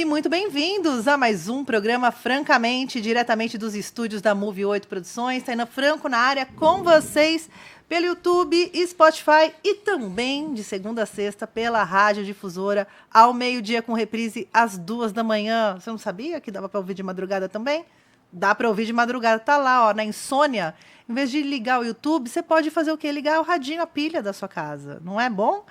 E muito bem-vindos a mais um programa Francamente, diretamente dos estúdios da Move 8 Produções. Tainá Franco na área com vocês pelo YouTube, Spotify e também de segunda a sexta pela Rádio Difusora ao meio-dia com reprise às 2 da manhã. Você não sabia que dava para ouvir de madrugada também? Dá para ouvir de madrugada. Tá lá, ó, na insônia. Em vez de ligar o YouTube, você pode fazer o quê? Ligar o radinho, a pilha da sua casa. Não é bom?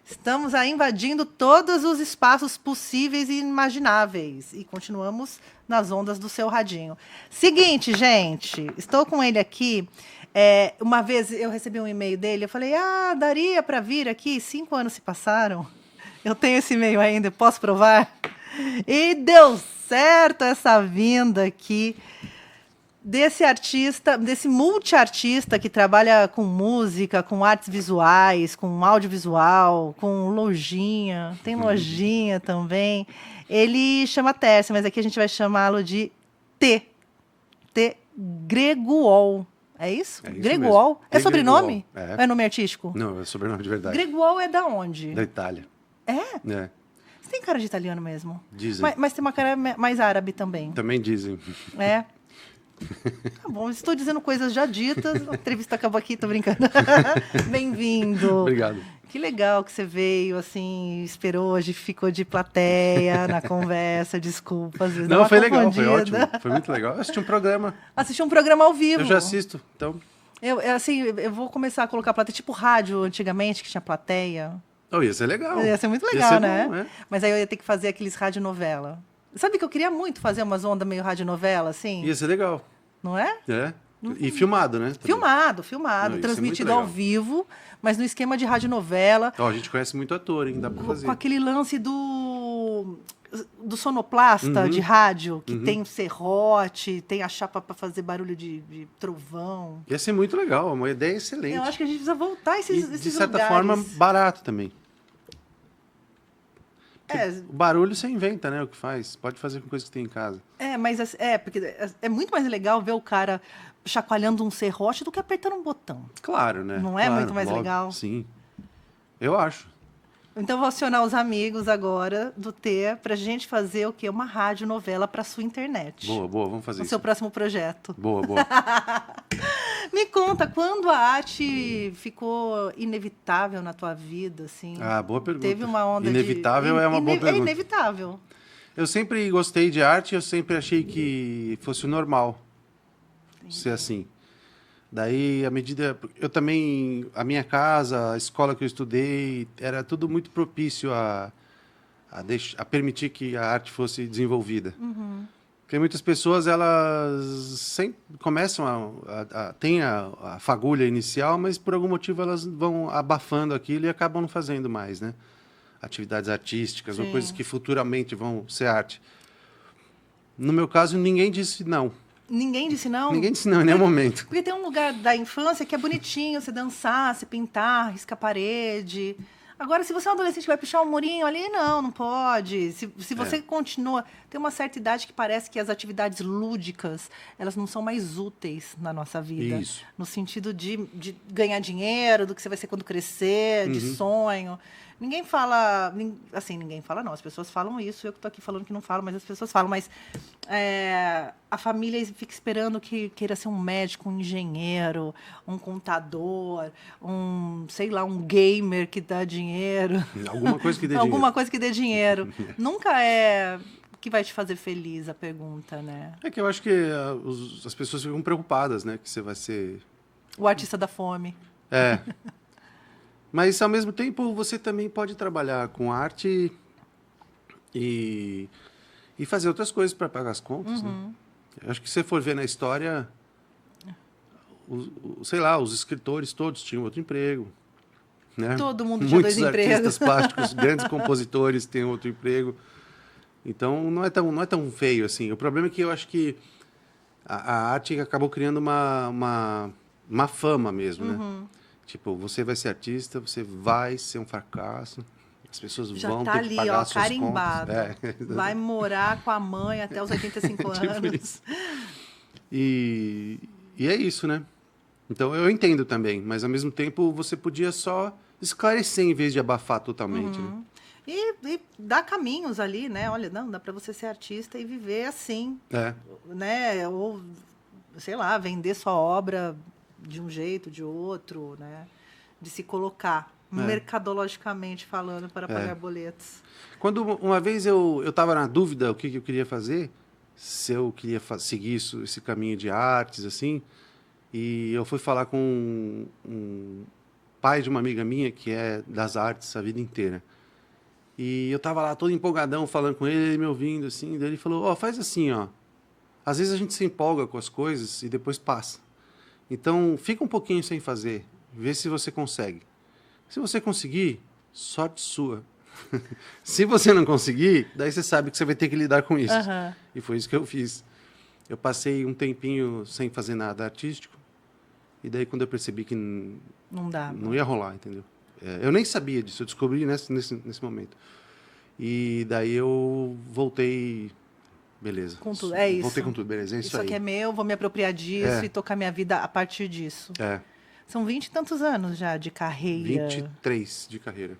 Estamos aí invadindo todos os espaços possíveis e imagináveis. E continuamos nas ondas do seu radinho. Seguinte, gente. Estou com ele aqui. Uma vez eu recebi um e-mail dele. Eu falei, daria para vir aqui? 5 anos se passaram. Eu tenho esse e-mail ainda, posso provar? E deu certo essa vinda aqui desse artista, desse multiartista que trabalha com música, com artes visuais, com audiovisual, com lojinha, tem lojinha também. Ele chama Tércio, mas aqui a gente vai chamá-lo de T Greguol. É isso? É isso Greguol? mesmo. É sobrenome? É. Ou é nome artístico? Não, é sobrenome de verdade. Greguol é da onde? Da Itália. É? É. Você tem cara de italiano mesmo. Dizem. Mas tem uma cara mais árabe também. Também dizem. É. Tá bom, estou dizendo coisas já ditas. A entrevista acabou aqui, tô brincando. Bem-vindo. Obrigado. Que legal que você veio, assim, esperou hoje, ficou de plateia na conversa, desculpa. Às vezes Não, foi legal, foi confundida. ótimo. Foi muito legal. Eu assisti um programa. Assisti um programa ao vivo. Eu já assisto, então... Eu vou começar a colocar plateia, tipo rádio antigamente, que tinha plateia. Oh, ia ser legal. Ia ser muito Ia legal, ser né? bom, é. Mas aí eu ia ter que fazer aqueles radionovela. Sabe que eu queria muito fazer umas ondas meio radionovela, assim? Ia ser legal. Não é? É. E filmado, né? Também. Filmado, Não, isso é transmitido muito ao legal. vivo, mas no esquema de radionovela, Ó, a gente conhece muito ator, hein? Dá pra fazer. com aquele lance do sonoplasta de rádio, que tem o serrote, tem a chapa para fazer barulho de trovão. Ia ser muito legal, uma ideia excelente. Eu acho que a gente precisa voltar a esses, E, esses de certa lugares. forma, barato também. É, O barulho você inventa, né? O que faz. Pode fazer com coisa que tem em casa. mas porque é muito mais legal ver o cara chacoalhando um serrote do que apertando um botão. Claro, né? Não é Claro, muito mais logo, legal? Sim. Eu acho. Então, eu vou acionar os amigos agora do T pra gente fazer o quê? Uma radionovela para sua internet. Boa, boa. Vamos fazer No isso. seu próximo projeto. Boa, boa. Me conta, quando a arte ficou inevitável na tua vida, assim? Boa pergunta. Teve uma onda Inevitável é uma boa pergunta. É inevitável. Eu sempre gostei de arte, eu sempre achei que fosse o normal ser assim. Daí, à medida... Eu também... A minha casa, a escola que eu estudei, era tudo muito propício a permitir que a arte fosse desenvolvida. Porque muitas pessoas, elas sempre começam têm a fagulha inicial, mas por algum motivo elas vão abafando aquilo e acabam não fazendo mais, né? Atividades artísticas, ou coisas que futuramente vão ser arte. No meu caso, ninguém disse não. Ninguém disse não? Ninguém disse não em nenhum momento. Porque tem um lugar da infância que é bonitinho, você dançar, você pintar, riscar a parede. Agora, se você é um adolescente que vai puxar um murinho ali, não pode. Se você continua... Tem uma certa idade que parece que as atividades lúdicas, elas não são mais úteis na nossa vida. Isso. No sentido de ganhar dinheiro, do que você vai ser quando crescer, de sonho. Ninguém fala... Assim, ninguém fala não. As pessoas falam isso. Eu que estou aqui falando que não falo, mas as pessoas falam. Mas a família fica esperando que queira ser um médico, um engenheiro, um contador, sei lá, um gamer que dá dinheiro. Alguma coisa que dê dinheiro. Alguma coisa que dê dinheiro. Nunca é o que vai te fazer feliz, a pergunta, né? É que eu acho que as pessoas ficam preocupadas, né? Que você vai ser... O artista da fome. É. Mas, ao mesmo tempo, você também pode trabalhar com arte e fazer outras coisas para pagar as contas, né? Eu acho que se você for ver na história, sei lá, os escritores todos tinham outro emprego. Né? Todo mundo tinha dois empregos. Muitos artistas plásticos, grandes compositores têm outro emprego. Então, não é tão feio assim. O problema é que eu acho que a arte acabou criando uma fama mesmo, né? Tipo, você vai ser artista, você vai ser um fracasso, as pessoas Já vão tá ter ali, que pagar ó, suas carimbado. contas. Vai morar com a mãe até os 85 Tipo anos. isso. E é isso, né? Então, eu entendo também, mas, ao mesmo tempo, você podia só esclarecer em vez de abafar totalmente, né? E dá caminhos ali, né? Olha, não, dá para você ser artista e viver assim, né? Ou, sei lá, vender sua obra de um jeito, de outro, né? De se colocar mercadologicamente falando para pagar boletos. Quando uma vez eu estava na dúvida o que eu queria fazer, se eu queria seguir esse caminho de artes, assim, e eu fui falar com um pai de uma amiga minha que é das artes a vida inteira. E eu tava lá todo empolgadão falando com ele me ouvindo, assim, daí ele falou, ó, faz assim, ó. Às vezes a gente se empolga com as coisas e depois passa. Então, fica um pouquinho sem fazer, vê se você consegue. Se você conseguir, sorte sua. Se você não conseguir, daí você sabe que você vai ter que lidar com isso. E foi isso que eu fiz. Eu passei um tempinho sem fazer nada artístico, e daí quando eu percebi que não ia rolar, entendeu? Eu nem sabia disso, eu descobri nesse momento. E daí eu voltei, beleza. Com tudo, é isso. Voltei com tudo, beleza, é isso aí. Isso aqui é meu, vou me apropriar disso e tocar minha vida a partir disso. São 20 e tantos anos já de carreira. 23 de carreira.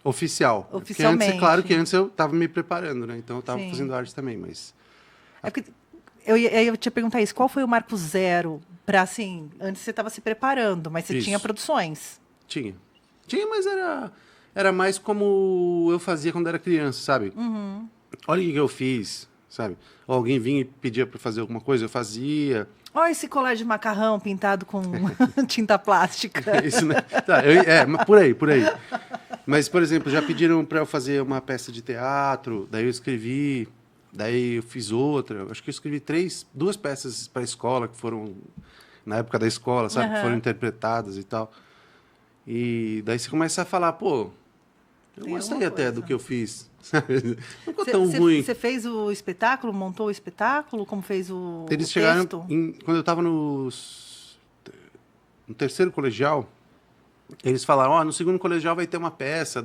Oficial. Oficialmente. Antes, claro que antes eu estava me preparando, né? Então eu estava fazendo arte também, mas... Eu te ia perguntar isso, qual foi o marco zero para, assim, antes você estava se preparando, mas você tinha produções? Tinha, mas era mais como eu fazia quando era criança, sabe? Olha o que eu fiz, sabe? Ou alguém vinha e pedia para fazer alguma coisa, eu fazia. Olha esse colar de macarrão pintado com tinta plástica. Isso, né? Tá, por aí. Mas, por exemplo, já pediram para eu fazer uma peça de teatro, daí eu escrevi, daí eu fiz outra. Acho que eu escrevi 2 peças para a escola, que foram na época da escola, sabe? Que foram interpretadas e tal. E daí você começa a falar, pô, eu gostei até do que eu fiz. Sabe? Não ficou tão ruim. Você fez o espetáculo, montou o espetáculo? Como fez o Eles o chegaram, texto? quando eu estava no 3º colegial, eles falaram, no 2º colegial vai ter uma peça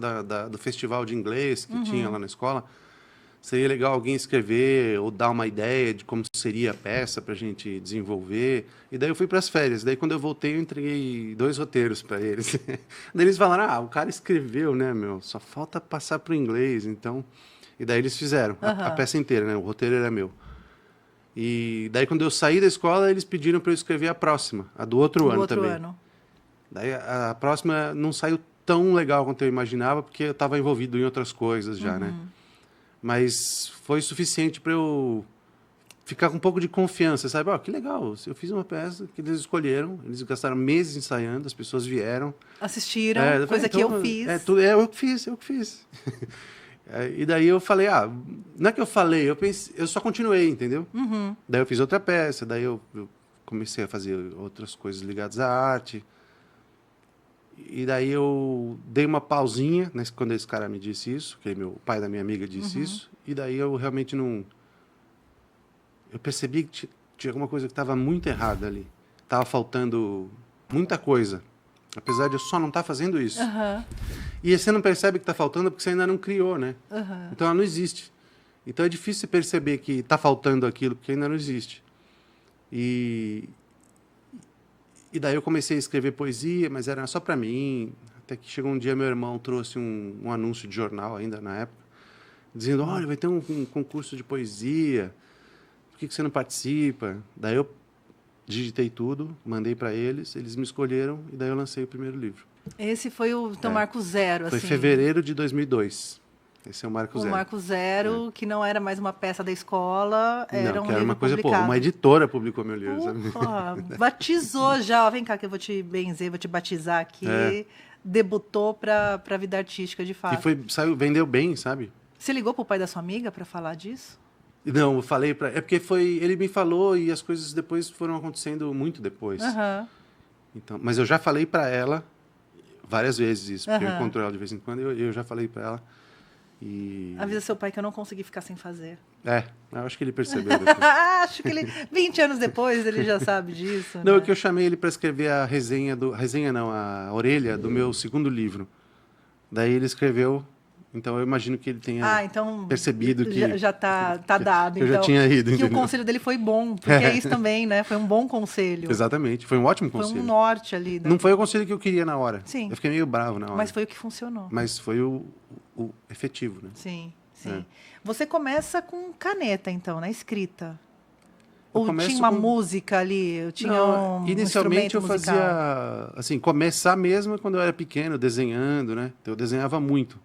do festival de inglês que tinha lá na escola. Seria legal alguém escrever ou dar uma ideia de como seria a peça para a gente desenvolver. E daí eu fui para as férias. Daí quando eu voltei, eu entreguei 2 roteiros para eles. Daí eles falaram, o cara escreveu, né, meu? Só falta passar para o inglês, então... E daí eles fizeram a peça inteira, né? O roteiro era meu. E daí quando eu saí da escola, eles pediram para eu escrever a próxima, a do outro ano também. Daí a próxima não saiu tão legal quanto eu imaginava, porque eu estava envolvido em outras coisas já, né? Mas foi suficiente para eu ficar com um pouco de confiança, sabe? Que legal, eu fiz uma peça que eles escolheram, eles gastaram meses ensaiando, as pessoas vieram. Assistiram, coisa que eu fiz. Eu que fiz. E daí eu falei, não é que eu falei, eu só continuei, entendeu? Daí eu fiz outra peça, daí eu comecei a fazer outras coisas ligadas à arte. E daí eu dei uma pausinha, né, quando esse cara me disse isso, que o pai da minha amiga disse isso, e daí eu realmente não... Eu percebi que tinha alguma coisa que estava muito errada ali. Estava faltando muita coisa, apesar de eu só não estar fazendo isso. E você não percebe que está faltando porque você ainda não criou, né? Então ela não existe. Então é difícil perceber que está faltando aquilo porque ainda não existe. E daí eu comecei a escrever poesia, mas era só para mim. Até que chegou um dia, meu irmão trouxe um anúncio de jornal ainda na época, dizendo, olha, vai ter um concurso de poesia, por que você não participa? Daí eu digitei tudo, mandei para eles me escolheram, e daí eu lancei o primeiro livro. Esse foi o marco zero, Foi assim. fevereiro de 2002. Esse é o marco zero. O marco zero, que não era mais uma peça da escola, era um livro uma coisa, publicado. uma editora publicou meu livro. Sabe? Batizou já, vem cá que eu vou te benzer, vou te batizar aqui. Debutou para a vida artística, de fato. E vendeu bem, sabe? Você ligou pro pai da sua amiga para falar disso? Não, eu falei para... É porque ele me falou e as coisas depois foram acontecendo muito depois. Então, mas eu já falei para ela várias vezes isso, porque eu encontro ela de vez em quando, eu já falei para ela. Avisa seu pai que eu não consegui ficar sem fazer. Eu acho que ele percebeu depois. Acho que ele, 20 anos depois, ele já sabe disso. Não, né? é que eu chamei ele para escrever a a orelha do meu 2º livro. Daí ele escreveu, então eu imagino que ele tenha percebido que... Já tá dado. Que eu já tinha ido, que entendeu? o conselho dele foi bom, porque é isso também, né? Foi um bom conselho. Exatamente, foi um ótimo conselho. Foi um norte ali. Não foi o conselho que eu queria na hora. Sim. Eu fiquei meio bravo na hora. Mas foi o que funcionou. Mas foi o o efetivo, né? Sim, sim. É. Você começa com caneta, então, na escrita? Eu Ou começo tinha uma com- música ali? Tinha Não, um inicialmente instrumento eu musical? fazia, assim, começar mesmo quando eu era pequeno, desenhando, né? Então eu desenhava muito.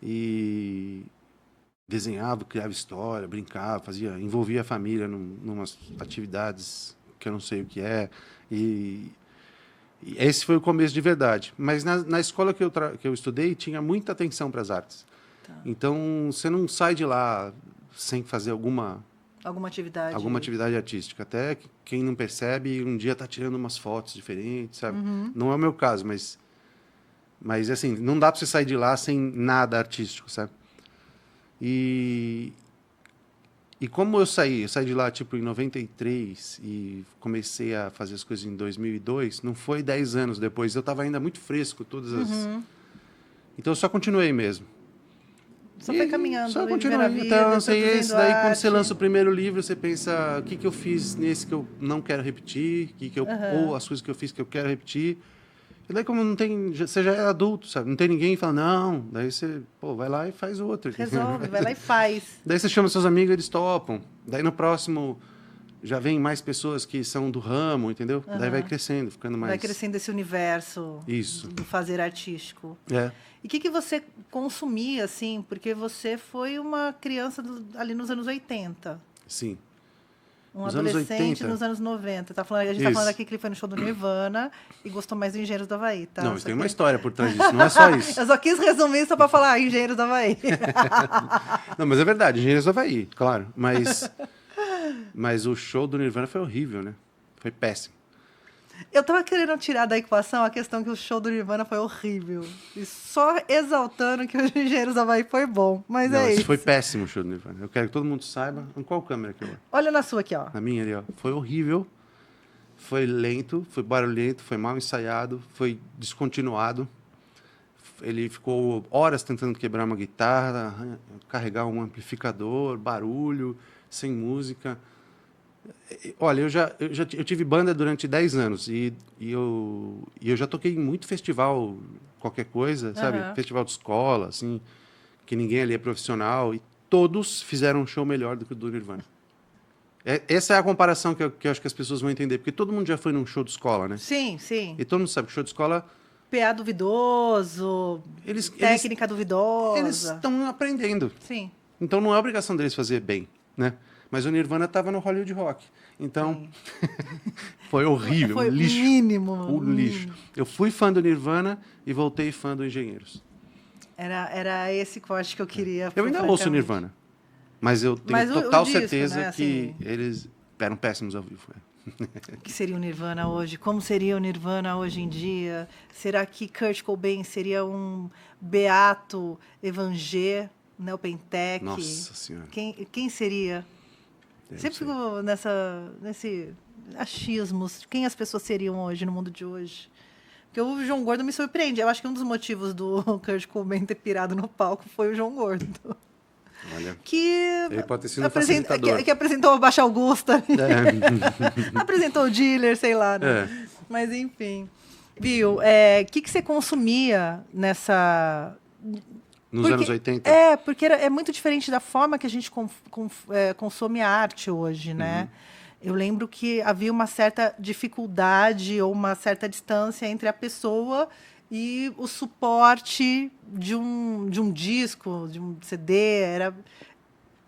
E desenhava, criava história, brincava, envolvia a família numas atividades que eu não sei o que é. E esse foi o começo de verdade. Mas na escola que eu estudei, tinha muita atenção para as artes. Tá. Então, você não sai de lá sem fazer alguma atividade artística. Até quem não percebe, um dia está tirando umas fotos diferentes, sabe? Não é o meu caso, mas assim, não dá para você sair de lá sem nada artístico, sabe? E como eu saí de lá tipo em 93 e comecei a fazer as coisas em 2002, não foi 10 anos depois, eu estava ainda muito fresco, todas as... Então eu só continuei mesmo. Só foi caminhando, Só vivendo continuei. a vida, Então, lancei produzindo esse, daí quando você arte. lança o primeiro livro, você pensa, o que eu fiz nesse que eu não quero repetir, ou as coisas que eu fiz que eu quero repetir. E daí como não tem, você já é adulto, sabe? Não tem ninguém que fala, não. Daí você, vai lá e faz outro. Resolve, vai lá e faz. Daí você chama seus amigos, eles topam. Daí no próximo já vem mais pessoas que são do ramo, entendeu? Daí vai crescendo, ficando mais... Vai crescendo esse universo Isso. do fazer artístico. É. E o que você consumia, assim? Porque você foi uma criança ali nos anos 80. Sim. Um Nos anos adolescente 80. nos anos 90. A gente tá falando aqui que ele foi no show do Nirvana e gostou mais do Engenheiros do Havaí, tá? Não, Só tem que- uma história por trás disso, não é só isso. Eu só quis resumir só para falar Engenheiros do Havaí. Não, mas é verdade, Engenheiros do Havaí, claro. Mas o show do Nirvana foi horrível, né? Foi péssimo. Eu tava querendo tirar da equação a questão que o show do Nirvana foi horrível. E só exaltando que o Engenheiros do Havaí foi bom. Mas Não, é esse isso. foi péssimo o show do Nirvana. Eu quero que todo mundo saiba. Em qual câmera que eu vou? Olha na sua aqui, ó. Na minha ali, ó. Foi horrível. Foi lento, foi barulhento, foi mal ensaiado, foi descontinuado. Ele ficou horas tentando quebrar uma guitarra, carregar um amplificador, barulho, sem música. Olha, eu tive banda durante 10 anos e eu já toquei em muito festival, qualquer coisa, sabe? Festival de escola, assim, que ninguém ali é profissional e todos fizeram um show melhor do que o do Nirvana. Essa é a comparação que eu acho que as pessoas vão entender, porque todo mundo já foi num show de escola, né? Sim, sim. E todo mundo sabe que show de escola... PA duvidoso, técnica duvidosa. Eles estão aprendendo. Sim. Então não é obrigação deles fazer bem, né? Mas o Nirvana estava no Hollywood Rock. Então, foi horrível, Foi um lixo. mínimo. Um lixo. Eu fui fã do Nirvana e voltei fã do Engenheiros. Era esse corte que eu queria. Eu ainda ouço o Nirvana. Mas eu tenho Mas o total disco, certeza né, que assim... eles eram péssimos ao vivo. O que seria o Nirvana hoje? Como seria o Nirvana hoje em dia? Será que Kurt Cobain seria um beato evangé, neopentec? Nossa Senhora. Quem seria? Sempre fico nesse achismos. Quem as pessoas seriam hoje, no mundo de hoje? Porque o João Gordo me surpreende. Eu acho que um dos motivos do Kurt Cobain ter pirado no palco foi o João Gordo. Olha, Que ele pode ter sido um facilitador. que apresentou o Baixa Augusta. É. Apresentou o Dealer, sei lá. Né? É. Mas, enfim. Viu? O que você consumia nessa... Nos anos 80? Porque é muito diferente da forma que a gente consome a arte hoje, né? Eu lembro que havia uma certa dificuldade ou uma certa distância entre a pessoa e o suporte de um disco, de um CD.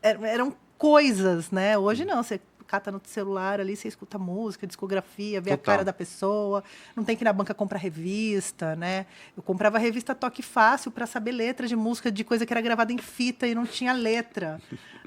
Eram coisas, né? Hoje não, você cata no celular ali, você escuta música, discografia, vê a cara da pessoa, não tem que ir na banca comprar revista, né? Eu comprava a revista Toque Fácil para saber letra de música, de coisa que era gravada em fita e não tinha letra,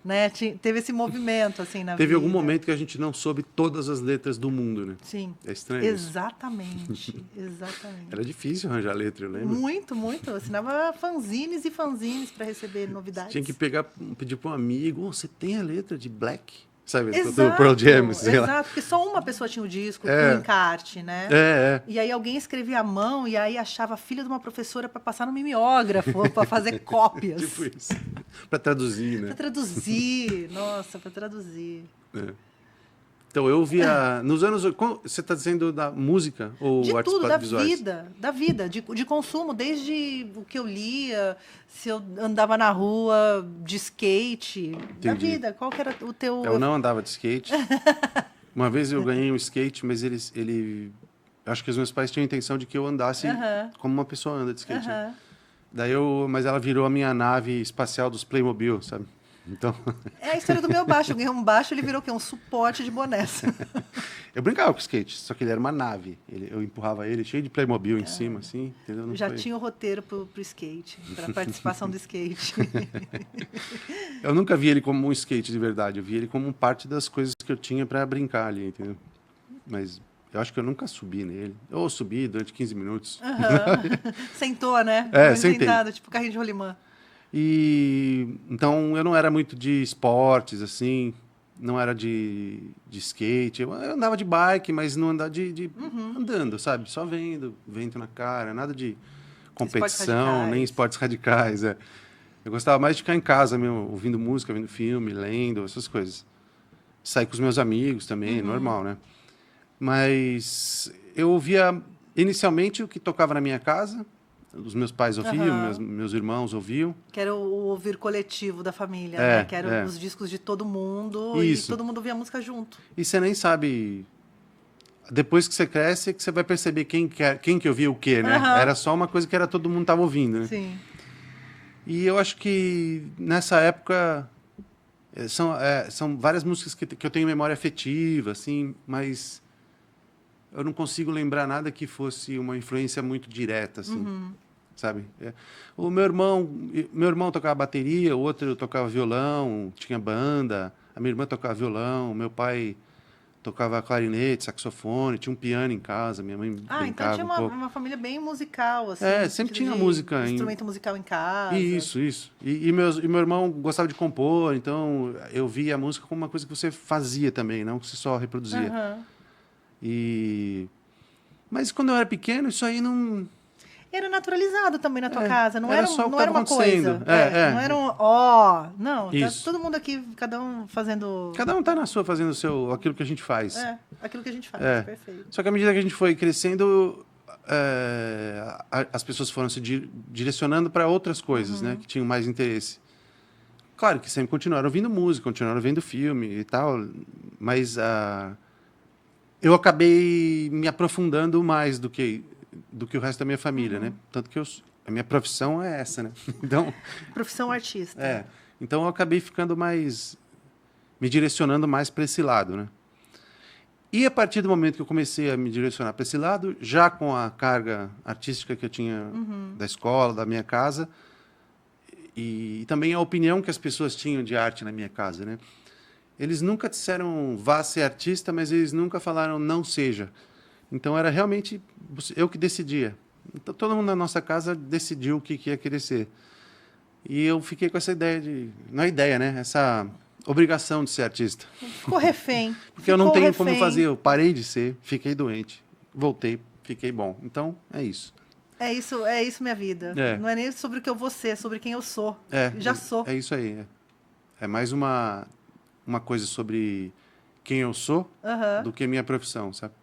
né? Teve esse movimento, assim, na vida. Teve algum momento que a gente não soube todas as letras do mundo, né? Sim. É estranho Exatamente, exatamente. Era difícil arranjar letra, eu lembro. Muito, muito. Eu assinava fanzines e fanzines para receber novidades. Tinha que pedir para um amigo, você tem a letra de Black? Sabe, Exato, do Pearl Jam, sei lá. exato, porque só uma pessoa tinha o disco, com encarte, né? É. E aí alguém escrevia à mão e aí achava a filha de uma professora para passar no mimeógrafo, para fazer cópias. Tipo isso. Para traduzir, né? Para traduzir, nossa, para traduzir. É. Então, eu via... Nos anos... Você está dizendo da música ou De artes tudo, da visuais? vida, de consumo, desde o que eu lia, se eu andava na rua de skate, da Entendi. vida. Qual que era o teu... Eu não andava de skate. Uma vez eu ganhei um skate, mas acho que os meus pais tinham a intenção de que eu andasse como uma pessoa anda de skate. Mas ela virou a minha nave espacial dos Playmobil, sabe? Então, É a história do meu baixo. Eu ganhei um baixo, ele virou o quê? Um suporte de bonés. eu brincava com o skate, só que ele era uma nave. Eu empurrava ele cheio de Playmobil em cima, assim, entendeu? Não Já foi- tinha o roteiro pro skate, pra participação do skate. Eu nunca vi ele como um skate de verdade, eu vi ele como parte das coisas que eu tinha para brincar ali, entendeu? Mas eu acho que eu nunca subi nele. Ou subi durante 15 minutos. Sentou, né? É, Ficou sentei. sentado, tipo carrinho de rolimã. E então eu não era muito de esportes, assim, não era de skate. Eu andava de bike, mas não andava andando, sabe? Só vendo, vento na cara, nada de competição, radicais. nem esportes radicais. É. Eu gostava mais de ficar em casa mesmo, ouvindo música, vendo filme, lendo, essas coisas. Sair com os meus amigos também, normal, né? Mas eu ouvia inicialmente o que tocava na minha casa, os meus pais ouviam, meus irmãos ouviam. Que era o ouvir coletivo da família, É, né? Que eram é. os discos de todo mundo Isso. e todo mundo ouvia a música junto. E você nem sabe. Depois que você cresce, é que você vai perceber quem que ouvia o quê, né? Era só uma coisa que todo mundo estava ouvindo, né? Sim. E eu acho que nessa época são várias músicas que eu tenho memória afetiva, assim, mas eu não consigo lembrar nada que fosse uma influência muito direta, assim, sabe? O meu irmão tocava bateria, o outro tocava violão, tinha banda, a minha irmã tocava violão, meu pai tocava clarinete, saxofone, tinha um piano em casa, minha mãe Então brincava tinha um pouco. uma família bem musical, assim. É, no sempre sentido tinha de música instrumento musical em casa. Isso. E meu irmão gostava de compor, então eu via a música como uma coisa que você fazia também, não que você só reproduzia. Mas quando eu era pequeno, isso aí não... Era naturalizado também na tua casa, não era era, só o que não era tava uma coisa. acontecendo. Não era não, tá Isso. todo mundo aqui, cada um fazendo Cada um tá na sua fazendo aquilo que a gente faz. aquilo que a gente faz, perfeito. Só que à medida que a gente foi crescendo, as pessoas foram se direcionando para outras coisas, né? Que tinham mais interesse. Claro que sempre continuaram ouvindo música, continuaram vendo filme e tal, mas eu acabei me aprofundando mais do que o resto da minha família, né? Tanto que a minha profissão é essa, né? Então, Profissão artista. então eu acabei ficando me direcionando mais para esse lado, né? E a partir do momento que eu comecei a me direcionar para esse lado, já com a carga artística que eu tinha da escola, da minha casa, e também a opinião que as pessoas tinham de arte na minha casa, né? Eles nunca disseram vá ser artista, mas eles nunca falaram não seja. Então era realmente eu que decidia. Então todo mundo na nossa casa decidiu o que ia querer ser. E eu fiquei com essa ideia não é ideia, né? Essa obrigação de ser artista. Ficou refém. Porque eu não tenho como fazer, eu parei de ser, fiquei doente, voltei, fiquei bom. Então é isso. É isso minha vida. Não é nem sobre o que eu vou ser, é sobre quem eu sou. Já sou. É isso aí. É mais uma coisa sobre quem eu sou do que minha profissão, sabe?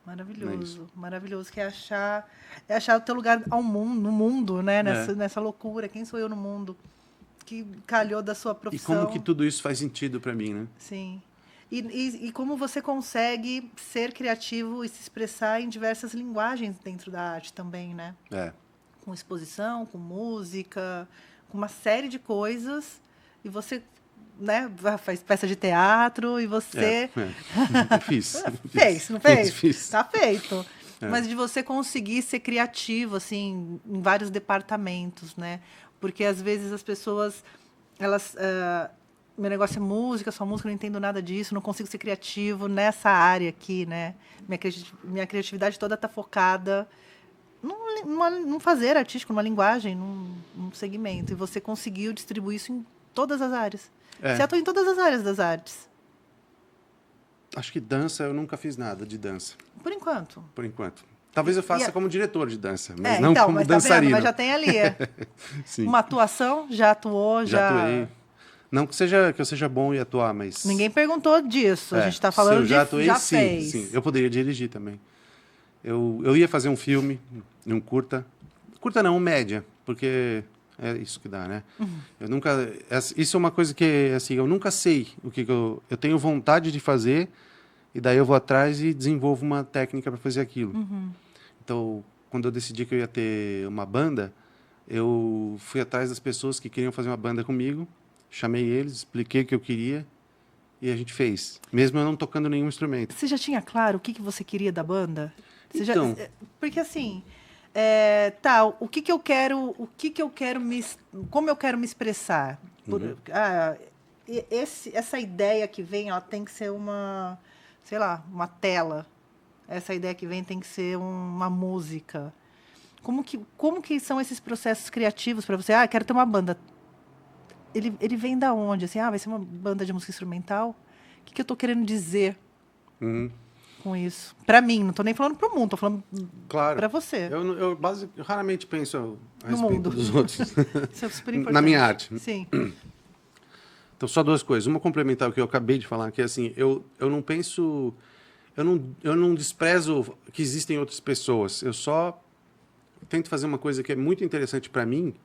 Maravilhoso, maravilhoso, que é achar o teu lugar no mundo, né? Nessa loucura, quem sou eu no mundo? Que calhou da sua profissão. E como que tudo isso faz sentido para mim, né? Sim. E como você consegue ser criativo e se expressar em diversas linguagens dentro da arte também, né? Com exposição, com música, com uma série de coisas. E você, né, faz peça de teatro e você... Fiz. Fez, não fez? Fiz. Tá feito. Mas de você conseguir ser criativo, assim, em vários departamentos, né? Porque, às vezes, as pessoas, elas... meu negócio é música, só música, eu não entendo nada disso, não consigo ser criativo nessa área aqui, né? Minha criatividade toda está focada num fazer artístico, numa linguagem, num segmento. E você conseguiu distribuir isso em todas as áreas. Você atua em todas as áreas das artes. Acho que dança, eu nunca fiz nada de dança. Por enquanto. Por enquanto. Talvez eu faça como diretor de dança, mas não como mas dançarino. Tá vendo? Mas já tem ali. Sim. Uma atuação, já atuou, Já atuei. Não que eu seja bom em atuar, mas... Ninguém perguntou disso. A gente está se falando eu já de atuei, já sim, fez. sim. Eu poderia dirigir também. Eu ia fazer um filme, um curta. Curta não, um média, porque é isso que dá, né? Eu nunca... Isso é uma coisa que, assim, eu nunca sei o que eu... Eu tenho vontade de fazer, e daí eu vou atrás e desenvolvo uma técnica para fazer aquilo. Então, quando eu decidi que eu ia ter uma banda, eu fui atrás das pessoas que queriam fazer uma banda comigo, chamei eles, expliquei o que eu queria, e a gente fez. Mesmo eu não tocando nenhum instrumento. Você já tinha claro o que você queria da banda? Você Então... Porque assim, como eu quero me expressar? Essa ideia que vem, ela tem que ser uma, sei lá, uma tela. Essa ideia que vem tem que ser uma música. Como que são esses processos criativos para você? Quero ter uma banda. Ele vem da onde? Assim, vai ser uma banda de música instrumental? O que eu estou querendo dizer com isso? Para mim, não estou nem falando para o mundo, estou falando para você. Eu raramente penso a no respeito mundo dos outros. Isso é super importante. Na minha arte. Sim. Então, só duas coisas. Uma complementar o que eu acabei de falar, que é assim, eu não penso... Eu não desprezo que existem outras pessoas. Eu só tento fazer uma coisa que é muito interessante para mim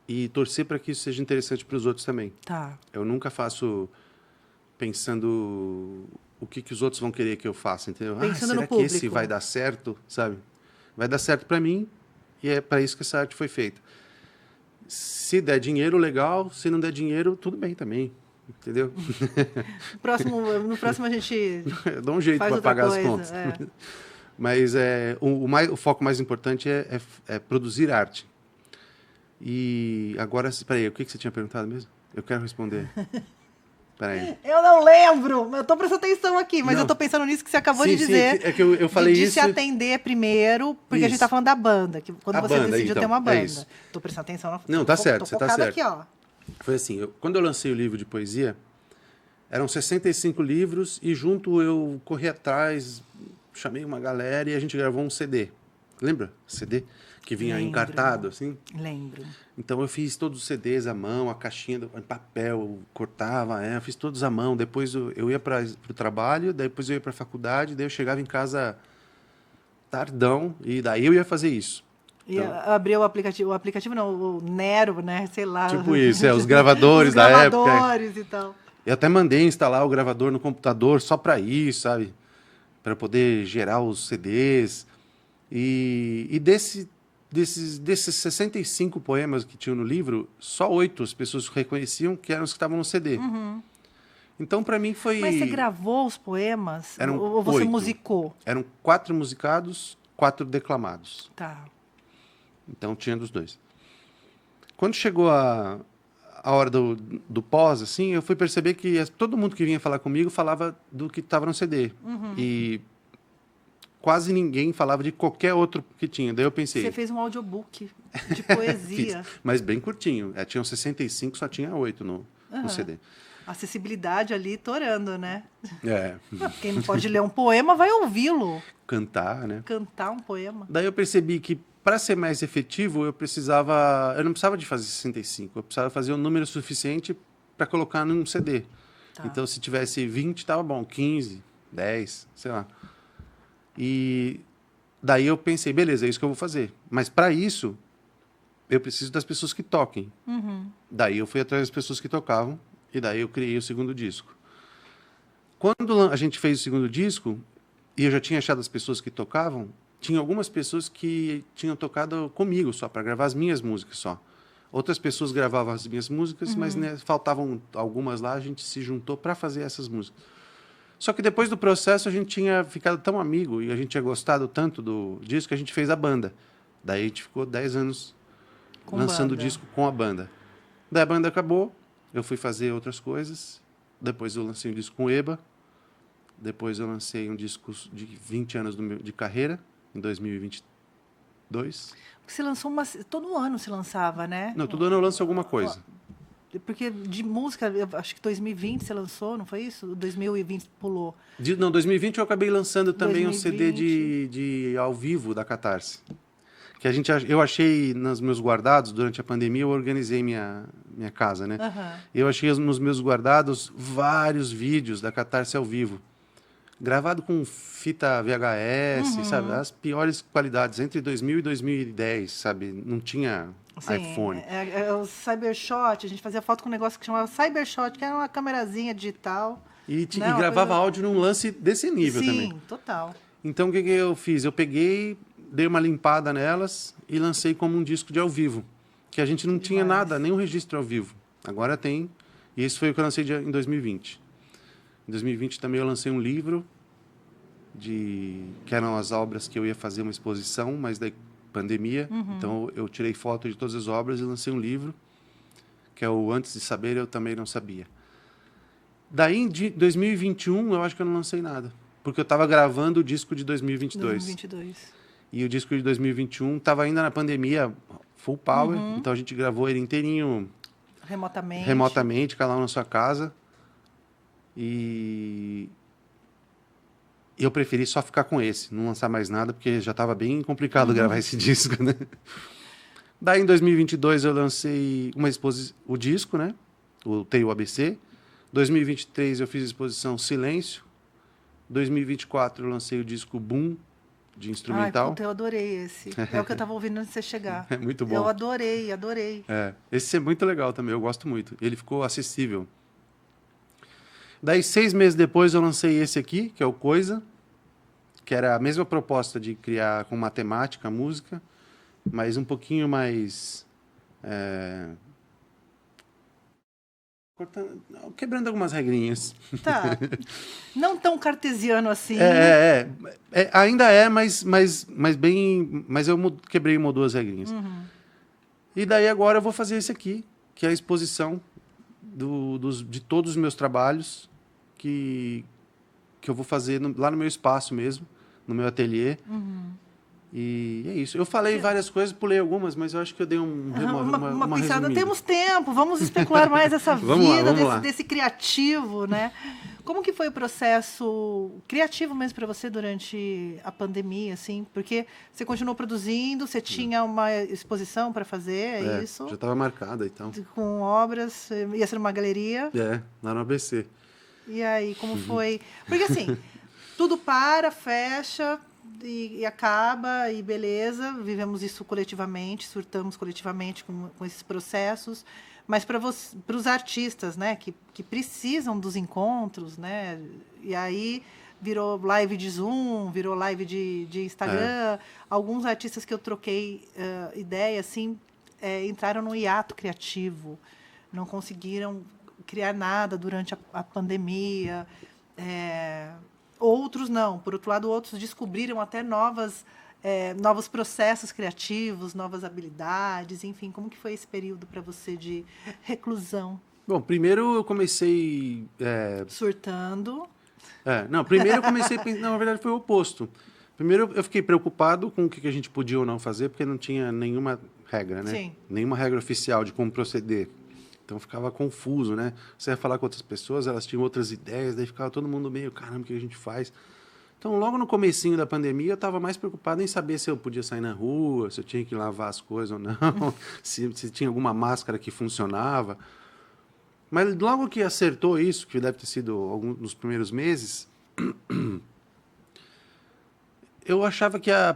e torcer para que isso seja interessante para os outros também. Tá. Eu nunca faço pensando o que os outros vão querer que eu faça, entendeu? Pensando será no que esse vai dar certo, sabe? Vai dar certo para mim e é para isso que essa arte foi feita. Se der dinheiro, legal. Se não der dinheiro, tudo bem também. Entendeu? No próximo a gente dá um jeito para pagar as contas. Mas o foco mais importante é produzir arte. E agora, peraí, o que você tinha perguntado mesmo? Eu quero responder. Peraí. Eu não lembro, eu estou prestando atenção aqui, mas eu estou pensando nisso que você acabou de dizer. Sim, é que eu falei de isso. se atender primeiro, porque isso. A gente está falando da banda, que quando você decidiu então, ter uma banda. Estou prestando atenção. Não, tá certo, você tá certo. Aqui, ó. Foi assim, quando eu lancei o livro de poesia, eram 65 livros e junto eu corri atrás, chamei uma galera e a gente gravou um CD. Lembra? CD? Que vinha encartado, assim? Lembro. Então eu fiz todos os CDs à mão, a caixinha em papel, cortava, eu fiz todos à mão. Depois eu ia para o trabalho, depois eu ia para a faculdade, daí eu chegava em casa tardão e daí eu ia fazer isso. E abriu o aplicativo não, o Nero, né? Sei lá. Tipo isso, os gravadores os da gravadores época. E tal. Eu até mandei instalar o gravador no computador só para isso, sabe? Para poder gerar os CDs. E desses 65 poemas que tinham no livro, só 8 as pessoas reconheciam que eram os que estavam no CD. Então, para mim, foi... Mas você gravou os poemas? Eram ou você 8. musicou? Eram 4 musicados, 4 declamados. Tá. Então, tinha dos dois. Quando chegou a hora do pós, assim, eu fui perceber que todo mundo que vinha falar comigo falava do que estava no CD. E quase ninguém falava de qualquer outro que tinha. Daí eu pensei... Você fez um audiobook de poesia. Mas bem curtinho. Tinham 65, só tinha 8 no CD. Acessibilidade ali torando, né? Quem não pode ler um poema vai ouvi-lo. Cantar, né? Cantar um poema. Daí eu percebi que, para ser mais efetivo, eu não precisava de fazer 65. Eu precisava fazer um número suficiente para colocar num CD. Tá. Então, se tivesse 20, estava bom. 15, 10, sei lá. E daí eu pensei, beleza, é isso que eu vou fazer. Mas para isso, eu preciso das pessoas que toquem. Daí eu fui atrás das pessoas que tocavam e daí eu criei o segundo disco. Quando a gente fez o segundo disco, e eu já tinha achado as pessoas que tocavam, tinha algumas pessoas que tinham tocado comigo só, para gravar as minhas músicas só. Outras pessoas gravavam as minhas músicas, mas né, faltavam algumas lá, a gente se juntou para fazer essas músicas. Só que depois do processo a gente tinha ficado tão amigo e a gente tinha gostado tanto do disco que a gente fez a banda. Daí a gente ficou 10 anos lançando o disco com a banda. Daí a banda acabou, eu fui fazer outras coisas, depois eu lancei um disco com o Eba, depois eu lancei um disco de 20 anos de carreira, em 2022. Você lançou todo ano se lançava, né? Não, todo ano eu lanço alguma coisa. Porque de música, eu acho que 2020 você lançou, não foi isso? 2020 pulou. Não, 2020 eu acabei lançando também 2020. um CD de ao vivo da Catarse. Que eu achei nos meus guardados, durante a pandemia, eu organizei minha casa, né? Eu achei nos meus guardados vários vídeos da Catarse ao vivo. Gravado com fita VHS, sabe? As piores qualidades, entre 2000 e 2010, sabe? Não tinha iPhone. É o Cybershot, a gente fazia foto com um negócio que chamava Cybershot, que era uma câmerazinha digital. E gravava áudio num lance desse nível também. Sim, total. Então, o que eu fiz? Eu peguei, dei uma limpada nelas e lancei como um disco de ao vivo. Que a gente não tinha nada, nenhum registro ao vivo. Agora tem. E esse foi o que eu lancei em 2020. Em 2020 também eu lancei um livro que eram as obras que eu ia fazer uma exposição, mas da pandemia. Então eu tirei foto de todas as obras e lancei um livro, que é o Antes de Saber, Eu Também Não Sabia. Daí, em 2021, eu acho que eu não lancei nada. Porque eu estava gravando o disco de 2022. E o disco de 2021 estava ainda na pandemia, full power. Então a gente gravou ele inteirinho remotamente, cada um na sua casa. E eu preferi só ficar com esse, não lançar mais nada, porque já estava bem complicado gravar esse disco, né? Daí, em 2022, eu lancei o disco, né? O Teio ABC. 2023, eu fiz a exposição Silêncio. 2024, eu lancei o disco Boom, de instrumental. Ai, puta, eu adorei esse. É o que eu estava ouvindo antes de você chegar. É muito bom. Eu adorei. Esse é muito legal também, eu gosto muito. Ele ficou acessível. Daí, 6 meses depois, eu lancei esse aqui, que é o Coisa, que era a mesma proposta de criar com matemática, música, mas um pouquinho mais... quebrando algumas regrinhas. Tá. Não tão cartesiano assim. Ainda é, mas eu quebrei uma ou duas regrinhas. E daí agora eu vou fazer esse aqui, que é a exposição de todos os meus trabalhos, que eu vou fazer lá no meu espaço mesmo, no meu ateliê. E é isso. Eu falei várias coisas, pulei algumas, mas eu acho que eu dei uma pincelada. resumida. Temos tempo, vamos especular mais essa vida desse criativo, né? Como que foi o processo criativo mesmo para você durante a pandemia, assim? Porque você continuou produzindo, você tinha uma exposição para fazer, é isso? Já estava marcada, então. Com obras, ia ser uma galeria. Lá no ABC. E aí, como foi? Porque assim, tudo fecha e acaba, e beleza, vivemos isso coletivamente, surtamos coletivamente com esses processos, mas para os artistas, né, que precisam dos encontros, né, e aí virou live de Zoom, virou live de Instagram, alguns artistas que eu troquei ideia, assim, entraram no hiato criativo, não conseguiram criar nada durante a pandemia, outros não. Por outro lado, outros descobriram até novos processos criativos, novas habilidades, enfim. Como que foi esse período para você de reclusão? Bom, primeiro eu comecei... Surtando. Primeiro eu comecei... Não, na verdade foi o oposto. Primeiro eu fiquei preocupado com o que a gente podia ou não fazer, porque não tinha nenhuma regra, né? Sim. Nenhuma regra oficial de como proceder. Então ficava confuso, né? Você ia falar com outras pessoas, elas tinham outras ideias, daí ficava todo mundo meio, caramba, o que a gente faz? Então, logo no comecinho da pandemia, eu estava mais preocupado em saber se eu podia sair na rua, se eu tinha que lavar as coisas ou não, se tinha alguma máscara que funcionava. Mas logo que acertou isso, que deve ter sido alguns dos primeiros meses, eu achava que a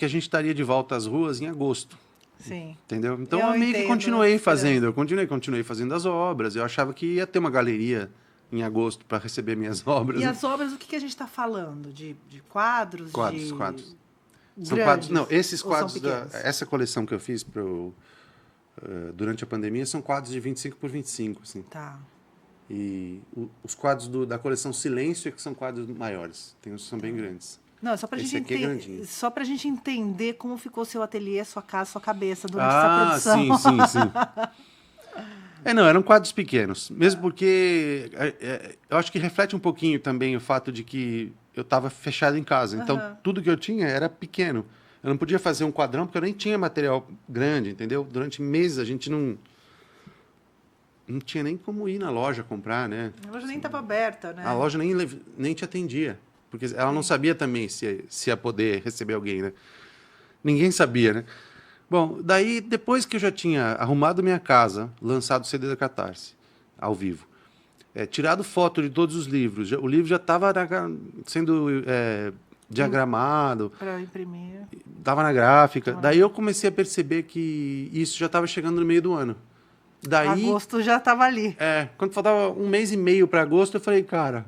gente estaria de volta às ruas em agosto. Sim. Entendeu? Então eu meio que continuei fazendo. Eu continuei fazendo as obras. Eu achava que ia ter uma galeria em agosto para receber minhas obras. E as obras, o que a gente está falando? De quadros? Quadros. São Grandes, quadros. Não, esses quadros essa coleção que eu fiz durante a pandemia são quadros de 25 por 25, assim. Tá. E os quadros da coleção Silêncio é que são quadros maiores. Tem uns que são bem grandes. Não, só para a gente entender como ficou seu ateliê, sua casa, sua cabeça durante essa produção. Sim. Não, eram quadros pequenos. Mesmo porque eu acho que reflete um pouquinho também o fato de que eu estava fechado em casa. Então, tudo que eu tinha era pequeno. Eu não podia fazer um quadrão porque eu nem tinha material grande, entendeu? Durante meses a gente não tinha nem como ir na loja comprar, né? A loja nem estava aberta, né? A loja nem te atendia. Porque ela não sabia também se ia poder receber alguém, né? Ninguém sabia, né? Bom, daí, depois que eu já tinha arrumado minha casa, lançado o CD da Catarse, ao vivo, tirado foto de todos os livros, o livro já estava sendo diagramado, Para imprimir. estava na gráfica. Daí eu comecei a perceber que isso já estava chegando no meio do ano. Daí, Agosto já estava ali. quando faltava um mês e meio para agosto, eu falei, cara,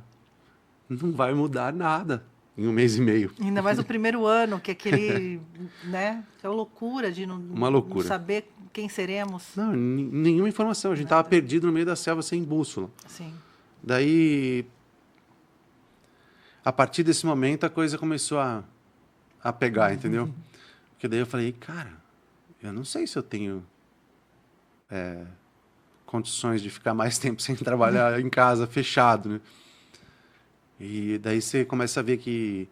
não vai mudar nada em um mês e meio. Ainda mais o primeiro ano, que é aquele, né? Que é uma loucura de Uma loucura. não saber quem seremos. Não, nenhuma informação. A gente estava perdido no meio da selva sem bússola. Sim. Daí, a partir desse momento, a coisa começou a pegar, entendeu? Porque daí eu falei, cara, eu não sei se eu tenho condições de ficar mais tempo sem trabalhar em casa, fechado, né? E daí você começa a ver que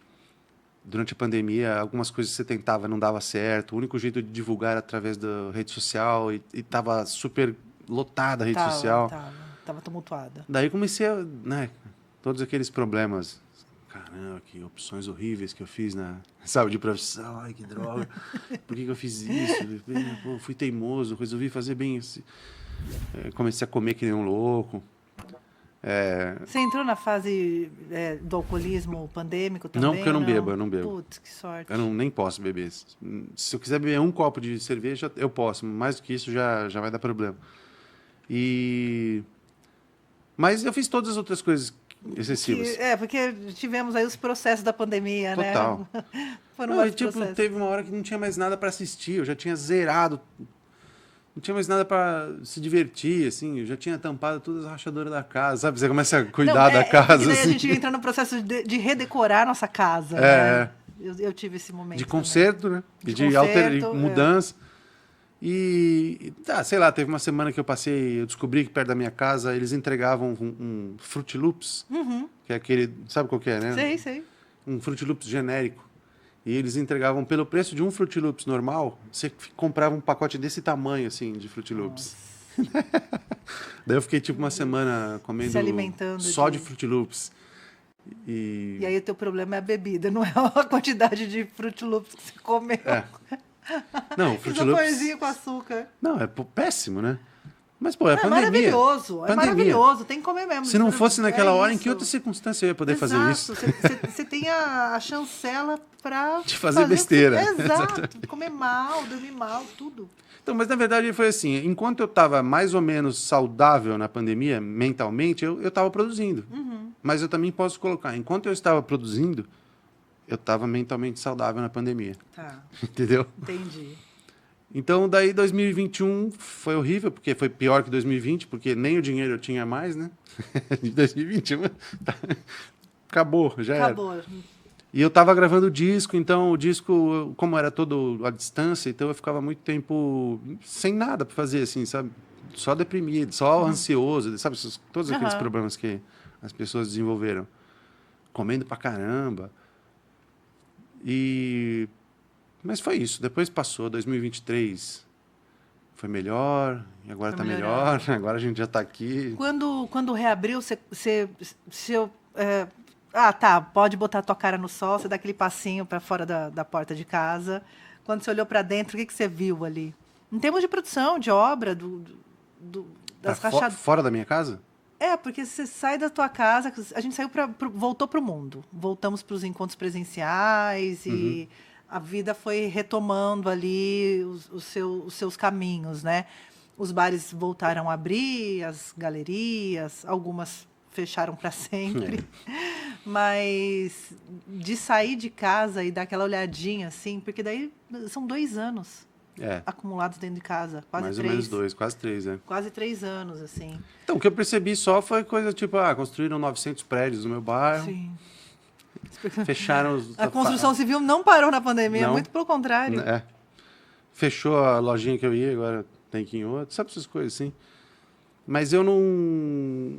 durante a pandemia algumas coisas que você tentava não dava certo. O único jeito de divulgar era através da rede social e estava super lotada a rede social. Tava tumultuada. Daí comecei a, né, todos aqueles problemas. Caramba, que opções horríveis que eu fiz sabe, de profissão. Ai, que droga. Por que eu fiz isso? Pô, fui teimoso, resolvi fazer bem isso. Comecei a comer que nem um louco. Você entrou na fase do alcoolismo pandêmico também? Não, porque eu não bebo, eu não bebo. Putz, que sorte. Eu nem posso beber. Se eu quiser beber um copo de cerveja, eu posso. Mais do que isso, já vai dar problema. Mas eu fiz todas as outras coisas excessivas. Porque tivemos aí os processos da pandemia, Total. né? Foram vários processos. Teve uma hora que não tinha mais nada para assistir. Eu já tinha zerado. Não tinha mais nada para se divertir, assim. Eu já tinha tampado todas as rachaduras da casa, sabe? Você começa a cuidar da casa, daí assim. a gente entra no processo de redecorar nossa casa, né? Eu tive esse momento de conserto, também. né? De mudança. Sei lá, teve uma semana que eu descobri que perto da minha casa eles entregavam um Fruit Loops, que é aquele, sabe qual que é, né? Sei. Um Fruit Loops genérico. E eles entregavam pelo preço de um Fruit Loops normal, você comprava um pacote desse tamanho, assim, de Fruit Loops. Daí eu fiquei tipo uma semana comendo se alimentando só de Fruit Loops. E aí o teu problema é a bebida, não é a quantidade de Fruit Loops que você comeu. Não, Fruit Loops... Isoporzinho com açúcar. Não, é péssimo, né? Mas, pô, pandemia. Maravilhoso, é maravilhoso, tem que comer mesmo. Se não fosse naquela hora, em que outra circunstância eu ia poder fazer isso? Você tem a chancela para... De fazer besteira. Exato, comer mal, dormir mal, tudo. Então, mas na verdade foi assim, enquanto eu estava mais ou menos saudável na pandemia, mentalmente, eu estava produzindo. Mas eu também posso colocar, enquanto eu estava produzindo, eu estava mentalmente saudável na pandemia. Tá. Entendeu? Entendi. Então, daí 2021 foi horrível, porque foi pior que 2020, porque nem o dinheiro eu tinha mais, né? De 2021 acabou, já era. Acabou. E eu estava gravando o disco, então o disco, como era todo à distância, então eu ficava muito tempo sem nada para fazer, assim, sabe? Só deprimido, só ansioso, sabe? Todos aqueles problemas que as pessoas desenvolveram. Comendo pra caramba. Mas foi isso. Depois passou, 2023 foi melhor, e agora está melhor, agora a gente já está aqui. Quando reabriu, pode botar a tua cara no sol, você dá aquele passinho para fora da porta de casa. Quando você olhou para dentro, o que você viu ali? Em termos de produção, de obra, das rachaduras. Fora da minha casa? Porque você sai da tua casa, a gente voltou para o mundo. Voltamos para os encontros presenciais e a vida foi retomando ali os seus caminhos, né? Os bares voltaram a abrir, as galerias, algumas fecharam para sempre. Mas de sair de casa e dar aquela olhadinha, assim, porque daí são 2 anos acumulados dentro de casa, quase 3. Mais ou menos 2, quase 3, né? Quase 3 anos, assim. Então, o que eu percebi só foi coisa tipo, construíram 900 prédios no meu bairro. Sim. Fecharam A construção civil não parou na pandemia, muito pelo contrário. Fechou a lojinha que eu ia, agora tem que ir em outra, sabe essas coisas assim. Mas eu não...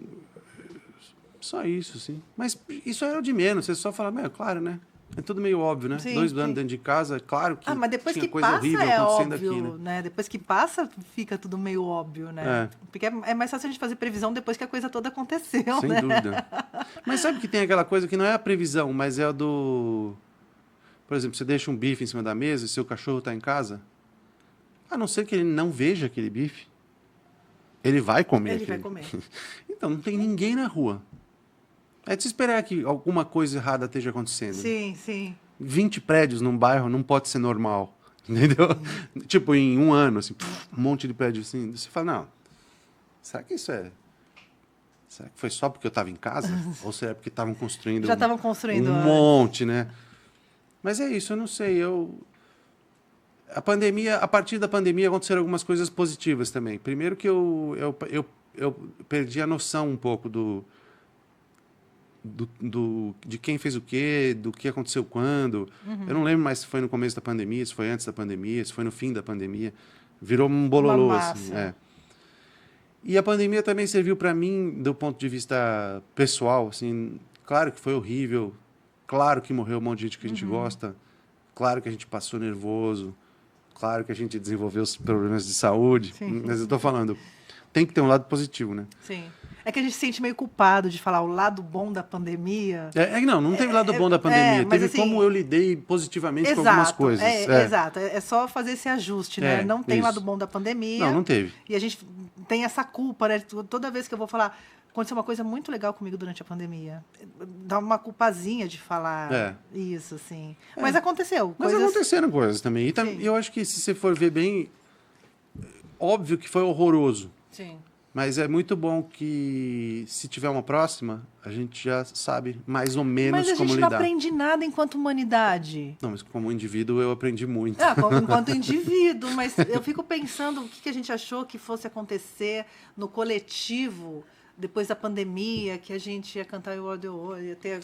Só isso, sim. Mas isso era o de menos, você só fala, claro, né? É tudo meio óbvio, né? Sim, 2 anos dentro de casa, claro que mas depois tinha que coisa passa horrível acontecendo óbvio, aqui, né? Depois que passa, fica tudo meio óbvio, né? Porque é mais fácil a gente fazer previsão depois que a coisa toda aconteceu, sem né? dúvida. Mas sabe que tem aquela coisa que não é a previsão, mas é a do... Por exemplo, você deixa um bife em cima da mesa e seu cachorro está em casa, A não ser que ele não veja aquele bife, ele vai comer Ele vai aquele. comer. Então, não tem ninguém na rua. É de se esperar que alguma coisa errada esteja acontecendo. Sim, sim. 20 prédios num bairro não pode ser normal. Entendeu? Tipo, em um ano, assim, um monte de prédios assim. Você fala, não, será que isso é... Será que foi só porque eu estava em casa? Ou será porque estavam construindo... Já estavam construindo um antes. monte, né? Mas é isso, eu não sei. A pandemia, a partir da pandemia aconteceram algumas coisas positivas também. Primeiro que eu perdi a noção um pouco de quem fez o quê, do que aconteceu quando. Eu não lembro mais se foi no começo da pandemia, se foi antes da pandemia, se foi no fim da pandemia. Virou um bololô, Uma assim. massa. É. E a pandemia também serviu para mim, do ponto de vista pessoal, assim, claro que foi horrível, claro que morreu um monte de gente que a gente gosta, claro que a gente passou nervoso, claro que a gente desenvolveu os problemas de saúde, Sim. mas eu estou falando, tem que ter um lado positivo, né? Sim. É que a gente se sente meio culpado de falar o lado bom da pandemia. Não teve lado bom da pandemia, mas teve assim, como eu lidei positivamente com algumas coisas. Exato, é só fazer esse ajuste, né? Não tem isso. lado bom da pandemia. Não teve. E a gente tem essa culpa, né? Toda vez que eu vou falar, aconteceu uma coisa muito legal comigo durante a pandemia. Dá uma culpazinha de falar isso, assim. Mas aconteceu. Mas aconteceram coisas também. E eu acho que se você for ver bem, óbvio que foi horroroso. Sim. Mas é muito bom que, se tiver uma próxima, a gente já sabe mais ou menos Mas a como gente não lidar. aprende nada enquanto humanidade. Não, mas como indivíduo eu aprendi muito. Enquanto indivíduo, mas eu fico pensando o que a gente achou que fosse acontecer no coletivo depois da pandemia, que a gente ia cantar o Odeô, ia ter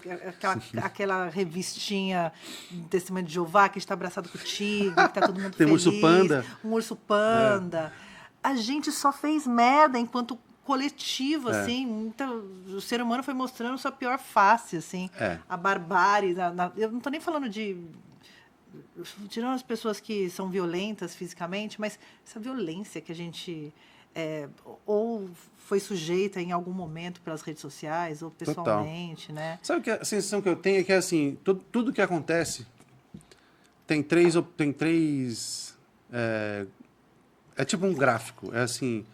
aquela revistinha Testemunho de Jeová, que está abraçado contigo, que está todo mundo Tem um feliz. urso panda. Um urso panda. A gente só fez merda enquanto coletivo, assim. Então, o ser humano foi mostrando sua pior face, assim. A barbárie. Eu não estou nem falando de... Tirando as pessoas que são violentas fisicamente, mas essa violência que a gente... ou foi sujeita em algum momento pelas redes sociais, ou pessoalmente, Total. né? Sabe que a sensação que eu tenho é que, assim, tudo que acontece tem três... É tipo um gráfico. É assim,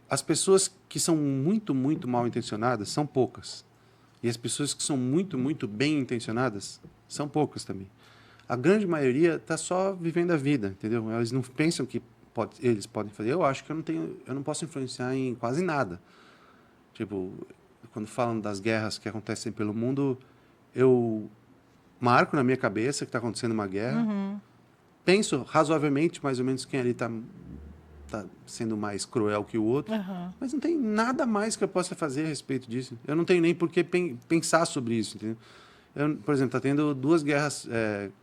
as pessoas que são muito, muito mal intencionadas são poucas. E as pessoas que são muito, muito bem intencionadas são poucas também. A grande maioria está só vivendo a vida, entendeu? Elas não pensam que eles podem fazer. Eu acho que eu não posso influenciar em quase nada. Tipo, quando falam das guerras que acontecem pelo mundo, eu marco na minha cabeça que está acontecendo uma guerra. Penso razoavelmente, mais ou menos, quem ali está sendo mais cruel que o outro. Mas não tem nada mais que eu possa fazer a respeito disso. Eu não tenho nem por que pensar sobre isso, entendeu? Por exemplo, está tendo 2 guerras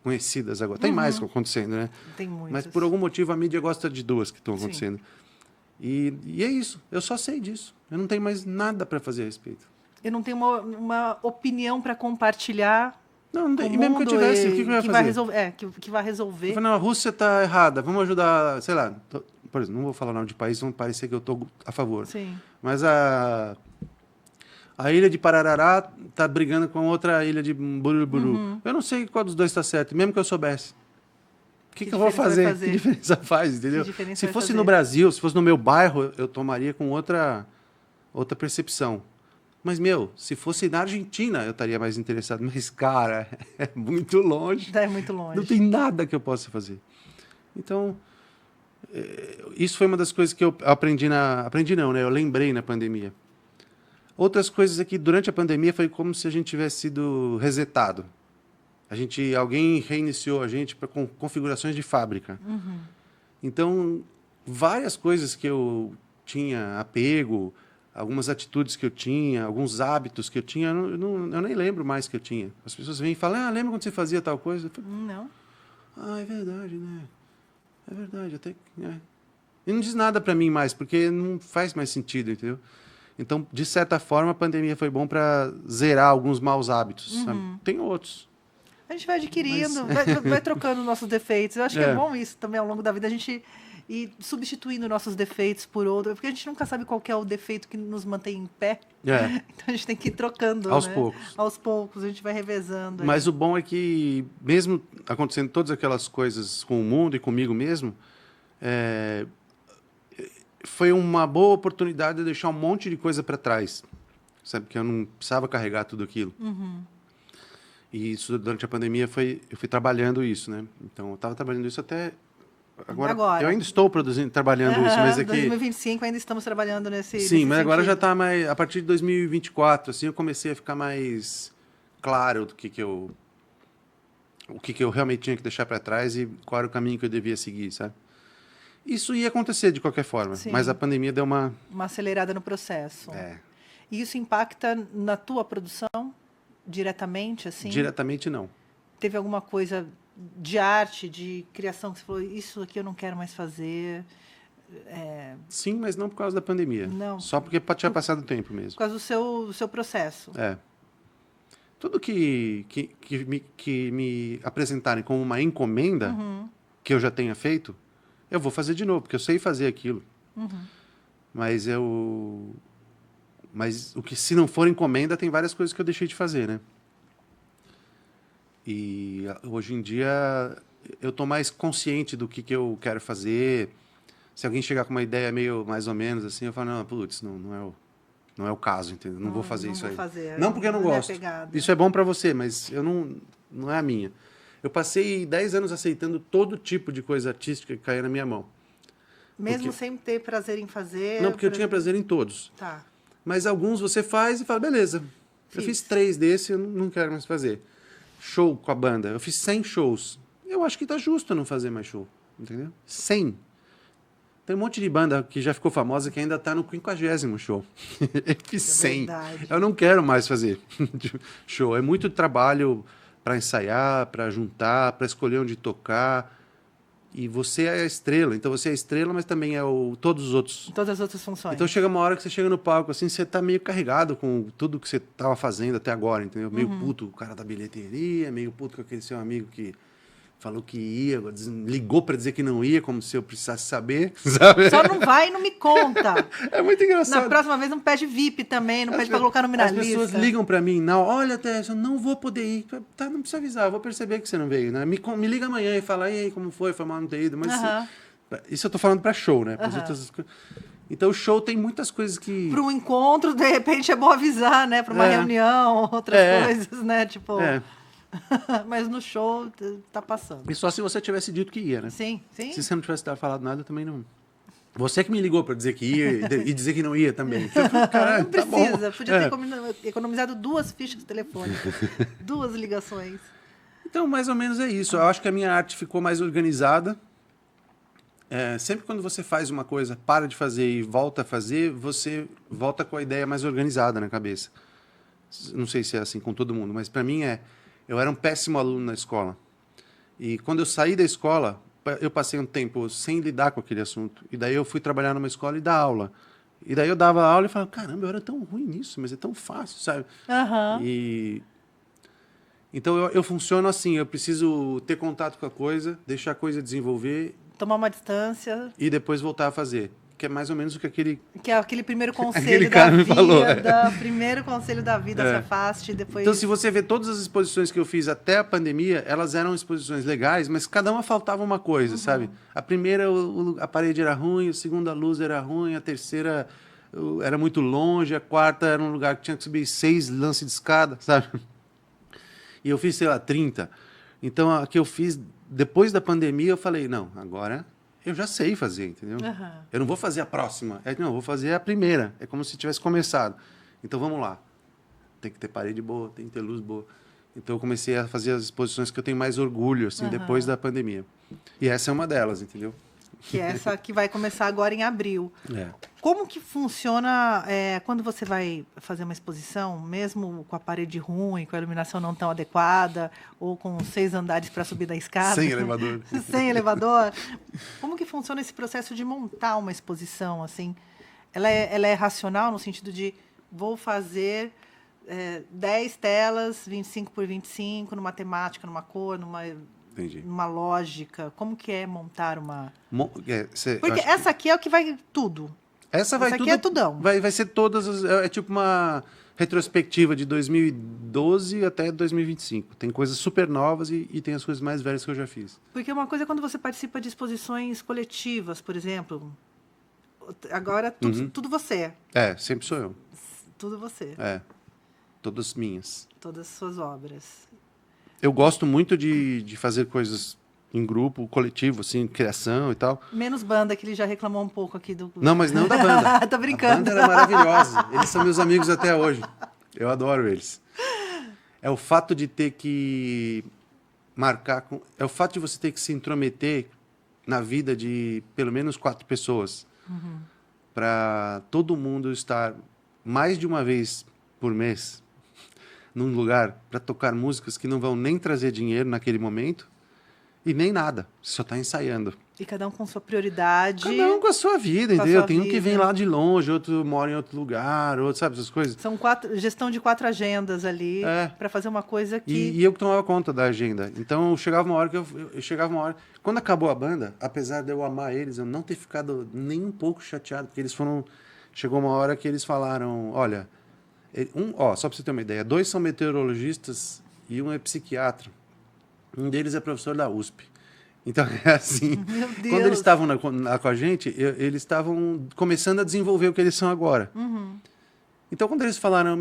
conhecidas agora. Tem mais acontecendo, né? Tem muitas. Mas por algum motivo a mídia gosta de 2 que estão acontecendo. E é isso. Eu só sei disso. Eu não tenho mais nada para fazer a respeito. Eu não tenho uma opinião para compartilhar. Não tem. E mesmo que eu tivesse, o que eu ia fazer? Que vai resolver. Eu falei, não, a Rússia está errada. Vamos ajudar, sei lá. Por exemplo, não vou falar o nome de país, não parecer que eu estou a favor. Sim. Mas a ilha de Pararará está brigando com outra ilha de Bururu. Eu não sei qual dos dois está certo, mesmo que eu soubesse. O que eu vou fazer? Que diferença faz, entendeu? Se fosse no Brasil, se fosse no meu bairro, eu tomaria com outra percepção. Mas, se fosse na Argentina, eu estaria mais interessado. Mas, cara, é muito longe. É muito longe. Não tem nada que eu possa fazer. Então, isso foi uma das coisas que eu aprendi Aprendi não, né? Eu lembrei na pandemia. Outras coisas é que, durante a pandemia, foi como se a gente tivesse sido resetado. Alguém reiniciou a gente com configurações de fábrica. Então, várias coisas que eu tinha apego, algumas atitudes que eu tinha, alguns hábitos que eu tinha, eu nem lembro mais que eu tinha. As pessoas vêm e falam, lembra quando você fazia tal coisa? Eu falo, não. É verdade, né? É verdade, até... E não diz nada para mim mais, porque não faz mais sentido, entendeu? Então, de certa forma, a pandemia foi bom para zerar alguns maus hábitos. Sabe? Tem outros. A gente vai adquirindo, vai trocando nossos defeitos. Eu acho que é bom isso também, ao longo da vida, a gente e substituindo nossos defeitos por outros, porque a gente nunca sabe qual que é o defeito que nos mantém em pé. Então a gente tem que ir trocando, Aos né? poucos. Aos poucos, a gente vai revezando. Mas o bom é que, mesmo acontecendo todas aquelas coisas com o mundo e comigo mesmo, foi uma boa oportunidade de deixar um monte de coisa para trás. Sabe? Que eu não precisava carregar tudo aquilo. E isso, durante a pandemia, eu fui trabalhando isso, né? Então, eu estava trabalhando isso até... Agora. Eu ainda estou trabalhando isso, mas é que... 2025 ainda estamos trabalhando nesse Sim, mas agora já sentido. está mais... A partir de 2024, assim, eu comecei a ficar mais claro do o que eu realmente tinha que deixar para trás e qual era o caminho que eu devia seguir, sabe? Isso ia acontecer de qualquer forma, Sim. mas a pandemia deu uma acelerada no processo. E isso impacta na tua produção diretamente, assim? Diretamente, não. Teve alguma coisa de arte, de criação, que você falou, isso aqui eu não quero mais fazer? Sim, mas não por causa da pandemia. Não. Só porque tinha passado o tempo mesmo. Por causa do seu processo. Tudo que me apresentarem como uma encomenda que eu já tenha feito, eu vou fazer de novo, porque eu sei fazer aquilo. Mas o que, se não for encomenda, tem várias coisas que eu deixei de fazer, né? E hoje em dia eu estou mais consciente do que eu quero fazer. Se alguém chegar com uma ideia meio mais ou menos assim, eu falo, não, putz, não é o caso, entendeu? Não vou fazer isso aí. Não porque eu não gosto. Isso é bom para você, mas não é a minha. Eu passei 10 anos aceitando todo tipo de coisa artística que caía na minha mão. Mesmo sem ter prazer em fazer? Não, porque eu tinha prazer em todos. Tá. Mas alguns você faz e fala, beleza, eu fiz 3 desses, eu não quero mais fazer. Show com a banda, eu fiz 100 shows. Eu acho que tá justo eu não fazer mais show, entendeu? 100. Tem um monte de banda que já ficou famosa que ainda tá no 50º show. Eu fiz 100. Verdade. Eu não quero mais fazer show. É muito trabalho para ensaiar, para juntar, para escolher onde tocar. E você é a estrela. Então você é a estrela, mas também é todos os outros. Todas as outras funções. Então chega uma hora que você chega no palco, assim, você tá meio carregado com tudo que você tava fazendo até agora, entendeu? Meio puto o cara da bilheteria, meio puto com aquele seu amigo que falou que ia, ligou para dizer que não ia, como se eu precisasse saber, sabe? Só não vai e não me conta. É muito engraçado. Na próxima vez não pede VIP também, não pede para colocar nome na lista. As pessoas ligam para mim, não, olha, Tess, eu não vou poder ir. Tá, não precisa avisar, eu vou perceber que você não veio, né? Me liga amanhã e fala, e aí, como foi mal não ter ido. Mas isso eu tô falando para show, né? Então o show tem muitas coisas que... Para um encontro, de repente, é bom avisar, né? Para uma reunião, outras coisas, né? Tipo... Mas no show tá passando. E só se você tivesse dito que ia, né? Sim. Se você não tivesse falado nada, também não. Você que me ligou para dizer que ia e dizer que não ia também. Caralho, não precisa. Tá, podia ter economizado 2 fichas telefônicas, 2 ligações. Então, mais ou menos é isso. Eu acho que a minha arte ficou mais organizada. Sempre quando você faz uma coisa, para de fazer e volta a fazer, você volta com a ideia mais organizada na cabeça. Não sei se é assim com todo mundo, mas para mim eu era um péssimo aluno na escola. E quando eu saí da escola, eu passei um tempo sem lidar com aquele assunto. E daí eu fui trabalhar numa escola e dar aula. E daí eu dava aula e falava, caramba, eu era tão ruim nisso, mas é tão fácil, sabe? Então eu funciono assim, eu preciso ter contato com a coisa, deixar a coisa desenvolver. Tomar uma distância. E depois voltar a fazer. Que é mais ou menos o que aquele... Que é aquele primeiro conselho aquele cara da me vida. falou. Primeiro conselho da vida, se afaste, depois... Então, se você vê todas as exposições que eu fiz até a pandemia, elas eram exposições legais, mas cada uma faltava uma coisa, sabe? A primeira, a parede era ruim, a segunda, a luz era ruim, a terceira era muito longe, a quarta era um lugar que tinha que subir 6 lances de escada, sabe? E eu fiz, sei lá, 30. Então, a que eu fiz depois da pandemia, eu falei, não, agora... eu já sei fazer, entendeu? Eu não vou fazer a próxima. Não, eu vou fazer a primeira. É como se tivesse começado. Então, vamos lá. Tem que ter parede boa, tem que ter luz boa. Então, eu comecei a fazer as exposições que eu tenho mais orgulho, assim, depois da pandemia. E essa é uma delas, entendeu? Que é essa que vai começar agora em abril. Como que funciona quando você vai fazer uma exposição, mesmo com a parede ruim, com a iluminação não tão adequada, ou com 6 andares para subir da escada? Sem elevador. Sem elevador. Como que funciona esse processo de montar uma exposição? Assim? Ela é racional no sentido de vou fazer 10 telas, 25 por 25, numa temática, numa cor, numa Entendi. uma lógica? Como que é montar uma... Porque Porque essa aqui é o que vai tudo. essa vai aqui tudo, é tudão. vai ser todas é tipo uma retrospectiva de 2012 até 2025. Tem coisas super novas e tem as coisas mais velhas que eu já fiz. Porque uma coisa é quando você participa de exposições coletivas, por exemplo. Agora, tudo você. Sempre sou eu. Tudo você. Todas minhas. Todas as suas obras. Eu gosto muito de fazer coisas em grupo, coletivo, assim, criação e tal. Menos banda, que ele já reclamou um pouco aqui do... Não, mas não da banda. Tô brincando. A banda era maravilhosa. Eles são meus amigos até hoje. Eu adoro eles. É o fato de ter que marcar... É o fato de você ter que se intrometer na vida de pelo menos 4 pessoas. Para todo mundo estar mais de uma vez por mês num lugar para tocar músicas que não vão nem trazer dinheiro naquele momento e nem nada, só está ensaiando. E cada um com sua prioridade. Cada um com a sua vida, Com a entendeu? sua Tem um que vida. vem lá de longe, outro mora em outro lugar, outro, sabe essas coisas? São gestão de 4 agendas ali para fazer uma coisa que... E eu que tomava conta da agenda. Então chegava uma hora que eu chegava uma hora. Quando acabou a banda, apesar de eu amar eles, eu não ter ficado nem um pouco chateado, porque eles foram. Chegou uma hora que eles falaram: olha, só para você ter uma ideia, 2 são meteorologistas e um é psiquiatra. Um deles é professor da USP. Então, é assim, Meu Deus. quando eles estavam lá com a gente, eles estavam começando a desenvolver o que eles são agora. Então, quando eles falaram,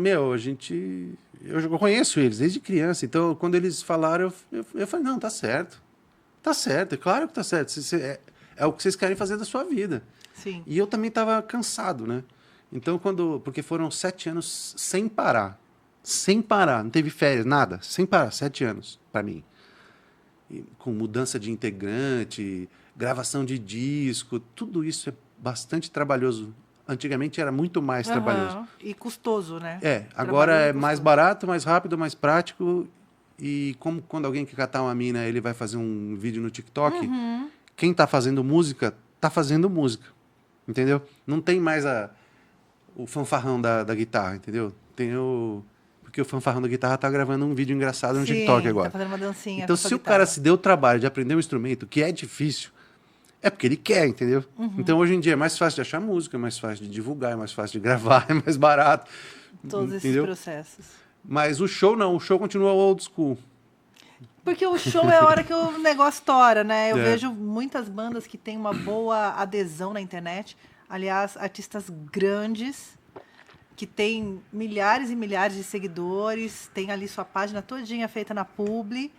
eu conheço eles desde criança, então, quando eles falaram, eu falei, não, tá certo, é claro que tá certo, é o que vocês querem fazer da sua vida. Sim. E eu também estava cansado, né? Então, porque foram 7 anos sem parar, não teve férias, nada, sem parar, 7 anos, para mim. E com mudança de integrante, gravação de disco, tudo isso é bastante trabalhoso. Antigamente era muito mais trabalhoso. E custoso, né? Agora é Trabalhoso e mais custoso. barato, mais rápido, mais prático. E como quando alguém quer catar uma mina, ele vai fazer um vídeo no TikTok, quem está fazendo música, está fazendo música. Entendeu? Não tem mais o fanfarrão da guitarra, entendeu? Porque o fanfarrão da guitarra tá gravando um vídeo engraçado no TikTok agora. Tá fazendo uma dancinha. Então, com sua se o guitarra. cara se deu o trabalho de aprender um instrumento, que é difícil, é porque ele quer, entendeu? Então, hoje em dia, é mais fácil de achar música, é mais fácil de divulgar, é mais fácil de gravar, é mais barato. Todos esses entendeu? processos. Mas o show não, o show continua old school. Porque o show é a hora que o negócio tora, né? Eu É. vejo muitas bandas que têm uma boa adesão na internet. Aliás, artistas grandes, que têm milhares e milhares de seguidores, tem ali sua página todinha feita na publi,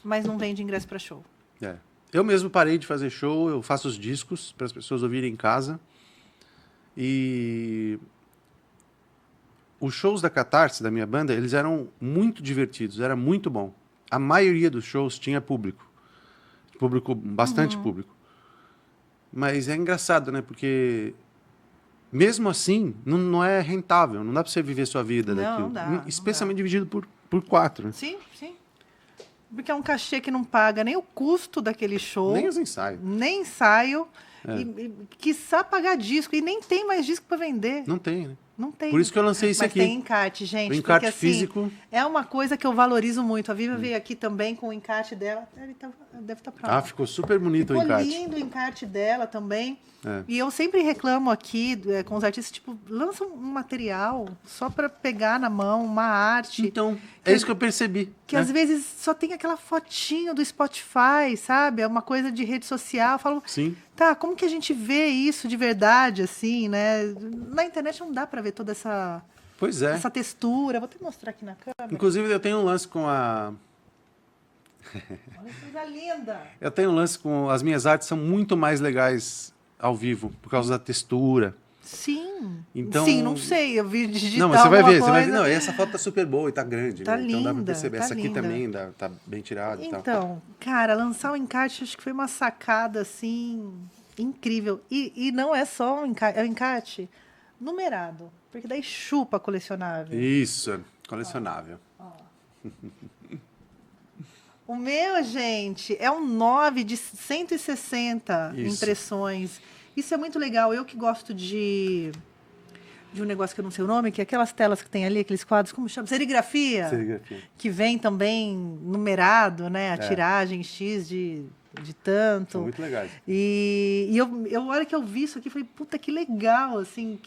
mas não vende ingresso para show. É. Eu mesmo parei de fazer show, eu faço os discos para as pessoas ouvirem em casa. E os shows da Catarse, da minha banda, eles eram muito divertidos, era muito bom. A maioria dos shows tinha público. Bastante público. Mas é engraçado, né? Porque mesmo assim, não é rentável, não dá para você viver sua vida Não, daquilo. não dá, Especialmente dividido por 4, né? Sim, sim. Porque é um cachê que não paga nem o custo daquele show, Nem os ensaios. nem ensaio, e quiçá pagar disco, e nem tem mais disco para vender. Não tem, né? Não tem. Por isso que eu lancei isso Mas aqui. tem encarte, gente. O encarte porque, assim, físico. é uma coisa que eu valorizo muito. A Viva veio aqui também com o encarte dela. Deve estar pronto. Ficou super bonito o Ficou encarte. lindo o encarte dela também. É. E eu sempre reclamo aqui com os artistas, tipo, lança um material só para pegar na mão, uma arte. Então, é isso que eu percebi. Que né? às vezes só tem aquela fotinho do Spotify, sabe? É uma coisa de rede social. Eu falo, Sim. tá, como que a gente vê isso de verdade, assim, né? Na internet não dá para ver toda essa Pois é. textura. Vou até mostrar aqui na câmera. Inclusive, eu tenho um lance com a... Olha que coisa linda. Eu tenho um lance com... As minhas artes são muito mais legais ao vivo, por causa da textura. Sim. Então- Sim, não sei. Eu vi digital Não, mas você vai alguma ver, você vai ver. coisa. Não, essa foto tá super boa e tá grande. Tá né? Então dá pra linda, perceber. tá Essa aqui linda. também tá bem tirada e tal. Então, cara, lançar o encarte acho que foi uma sacada, assim, incrível. E não é só um encarte, é um encarte numerado. Porque daí chupa colecionável. Isso, colecionável. O meu, gente, é um 9 de 160 Isso. impressões. Isso é muito legal. Eu que gosto de de um negócio que eu não sei o nome, que é aquelas telas que tem ali, aqueles quadros, como chama? Serigrafia. Serigrafia. Que vem também numerado, né? A tiragem X de tanto. São muito legais. E a hora que eu vi isso aqui, falei, puta, que legal, assim,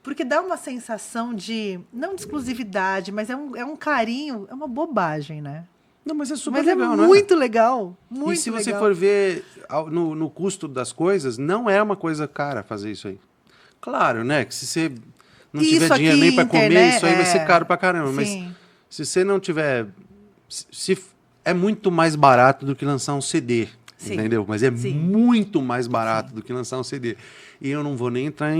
porque dá uma sensação de, não de exclusividade, mas é um carinho, é uma bobagem, né? Não, mas é super Mas legal, é não é? muito legal, muito E se você legal. for ver no custo das coisas, não é uma coisa cara fazer isso aí. Claro, né? Que se você não Isso tiver dinheiro aqui, nem para comer, internet, isso aí vai ser caro pra caramba. sim. Mas se você não tiver... é muito mais barato do que lançar um CD, Sim. entendeu? Mas é Sim. muito mais barato do que lançar um CD. E eu não vou nem entrar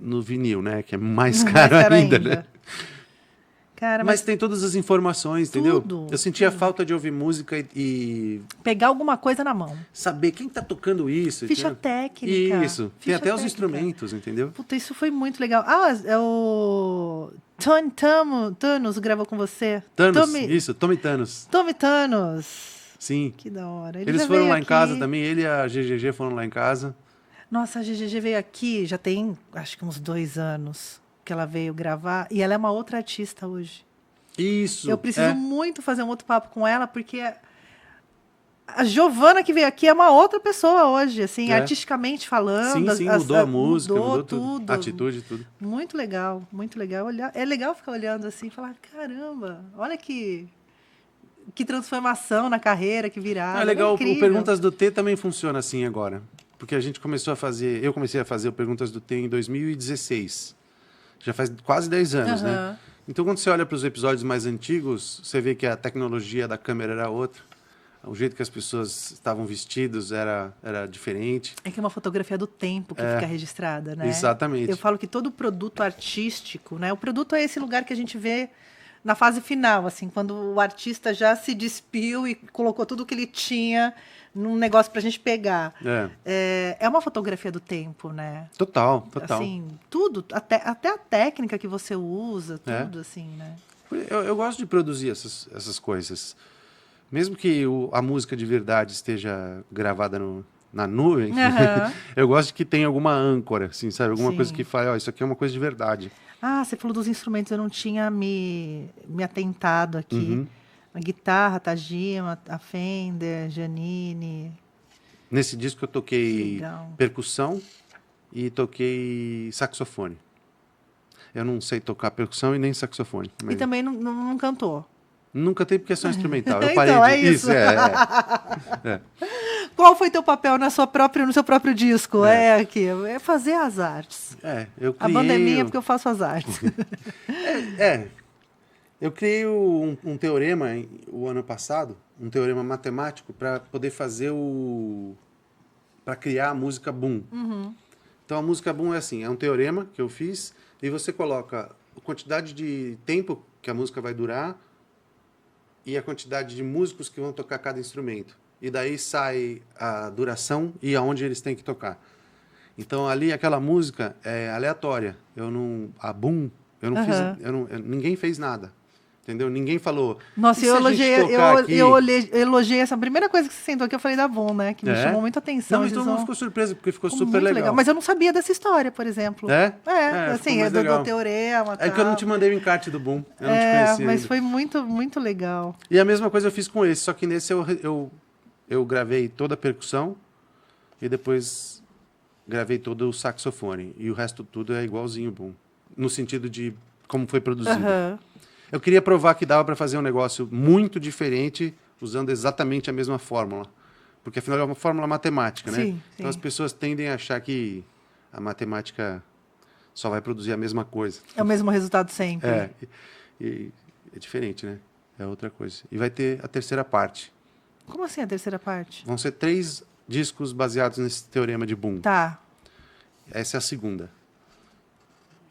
no vinil, né? Que é mais caro ainda, né? Cara, Mas tem todas as informações, entendeu? Tudo, Eu sentia falta de ouvir música e pegar alguma coisa na mão. saber quem tá tocando isso. Ficha entendeu? técnica. Isso. Tem Ficha até os técnica. instrumentos, entendeu? Puta, isso foi muito legal. É o Tony Thanos gravou com você? Tommy Thanos. Tommy Thanos. Sim. Que da hora. Eles já foram veio lá em casa aqui. também, ele e a GGG foram lá em casa. Nossa, a GGG veio aqui, já tem acho que uns 2 anos que ela veio gravar. E ela é uma outra artista hoje. Isso. Eu preciso muito fazer um outro papo com ela, porque a Giovana que veio aqui é uma outra pessoa hoje, assim, artisticamente falando. Sim, mudou a música, mudou tudo. Atitude, tudo. Muito legal, muito legal. É legal ficar olhando assim e falar, caramba, olha que transformação na carreira, que virada. É legal, o incrível. Perguntas do T também funciona assim agora. Porque a gente eu comecei a fazer o Perguntas do T em 2016. Já faz quase 10 anos, né? Então, quando você olha para os episódios mais antigos, você vê que a tecnologia da câmera era outra. O jeito que as pessoas estavam vestidos era diferente. É que é uma fotografia do tempo que fica registrada, né? Exatamente. Eu falo que todo produto artístico, né? O produto é esse lugar que a gente vê na fase final, assim, quando o artista já se despiu e colocou tudo que ele tinha num negócio pra gente pegar. É uma fotografia do tempo, né? Total. Assim, tudo, até a técnica que você usa, tudo assim, né? Eu gosto de produzir essas coisas. Mesmo que a música de verdade esteja gravada na nuvem, eu gosto que tenha alguma âncora, assim, sabe? Alguma coisa que fale, isso aqui é uma coisa de verdade. Ah, você falou dos instrumentos, eu não tinha me atentado aqui. A guitarra, Tajima, a Fender, Janine. Nesse disco eu toquei percussão e toquei saxofone. Eu não sei tocar percussão e nem saxofone. E também não cantou? Nunca tem porque é só instrumental. Eu Então, parei de... isso. É. Qual foi teu papel no seu próprio disco? É fazer as artes. Eu criei... A banda é minha porque eu faço as artes. Eu criei um teorema o ano passado, um teorema matemático para poder fazer para criar a música boom. Então a música boom é assim, é um teorema que eu fiz e você coloca a quantidade de tempo que a música vai durar e a quantidade de músicos que vão tocar cada instrumento. E daí sai a duração e aonde eles têm que tocar. Então ali aquela música é aleatória. A boom, eu não fiz, ninguém fez nada. Entendeu? Ninguém falou. Nossa, eu elogiei essa primeira coisa que você sentou aqui, eu falei da Boom, né? Que me chamou muita atenção. Não, todo mundo ficou surpreso, porque ficou super legal. Mas eu não sabia dessa história, por exemplo. Assim, do teorema. É que eu não te mandei o encarte do Boom. Eu não te conhecia mas ainda. foi muito, muito legal. E a mesma coisa eu fiz com esse, só que nesse eu gravei toda a percussão e depois gravei todo o saxofone. E o resto tudo é igualzinho o Boom. No sentido de como foi produzido. Eu queria provar que dava para fazer um negócio muito diferente usando exatamente a mesma fórmula. Porque, afinal, é uma fórmula matemática, né? Então, as pessoas tendem a achar que a matemática só vai produzir a mesma coisa. É o mesmo resultado sempre. E é diferente, né? É outra coisa. E vai ter a terceira parte. Como assim a terceira parte? Vão ser 3 discos baseados nesse teorema de Boom. Tá. Essa é a segunda.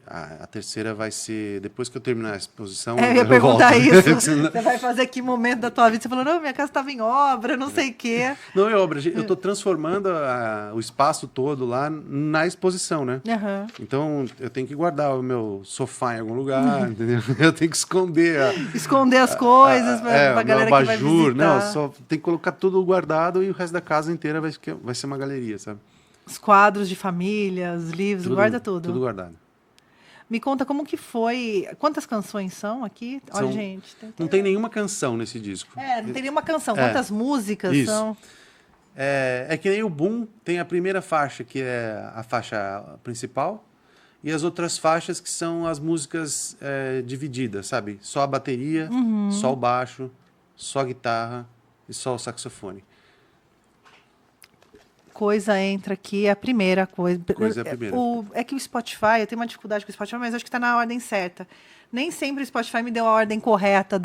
A terceira vai ser depois que eu terminar a exposição. Eu ia perguntar isso. Você vai fazer que momento da tua vida? Você falou, não, minha casa estava em obra, não sei o quê. Não é obra, eu estou transformando o espaço todo lá na exposição, né? Então eu tenho que guardar o meu sofá em algum lugar, entendeu? Eu tenho que esconder as coisas para a galera que vai visitar. Não, só tem que colocar tudo guardado e o resto da casa inteira vai ser uma galeria, sabe? Os quadros de família, os livros, guarda tudo. Tudo guardado. Me conta como que foi. Quantas canções são aqui? Olha, gente. Não tem nenhuma canção nesse disco. Não tem nenhuma canção. Quantas músicas Isso. são? É que nem o Boom tem a primeira faixa, que é a faixa principal, e as outras faixas que são as músicas divididas, sabe? Só a bateria, só o baixo, só a guitarra e só o saxofone. Coisa entra aqui, é a primeira coisa. Coisa é a primeira. É que o Spotify, eu tenho uma dificuldade com o Spotify, mas acho que está na ordem certa. Nem sempre o Spotify me deu a ordem correta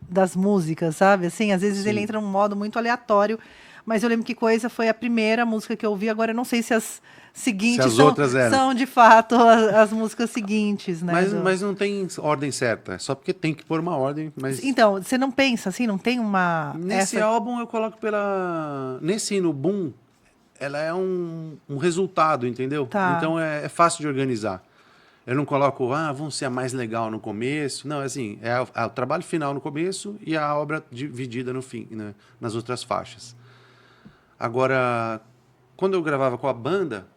das músicas, sabe? Assim, às vezes ele entra num modo muito aleatório, mas eu lembro que Coisa foi a primeira música que eu ouvi. Agora eu não sei se as seguintes são de fato as músicas seguintes, né? Mas não tem ordem certa, é só porque tem que pôr uma ordem. Mas... Então, você não pensa assim, não tem uma... Nesse álbum eu coloco Nesse no Boom, ela é um resultado, entendeu? Tá. Então é fácil de organizar. Eu não coloco, vamos ser a mais legal no começo. Não, assim, é o trabalho final no começo e a obra dividida no fim, né, nas outras faixas. Agora, quando eu gravava com a banda,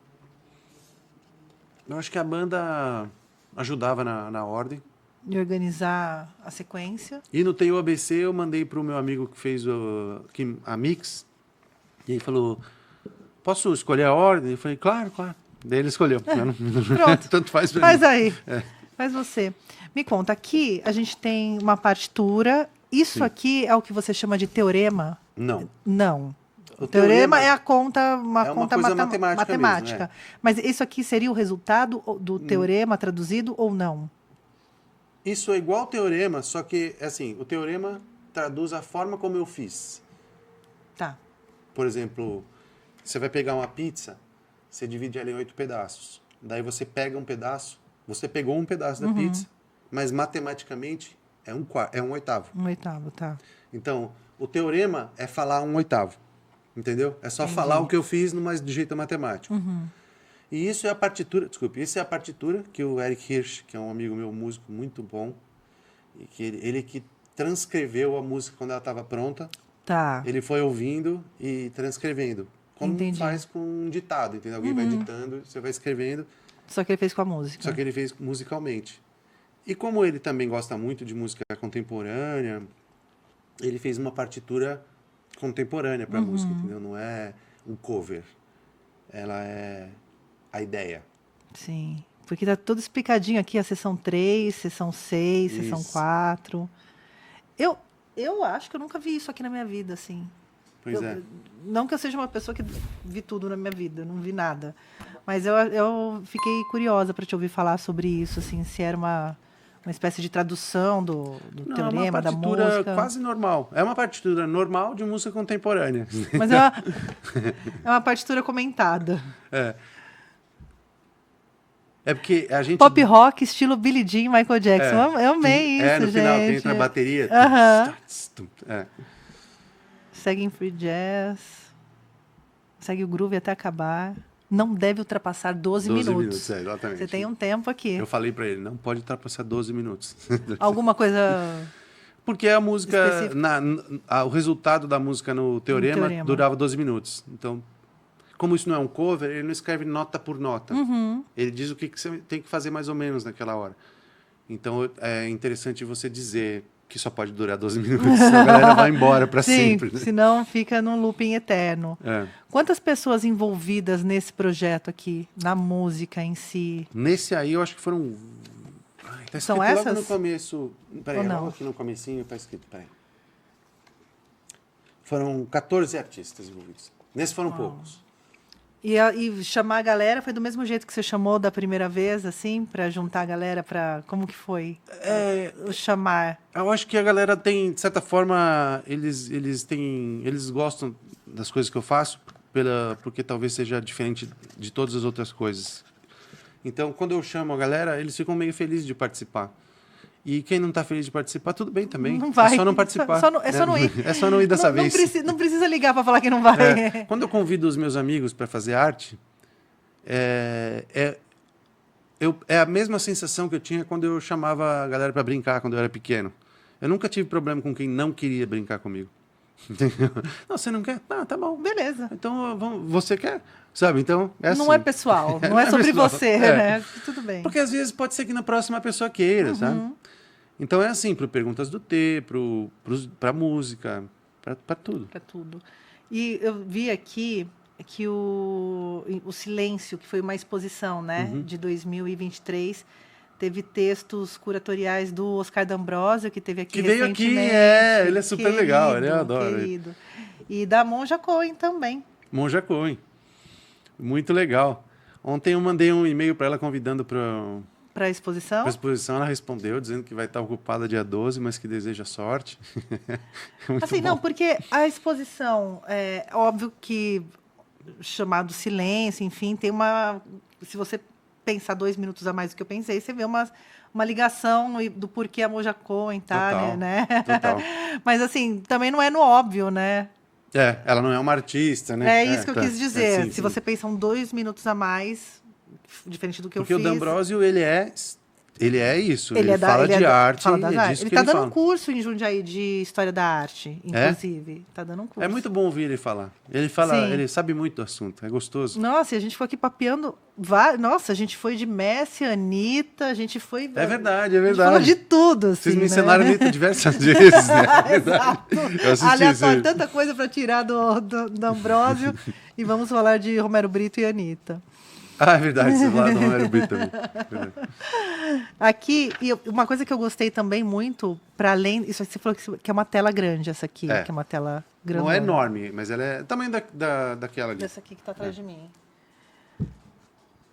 eu acho que a banda ajudava na ordem. De organizar a sequência. E no Tem o ABC eu mandei para o meu amigo que fez a mix, e ele falou... Posso escolher a ordem? Eu falei, claro. Daí ele escolheu. Pronto. Tanto faz pra Faz mim. aí. Faz você. Me conta, aqui a gente tem uma partitura. Isso aqui é o que você chama de teorema? Não. Não. O teorema é a conta, uma conta coisa matemática mesmo, Mas isso aqui seria o resultado do teorema traduzido ou não? Isso é igual ao teorema, só que, assim, o teorema traduz a forma como eu fiz. Tá. Por exemplo... Você vai pegar uma pizza, você divide ela em 8 pedaços. Daí você pega um pedaço, você pegou um pedaço da pizza, mas matematicamente é um oitavo. Um oitavo, tá. Então, o teorema é falar um oitavo, entendeu? É só falar o que eu fiz, mas de jeito matemático. E isso é a partitura, isso é a partitura que o Eric Hirsch, que é um amigo meu, músico muito bom, e que ele que transcreveu a música quando ela estava pronta. Tá. Ele foi ouvindo e transcrevendo. Como faz com um ditado, entendeu? Alguém vai ditando, você vai escrevendo. Só que ele fez com a música. Só que ele fez musicalmente. E como ele também gosta muito de música contemporânea, ele fez uma partitura contemporânea para a música, entendeu? Não é um cover. Ela é a ideia. Sim. Porque tá tudo explicadinho aqui, a sessão 3, sessão 6, sessão 4. Eu acho que eu nunca vi isso aqui na minha vida, assim. Pois é. Não que eu seja uma pessoa que vi tudo na minha vida, não vi nada. Mas eu fiquei curiosa para te ouvir falar sobre isso, assim, se era uma espécie de tradução do teorema, da música. É uma partitura quase normal. É uma partitura normal de música contemporânea. Mas é uma partitura comentada. É porque a gente... Pop rock, estilo Billie Jean, Michael Jackson. Eu amei isso, gente. No final que entra a bateria. Segue em free jazz. Segue o groove até acabar. Não deve ultrapassar 12 minutos. Exatamente. Você tem um tempo aqui. Eu falei para ele, não pode ultrapassar 12 minutos. Alguma coisa... Porque a música, o resultado da música no teorema durava 12 minutos. Então, como isso não é um cover, ele não escreve nota por nota. Ele diz o que você tem que fazer mais ou menos naquela hora. Então, é interessante você dizer que só pode durar 12 minutos, a galera vai embora para sempre. Né? Senão fica num looping eterno. Quantas pessoas envolvidas nesse projeto aqui, na música em si? Nesse aí, eu acho que foram... Tá escrito São essas? logo no começo. Peraí, logo aqui no comecinho tá escrito, peraí. Foram 14 artistas envolvidos. Nesse foram poucos. E chamar a galera foi do mesmo jeito que você chamou da primeira vez, assim, para juntar a galera para... Como que foi? O chamar. Eu acho que a galera tem, de certa forma, eles gostam das coisas que eu faço, porque talvez seja diferente de todas as outras coisas. Então, quando eu chamo a galera, eles ficam meio felizes de participar. E quem não está feliz de participar, tudo bem também. Não vai. É só não participar. É só não ir. É só não ir dessa vez. Não precisa ligar para falar que não vai. Quando eu convido os meus amigos para fazer arte, é a mesma sensação que eu tinha quando eu chamava a galera para brincar quando eu era pequeno. Eu nunca tive problema com quem não queria brincar comigo. Não, você não quer? Não, tá bom. Beleza. Então, você quer? Sabe? Então, é assim. Não é pessoal, não é sobre pessoal. você, né? Tudo bem. Porque às vezes pode ser que na próxima a pessoa queira, sabe? Então é assim, para Perguntas do T, para música, para tudo. Para tudo. E eu vi aqui que o Silêncio, que foi uma exposição, né, de 2023, teve textos curatoriais do Oscar D'Ambrosio, que teve aqui Que veio aqui, recentemente. ele é super legal, eu adoro ele. Querido. E da Monja Cohen também. Monja Cohen. Muito legal. Ontem eu mandei um e-mail para ela convidando Para a exposição? para a exposição. Ela respondeu dizendo que vai estar ocupada dia 12, mas que deseja sorte. Muito Assim, bom. não, porque a exposição, é óbvio que chamado Silêncio, enfim, tem uma... Se você pensar 2 minutos a mais do que eu pensei, você vê uma ligação do porquê a Monja Cohen tá, Total, né? total. Mas, assim, também não é no óbvio, né? Ela não é uma artista, né? É isso que eu quis dizer. sim, Se sim. você pensa 2 minutos a mais, diferente do que Porque eu o fiz... D'Ambrosio, ele é isso. Ele fala de arte, fala das é artes. disso Ele que está ele dando fala. um curso em Jundiaí de História da Arte, inclusive. Está dando um curso. É muito bom ouvir ele falar. Ele fala, Sim. ele sabe muito do assunto, é gostoso. Nossa, e a gente foi aqui papeando... Nossa, a gente foi de Messi, Anitta, a gente foi... É verdade, é A gente verdade. falou de tudo, assim, Vocês me né? ensinaram Anitta diversas vezes, né? É verdade. Exato. Eu assisti Aleatório, isso. tanta coisa para tirar do Ambrósio. E vamos falar de Romero Brito e Anitta. Ah, é verdade, você fala do Romero Brito também. Verdade. Aqui, e uma coisa que eu gostei também muito, para além... Isso você falou que é uma tela grande, essa aqui, É. que é uma tela grande. Não é enorme, mas ela é tamanho daquela ali. Dessa aqui que está atrás de mim.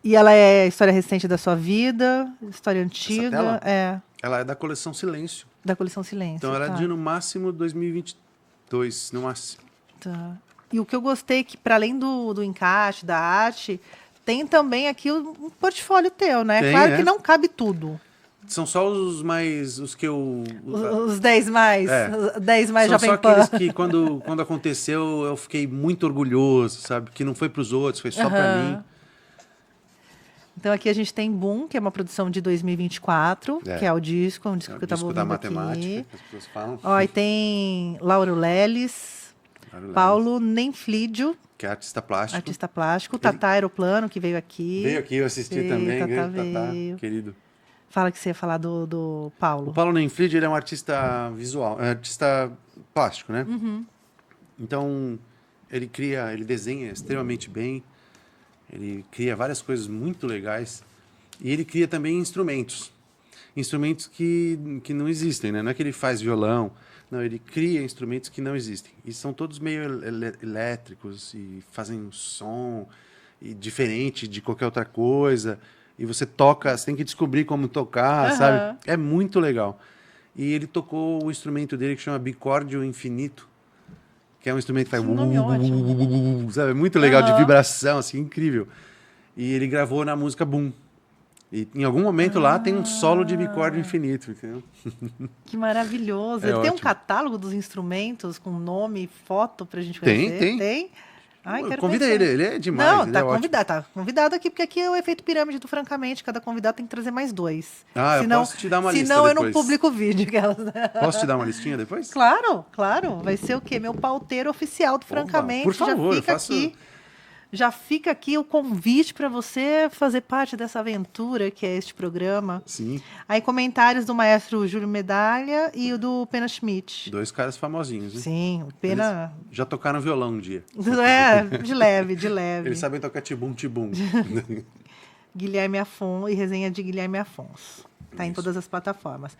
E ela é história recente da sua vida, história antiga, tela? é, Ela é da coleção Silêncio. da coleção Silêncio. Então ela é tá. de no máximo 2022, no máximo. Tá. E o que eu gostei é que, para além do encaixe, da arte, tem também aqui um portfólio teu, né? Tem, Claro é. que não cabe tudo. São só os que eu... Os 10 mais, É. os 10 mais São só Jovem Pan. aqueles que, quando aconteceu, eu fiquei muito orgulhoso, sabe? Que não foi para os outros, foi só para mim. Então aqui a gente tem Boom, que é uma produção de 2024, É. que é o disco, um disco É o que eu estava disco da ouvindo matemática, aqui. que as pessoas falam. Ó, e tem Lauro Leles, Paulo Nenflídio, Que é artista plástico. artista plástico, Tatá Aeroplano, que veio aqui. Veio aqui, eu assisti Veio, também. Tatá grande Tatá, veio. querido. Fala que você ia falar do Paulo. O Paulo Nenfried, ele é um artista visual, é artista plástico, né? Então, ele desenha extremamente bem, ele cria várias coisas muito legais e ele cria também instrumentos. Instrumentos que não existem, né? Não é que ele faz violão, não, ele cria instrumentos que não existem. E são todos meio elétricos e fazem um som e diferente de qualquer outra coisa. E você toca, você tem que descobrir como tocar, sabe? É muito legal. E ele tocou o instrumento dele que chama Bicórdio Infinito, que é um instrumento que faz... Que nome ótimo. Sabe? É muito legal, de vibração, assim, incrível. E ele gravou na música Boom. E em algum momento lá tem um solo de Bicórdio Infinito, entendeu? Que maravilhoso. É Ele tem um ótimo. catálogo dos instrumentos com nome e foto pra gente Tem, conhecer? tem. Tem? Ai, quero Convida conhecer. ele é demais. Não, ele tá é ótimo. convidado, tá convidado aqui, porque aqui é o efeito pirâmide do Francamente. Cada convidado tem que trazer mais 2. Ah, eu posso te dar uma lista Senão eu não depois. publico o vídeo. Aquelas... Posso te dar uma listinha depois? Claro, claro. Vai ser o quê? Meu pauteiro oficial do Francamente. por favor, já fica eu faço- aqui. Já fica aqui o convite para você fazer parte dessa aventura que é este programa. Sim, Aí comentários do maestro Júlio Medalha e o do Pena Schmidt. 2 caras famosinhos, hein? Sim, o Pena... Já tocaram violão um dia. É, de leve, de leve. Eles sabem tocar tibum. Guilherme Afonso e resenha de Guilherme Afonso. Tá em todas as plataformas.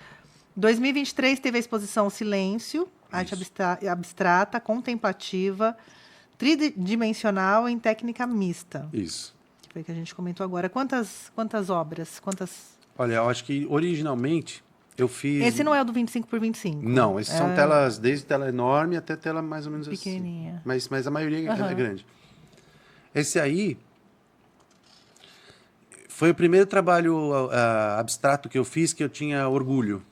2023 teve a exposição Silêncio, arte abstrata, contemplativa, tridimensional em técnica mista. Isso. Que foi o que a gente comentou agora. Quantas obras? Olha, eu acho que originalmente eu fiz... Esse não é o do 25 por 25. Não, esses são telas, desde tela enorme até tela mais ou menos Pequenininha. assim. Mas a maioria é grande. Esse aí foi o primeiro trabalho abstrato que eu fiz que eu tinha orgulho.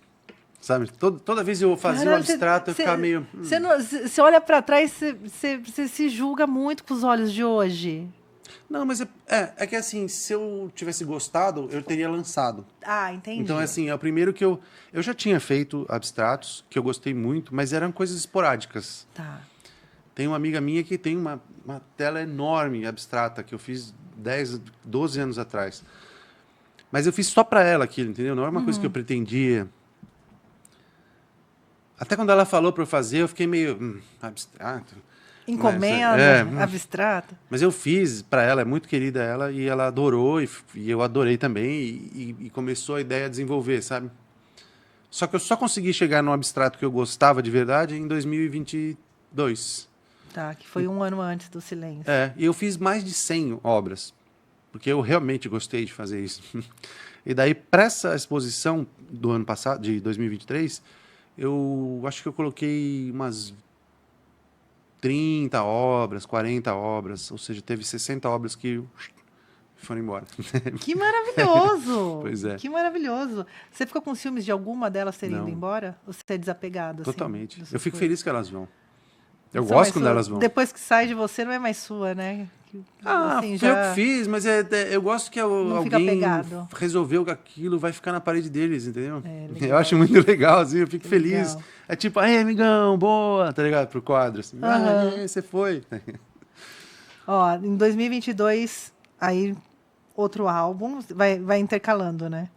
Sabe? Toda vez eu fazia um abstrato, eu ficava meio... Você olha para trás, você se julga muito com os olhos de hoje. Não, mas é que assim, se eu tivesse gostado, eu teria lançado. Ah, entendi. Então, assim, é o primeiro que eu já tinha feito abstratos, que eu gostei muito, mas eram coisas esporádicas. Tá. Tem uma amiga minha que tem uma tela enorme, abstrata, que eu fiz 10, 12 anos atrás. Mas eu fiz só para ela aquilo, entendeu? Não era uma coisa que eu pretendia. Até quando ela falou para eu fazer, eu fiquei meio abstrato. Encomenda, abstrata. Mas eu fiz para ela, é muito querida ela, e ela adorou, e eu adorei também, e começou a ideia a desenvolver, sabe? Só que eu só consegui chegar no abstrato que eu gostava de verdade em 2022. Tá, que foi um ano antes do Silêncio. E eu fiz mais de 100 obras, porque eu realmente gostei de fazer isso. E daí, para essa exposição do ano passado, de 2023, eu acho que eu coloquei umas 30 obras, 40 obras, ou seja, teve 60 obras que foram embora. Que maravilhoso! Pois é. Que maravilhoso. Você ficou com ciúmes de alguma delas terem ido Não. embora? Ou você é desapegado? Assim, Totalmente. das Eu fico coisas? feliz que elas vão. Eu São gosto mais quando sua- elas vão. Depois que sai de você, não é mais sua, né? Assim, Foi eu que fiz, mas eu gosto que Não fica alguém pegado. resolveu que aquilo vai ficar na parede deles, entendeu? legal. Eu acho muito legal, assim, eu fico feliz. Legal. É tipo, aí, amigão, boa, tá ligado? Pro quadro, assim. Você foi. Ó, em 2022, aí outro álbum, vai intercalando, né?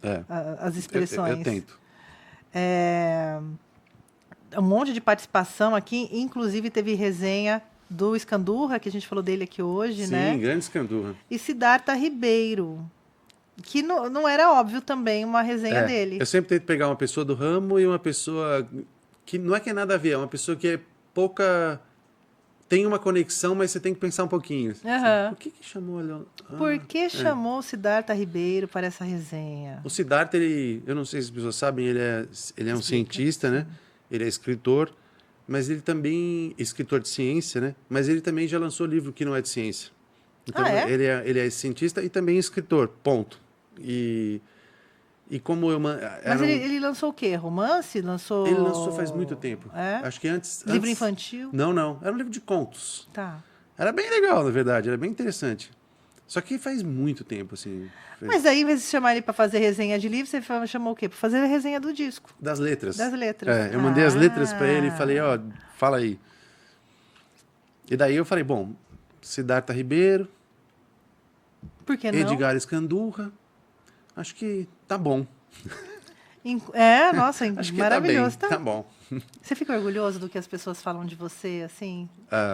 As expressões. Eu tento. Um monte de participação aqui, inclusive teve resenha do Escandurra, que a gente falou dele aqui hoje, Sim, né? grande Escandurra. E Siddhartha Ribeiro, que não era óbvio também uma resenha dele. Eu sempre tento pegar uma pessoa do ramo e uma pessoa que não é que é nada a ver, é uma pessoa que é pouca... Tem uma conexão, mas você tem que pensar um pouquinho. Aham. Por que chamou ele? Por que chamou o Siddhartha Ribeiro para essa resenha? O Siddhartha, eu não sei se as pessoas sabem, ele é um cientista, né? Ele é escritor, mas ele também escritor de ciência, né? Mas ele também já lançou livro que não é de ciência. Então ele é cientista e também escritor, ponto. E como eu Mas ele lançou o quê? Romance? ele lançou faz muito tempo. É? Acho que antes Livro infantil? Não, era um livro de contos. Tá. Era bem legal, na verdade, era bem interessante. Só que faz muito tempo, assim. Mas aí, em vez de chamar ele para fazer resenha de livro, você chamou o quê? Para fazer a resenha do disco. Das letras. Das letras. Eu mandei as letras para ele e falei, ó, fala aí. E daí eu falei, bom, Siddhartha Ribeiro, Por que não? Edgar Escandurra, acho que tá bom. Nossa, Acho que maravilhoso. tá bom. Você fica orgulhoso do que as pessoas falam de você, assim?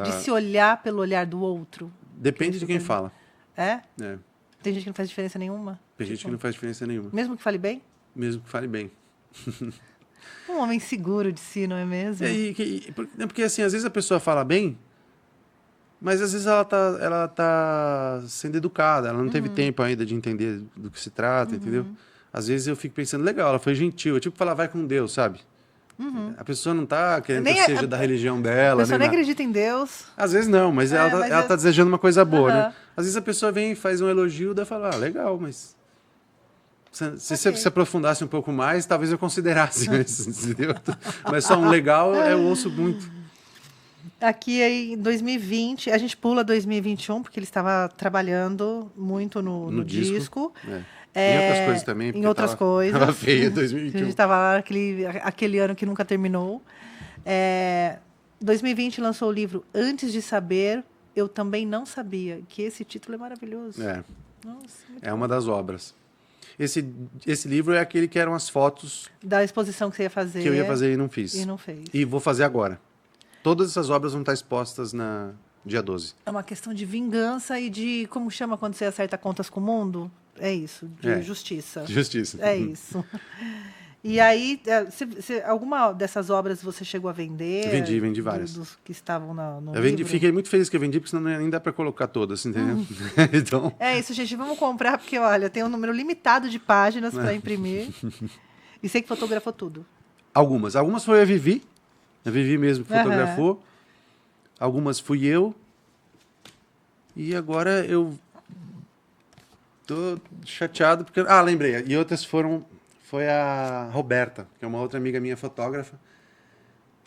De se olhar pelo olhar do outro? Depende de quem fala. É? É. Tem gente que não faz diferença nenhuma? Tem gente que não faz diferença nenhuma. Mesmo que fale bem? Mesmo que fale bem. Um homem seguro de si, não é mesmo? Porque assim, às vezes a pessoa fala bem, mas às vezes ela tá sendo educada, ela não teve tempo ainda de entender do que se trata, entendeu? Às vezes eu fico pensando, legal, ela foi gentil. É tipo falar, vai com Deus, sabe? A pessoa não tá querendo que eu seja da religião dela. A pessoa nem nada. acredita em Deus. Às vezes não, mas ela tá desejando uma coisa boa, né? Às vezes a pessoa vem e faz um elogio, daí fala, legal, mas... Se você se aprofundasse um pouco mais, talvez eu considerasse isso, entendeu? Mas só um legal, eu ouço muito. Aqui em 2020, a gente pula 2021, porque ele estava trabalhando muito no disco. Em outras coisas também. Em outras coisas. Tava feio A 2021. gente estava lá aquele ano que nunca terminou. 2020 lançou o livro Antes de Saber, Eu Também Não Sabia, que esse título é maravilhoso. Nossa, é uma das obras. Esse livro é aquele que eram as fotos da exposição que você ia fazer. Que eu ia fazer e não fiz. E não fez. E vou fazer agora. Todas essas obras vão estar expostas na dia 12. É uma questão de vingança e de... Como chama quando você acerta contas com o mundo? É isso, de justiça. Justiça. É isso. E aí, alguma dessas obras você chegou a vender? Vendi várias. Dos que estavam no livro? Fiquei muito feliz que eu vendi, porque senão nem dá para colocar todas, entendeu? Então... É isso, gente. Vamos comprar, porque, olha, tem um número limitado de páginas para imprimir. E sei que fotografou tudo. Algumas. Algumas foi a Vivi. A Vivi mesmo que fotografou. Algumas fui eu. E agora eu tô chateado, porque... lembrei. E outras foi a Roberta, que é uma outra amiga minha fotógrafa.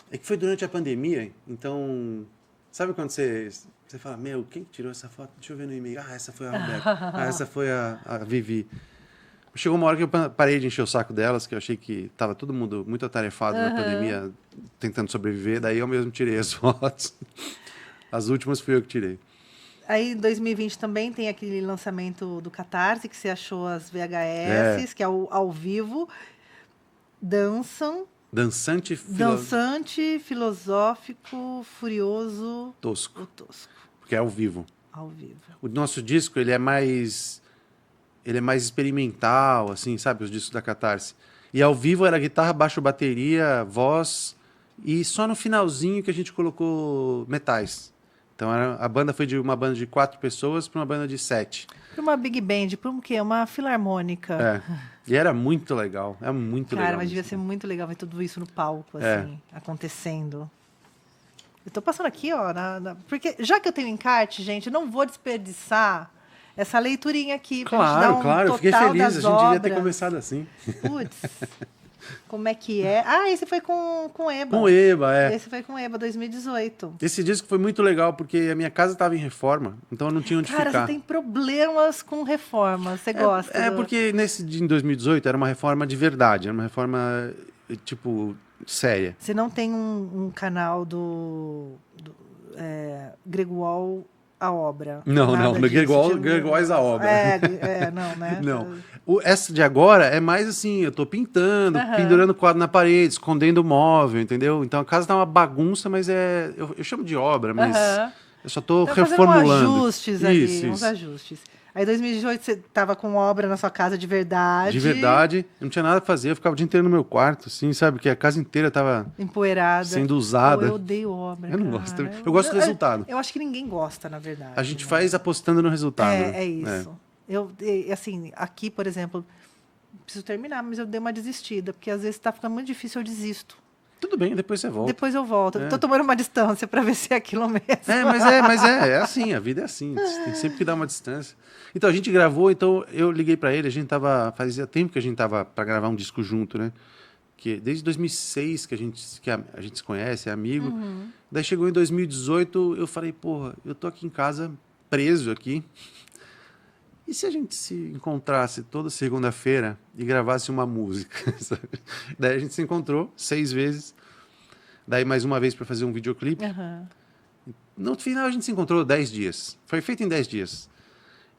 É que foi durante a pandemia, então... Sabe quando você Você fala, meu, quem tirou essa foto? Deixa eu ver no e-mail. Ah, essa foi a Roberta. Ah, essa foi a Vivi. Chegou uma hora que eu parei de encher o saco delas, que eu achei que tava todo mundo muito atarefado na pandemia, tentando sobreviver. Daí eu mesmo tirei as fotos. As últimas fui eu que tirei. Aí, em 2020 também tem aquele lançamento do Catarse, que você achou as VHS, que é o ao vivo. Dançante filosófico, furioso... tosco. O tosco. Porque é ao vivo. Ao vivo. O nosso disco, ele é mais experimental, assim, sabe? Os discos da Catarse. E ao vivo era guitarra, baixo, bateria, voz. E só no finalzinho que a gente colocou metais. Então a banda foi de uma banda de 4 pessoas para uma banda de 7. Para uma big band, para um quê? Uma filarmônica. E era muito legal. É muito legal. Cara, mas devia ser muito legal ver tudo isso no palco, assim, acontecendo. Eu tô passando aqui, ó, porque já que eu tenho encarte, gente, eu não vou desperdiçar essa leiturinha aqui. Claro, claro, eu fiquei feliz. A gente devia ter começado assim. Putz, como é que é? Ah, esse foi com Eba. Com Eba, Esse foi com Eba, 2018. Esse disco foi muito legal, porque a minha casa estava em reforma, então eu não tinha onde ficar. Cara, você tem problemas com reforma, você gosta. Porque em 2018 era uma reforma de verdade, era uma reforma, tipo, séria. Você não tem um canal do Gregual a obra? Não, no Greguais a obra. Não, né? Não. Essa de agora é mais assim, eu tô pintando, pendurando quadro na parede, escondendo o móvel, entendeu? Então a casa tá uma bagunça, mas eu chamo de obra, mas eu só tô reformulando. Uns ajustes ali, uns ajustes. Aí em 2018 você tava com obra na sua casa de verdade. De verdade, não tinha nada a fazer, eu ficava o dia inteiro no meu quarto, assim, sabe? Que a casa inteira tava empoeirada, sendo usada. Eu odeio obra. Eu não gosto. Eu gosto do resultado. Eu acho que ninguém gosta, na verdade. A gente faz apostando no resultado. É isso. Assim, aqui, por exemplo, preciso terminar, mas eu dei uma desistida, porque às vezes tá ficando muito difícil, eu desisto. Tudo bem, depois você volta. Depois eu volto. Tô tomando uma distância para ver se é aquilo mesmo. Mas é assim, a vida é assim. Você tem sempre que dar uma distância. Então a gente gravou, então eu liguei para ele, fazia tempo que a gente tava para gravar um disco junto, né? Que desde 2006 que a gente se conhece, é amigo. Daí chegou em 2018, eu falei, porra, eu tô aqui em casa, preso aqui. E se a gente se encontrasse toda segunda-feira e gravasse uma música? Daí a gente se encontrou 6 vezes. Daí mais uma vez para fazer um videoclipe. No final a gente se encontrou 10 dias. Foi feito em 10 dias.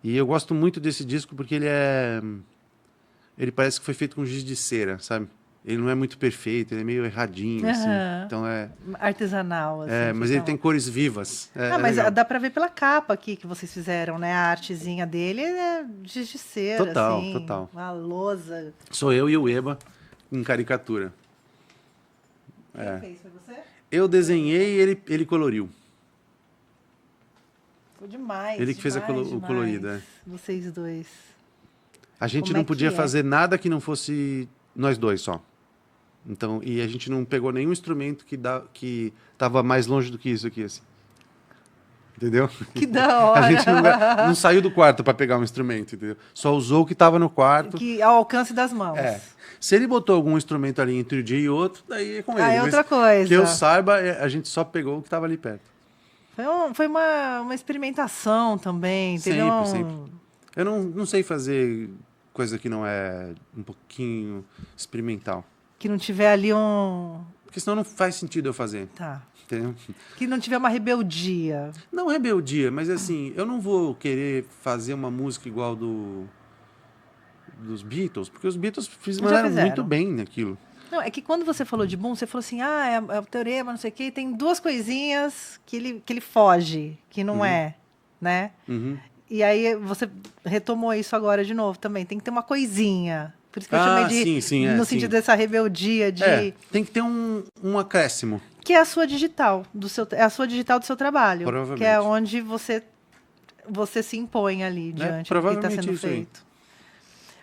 E eu gosto muito desse disco porque ele parece que foi feito com giz de cera, sabe? Ele não é muito perfeito, ele é meio erradinho, assim. Então artesanal, assim. Mas ele tem cores vivas. Mas legal. Dá pra ver pela capa aqui que vocês fizeram, né? A artezinha dele é giz de cera, assim. Total. Uma lousa. Sou eu e o Eba em caricatura. Quem fez? Foi você? Eu desenhei e ele coloriu. Foi demais. Ele que fez o colorido, Vocês dois. A gente não podia fazer nada que não fosse nós dois só. Então, e a gente não pegou nenhum instrumento que tava mais longe do que isso aqui, assim. Entendeu? Que da hora! A gente não saiu do quarto para pegar um instrumento, entendeu? Só usou o que estava no quarto. Que ao alcance das mãos. Se ele botou algum instrumento ali entre um dia e outro, daí é com ele. É outra coisa. Que eu saiba, a gente só pegou o que estava ali perto. Foi uma experimentação também. Sempre. Eu não sei fazer coisa que não é um pouquinho experimental. Que não tiver ali um... Porque senão não faz sentido eu fazer. Tá. Entendeu? Que não tiver uma rebeldia. Não rebeldia, mas assim, eu não vou querer fazer uma música igual dos Beatles, porque os Beatles fizeram muito bem naquilo. Não, é que quando você falou de Boom, você falou assim, é o teorema, não sei o quê, e tem 2 coisinhas que ele foge, que não é, né? E aí você retomou isso agora de novo também. Tem que ter uma coisinha. Por isso que eu chamei de... no sentido dessa rebeldia de... tem que ter um acréscimo. Que é a sua digital, é a sua digital do seu trabalho. Provavelmente. Que é onde você se impõe ali diante do que está sendo feito.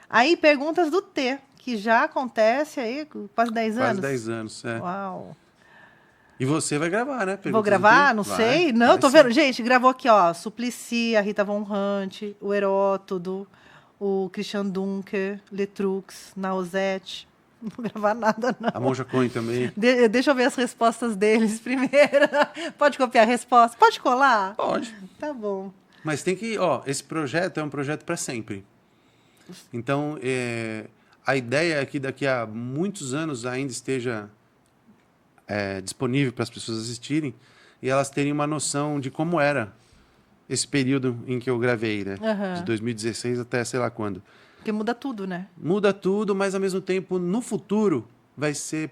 Aí, perguntas do T, que já acontece aí quase 10 anos. Quase 10 anos, Uau. E você vai gravar, né? Vou gravar? Não sei. Não, tô vendo. Gente, gravou aqui, ó. Suplicy, a Rita Von Hunt, o Herótodo, o Christian Dunker, Letrux, Nausete. Não vou gravar nada, não. A Monja Coen também. Deixa eu ver as respostas deles primeiro. Pode copiar a resposta? Pode colar? Pode. Tá bom. Mas tem que... esse projeto é um projeto para sempre. Então, a ideia é que daqui a muitos anos ainda esteja disponível para as pessoas assistirem e elas terem uma noção de como era esse período em que eu gravei, né? De 2016 até sei lá quando. Porque muda tudo, né? Muda tudo, mas ao mesmo tempo, no futuro, vai ser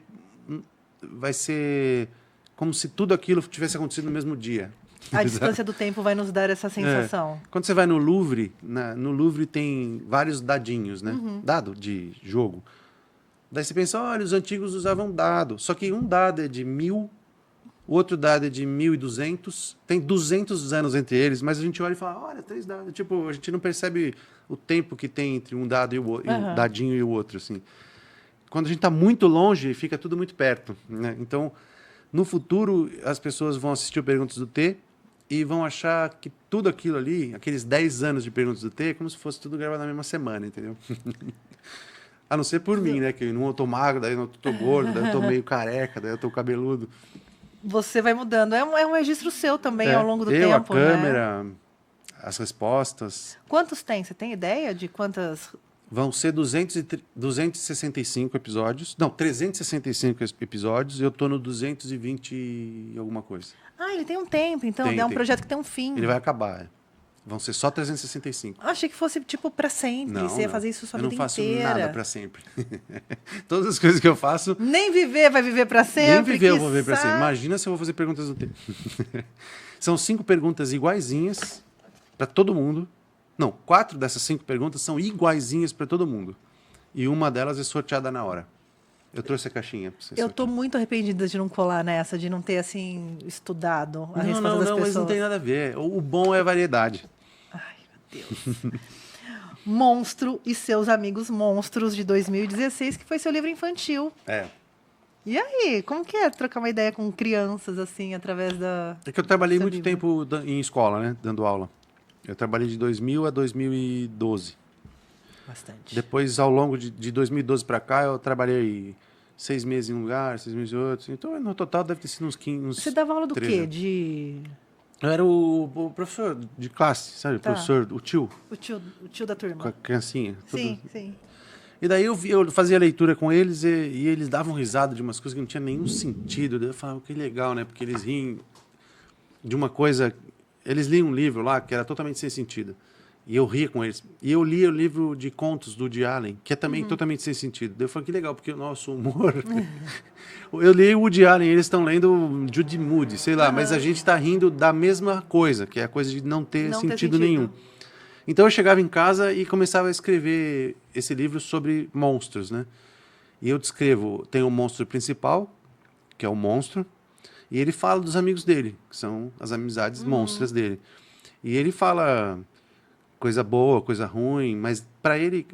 como se tudo aquilo tivesse acontecido no mesmo dia. A distância do tempo vai nos dar essa sensação. Quando você vai no Louvre, no Louvre tem vários dadinhos, né? Dado de jogo. Daí você pensa, olha, os antigos usavam dado. Só que um dado é de 1000, o outro dado é de 1200. Tem 200 anos entre eles, mas a gente olha e fala, olha, 3 dados. Tipo, a gente não percebe o tempo que tem entre um dado e o outro, um dadinho e o outro, assim. Quando a gente está muito longe, fica tudo muito perto, né? Então, no futuro, as pessoas vão assistir o Perguntas do T e vão achar que tudo aquilo ali, aqueles 10 anos de Perguntas do T, é como se fosse tudo gravado na mesma semana, entendeu? A não ser por mim, né? Que não eu tô magro, daí eu tô gordo, daí eu tô meio careca, daí eu tô cabeludo. Você vai mudando. É um registro seu também ao longo do tempo, a câmera, as respostas. Quantos tem? Você tem ideia de quantas? Vão ser 265 episódios. Não, 365 episódios. Eu tô no 220 e alguma coisa. Ah, ele tem um tempo, então. É um projeto que tem um fim. Ele vai acabar. Vão ser só 365. Achei que fosse, tipo, pra sempre. Não, você ia fazer isso sua vida inteira. Eu não faço nada pra sempre. Todas as coisas que eu faço... Nem viver vai viver pra sempre. Nem viver eu vou viver pra sempre. Imagina se eu vou fazer perguntas do tempo. São 5 perguntas iguaizinhas pra todo mundo. Não, 4 dessas 5 perguntas são iguaizinhas pra todo mundo. E uma delas é sorteada na hora. Eu trouxe a caixinha pra você. Eu tô muito arrependida de não colar nessa, de não ter, assim, estudado a resposta das pessoas. Mas não tem nada a ver. O bom é a variedade. Ai, meu Deus. Monstro e seus amigos monstros, de 2016, que foi seu livro infantil. E aí, como que é trocar uma ideia com crianças, assim, através da... É que eu trabalhei muito tempo em escola, né? Dando aula. Eu trabalhei de 2000 a 2012. Bastante. Depois, ao longo de 2012 para cá, eu trabalhei 6 meses em um lugar, 6 meses em outro. Então, no total, deve ter sido uns 15... Você dava aula do 13. quê? De... Eu era o professor de classe, sabe? Tá. Professor, o tio. O tio da turma. Com a criancinha. Sim, sim. E daí eu fazia leitura com eles e eles davam risada de umas coisas que não tinha nenhum sentido. Daí eu falava, que legal, né? Porque eles riem de uma coisa... Eles liam um livro lá que era totalmente sem sentido. E eu ria com eles. E eu lia o livro de contos do Woody Allen, que é também totalmente sem sentido. Daí eu falei, que legal, porque o nosso humor... Eu li o Woody Allen, eles estão lendo Judy Moody, sei lá, mas a gente está rindo da mesma coisa, que é a coisa de não ter sentido nenhum. Então eu chegava em casa e começava a escrever esse livro sobre monstros, né? E eu descrevo, tem o monstro principal, que é o monstro, e ele fala dos amigos dele, que são as amizades monstras dele. E ele fala coisa boa, coisa ruim, mas para ele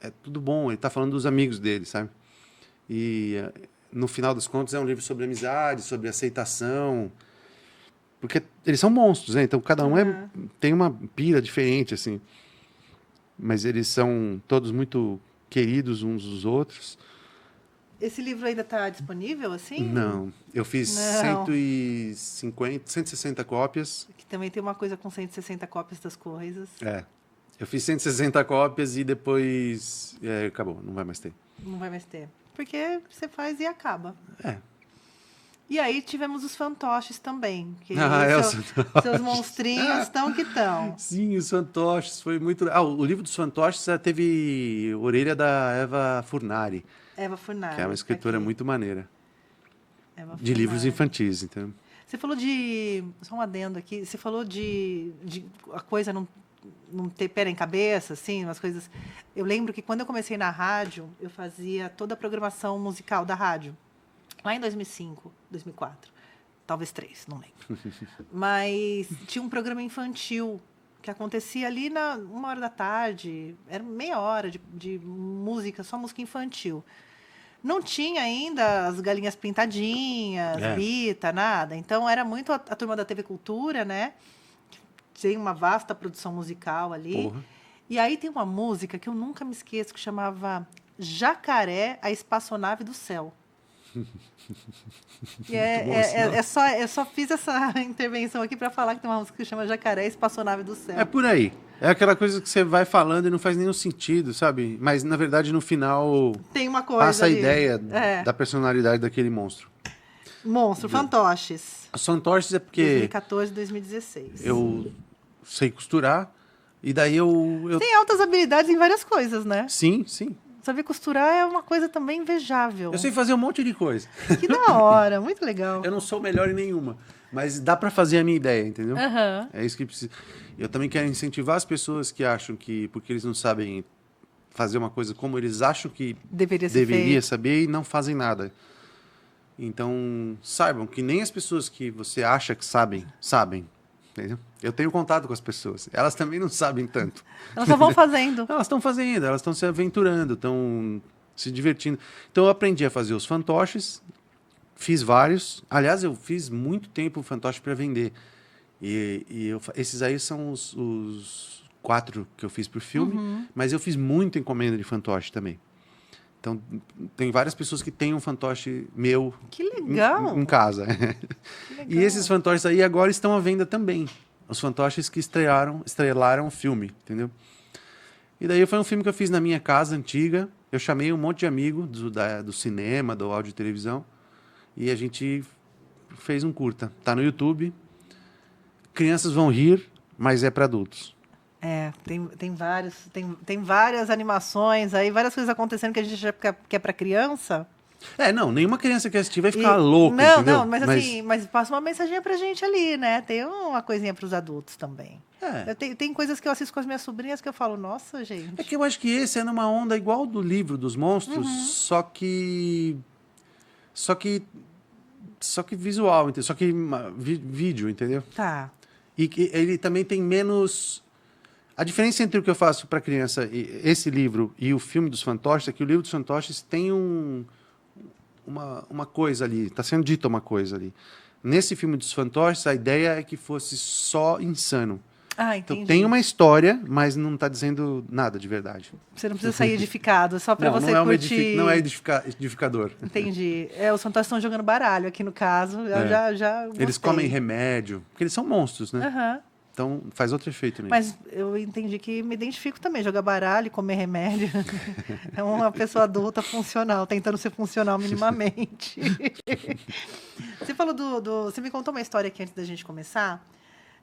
é tudo bom, ele está falando dos amigos dele, sabe? E no final das contas é um livro sobre amizade, sobre aceitação, porque eles são monstros, né? Então cada um tem uma pira diferente, assim. Mas eles são todos muito queridos uns dos outros. Esse livro ainda está disponível, assim? Não. Eu fiz 160 cópias. Que também tem uma coisa com 160 cópias das coisas. Eu fiz 160 cópias e depois... acabou, não vai mais ter. Não vai mais ter. Porque você faz e acaba. E aí tivemos os fantoches também. Que seus monstrinhos estão que estão. Sim, os fantoches. Foi muito... o livro dos fantoches teve orelha da Eva Furnari. Eva Furnari. Que é uma escritora muito maneira. Eva de livros infantis, então. Você falou de... Só um adendo aqui. Você falou de a coisa não ter pé em cabeça, assim, umas coisas... Eu lembro que quando eu comecei na rádio, eu fazia toda a programação musical da rádio. Lá em 2005, 2004. Talvez 3, não lembro. Mas tinha um programa infantil que acontecia ali na 1h da tarde. Era meia hora de música, só música infantil. Não tinha ainda as galinhas pintadinhas, Rita, nada. Então, era muito a turma da TV Cultura, né? Tem uma vasta produção musical ali. Porra. E aí tem uma música que eu nunca me esqueço, que chamava Jacaré, a espaçonave do céu. E eu só fiz essa intervenção aqui para falar que tem uma música que chama Jacaré, a espaçonave do céu. É por aí. É aquela coisa que você vai falando e não faz nenhum sentido, sabe? Mas, na verdade, no final, Tem uma coisa passa a ali. ideia da personalidade daquele monstro. Monstro, fantoches. Os fantoches é porque 2014, 2016. eu sei costurar e daí eu... Tem altas habilidades em várias coisas, né? Sim, sim. Saber costurar é uma coisa também invejável. Eu sei fazer um monte de coisa. Que da hora, muito legal. Eu não sou o melhor em nenhuma, mas dá pra fazer a minha ideia, entendeu? Aham. É isso que precisa. Eu também quero incentivar as pessoas que acham que, porque eles não sabem fazer uma coisa como eles acham que Deveria ser deveria feito. saber e não fazem nada. Então, saibam que nem as pessoas que você acha que sabem, sabem. Entendeu? Eu tenho contato com as pessoas. Elas também não sabem tanto. Elas só vão fazendo. Elas estão fazendo, elas estão se aventurando, estão se divertindo. Então, eu aprendi a fazer os fantoches, fiz vários. Aliás, eu fiz muito tempo fantoche para vender. Esses aí são os 4 que eu fiz por filme, mas eu fiz muita encomenda de fantoche também. Então, tem várias pessoas que têm um fantoche meu Que legal. em casa. Que legal. E esses fantoches aí agora estão à venda também. Os fantoches que estrelaram o filme, entendeu? E daí foi um filme que eu fiz na minha casa antiga. Eu chamei um monte de amigo do cinema, do áudio e televisão. E a gente fez um curta. Tá no YouTube. Crianças vão rir, mas é para adultos. Tem várias animações aí, várias coisas acontecendo que a gente acha que é para criança. Não, nenhuma criança que assistir vai ficar louca, entendeu? Não, mas assim, mas passa uma mensaginha pra gente ali, né? Tem uma coisinha pros adultos também. Tem coisas que eu assisto com as minhas sobrinhas que eu falo, nossa, gente. É que eu acho que esse é numa onda igual do livro dos monstros, só que visual, entendeu? Só que vídeo, entendeu? Tá. E que ele também tem menos... A diferença entre o que eu faço para criança, esse livro e o filme dos fantoches, é que o livro dos fantoches tem uma coisa ali, está sendo dita uma coisa ali. Nesse filme dos fantoches, a ideia é que fosse só insano. Ah, entendi. Então tem uma história, mas não está dizendo nada de verdade. Você não precisa sair edificado, só para você não curtir. Não é edificador. Entendi. Os fantoches estão jogando baralho aqui no caso. Eu já gostei. Eles comem remédio, porque eles são monstros, né? Aham. Então faz outro efeito neles. Mas eu entendi que me identifico também. Jogar baralho e comer remédio. É uma pessoa adulta funcional, tentando ser funcional minimamente. Você falou Você me contou uma história aqui antes da gente começar.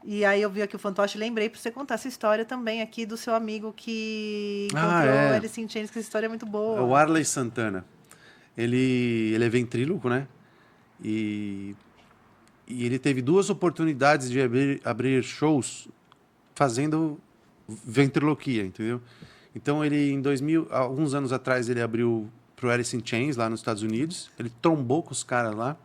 E aí eu vi aqui o fantoche, lembrei para você contar essa história também aqui do seu amigo que encontrou Alice in Chains, que essa história é muito boa. É o Arley Santana. Ele é ventríloco, né? E ele teve 2 oportunidades de abrir shows fazendo ventriloquia, entendeu? Então ele, alguns anos atrás, ele abriu pro Alice in Chains, lá nos Estados Unidos. Ele trombou com os caras lá.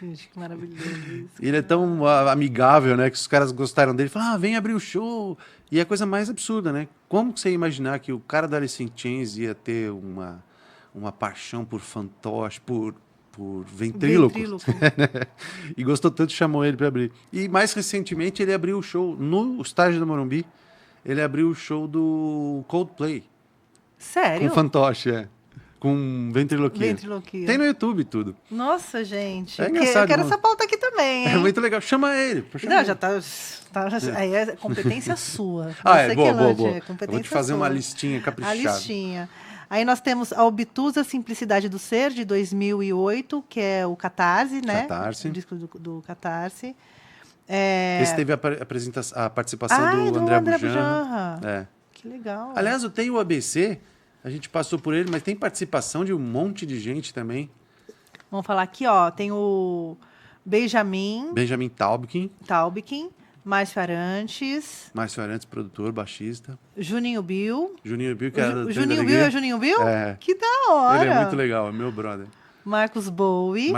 Gente, que maravilhoso isso. E ele é tão amigável, né? Que os caras gostaram dele. Falaram, vem abrir o show. E é a coisa mais absurda, né? Como que você ia imaginar que o cara da Alice in Chains ia ter uma paixão por fantoche, por ventríloco. E gostou tanto, chamou ele para abrir. E mais recentemente ele abriu o show no estádio do Morumbi. Ele abriu o show do Coldplay. Sério? Com fantoche, com ventriloquia. Tem no YouTube tudo. Nossa, gente. É engraçado. Eu quero essa pauta aqui também, hein? É muito legal. Chama ele. Não, já tá aí é competência sua. Boa. Competência Eu vou te fazer sua. uma listinha caprichada. A listinha. Aí nós temos a Obtusa Simplicidade do Ser, de 2008, que é o Catarse, né? Catarse. O disco do Catarse. Esse teve a participação do André Bujanra. Que legal. Aliás, eu tenho o ABC, a gente passou por ele, mas tem participação de um monte de gente também. Vamos falar aqui, ó. Tem o Benjamin Taubkin. Márcio Arantes, produtor, baixista. Juninho Bill, que era do Juninho Bill é Juninho Bill? É. Que da hora! Ele é muito legal, é meu brother. Marcos Bowie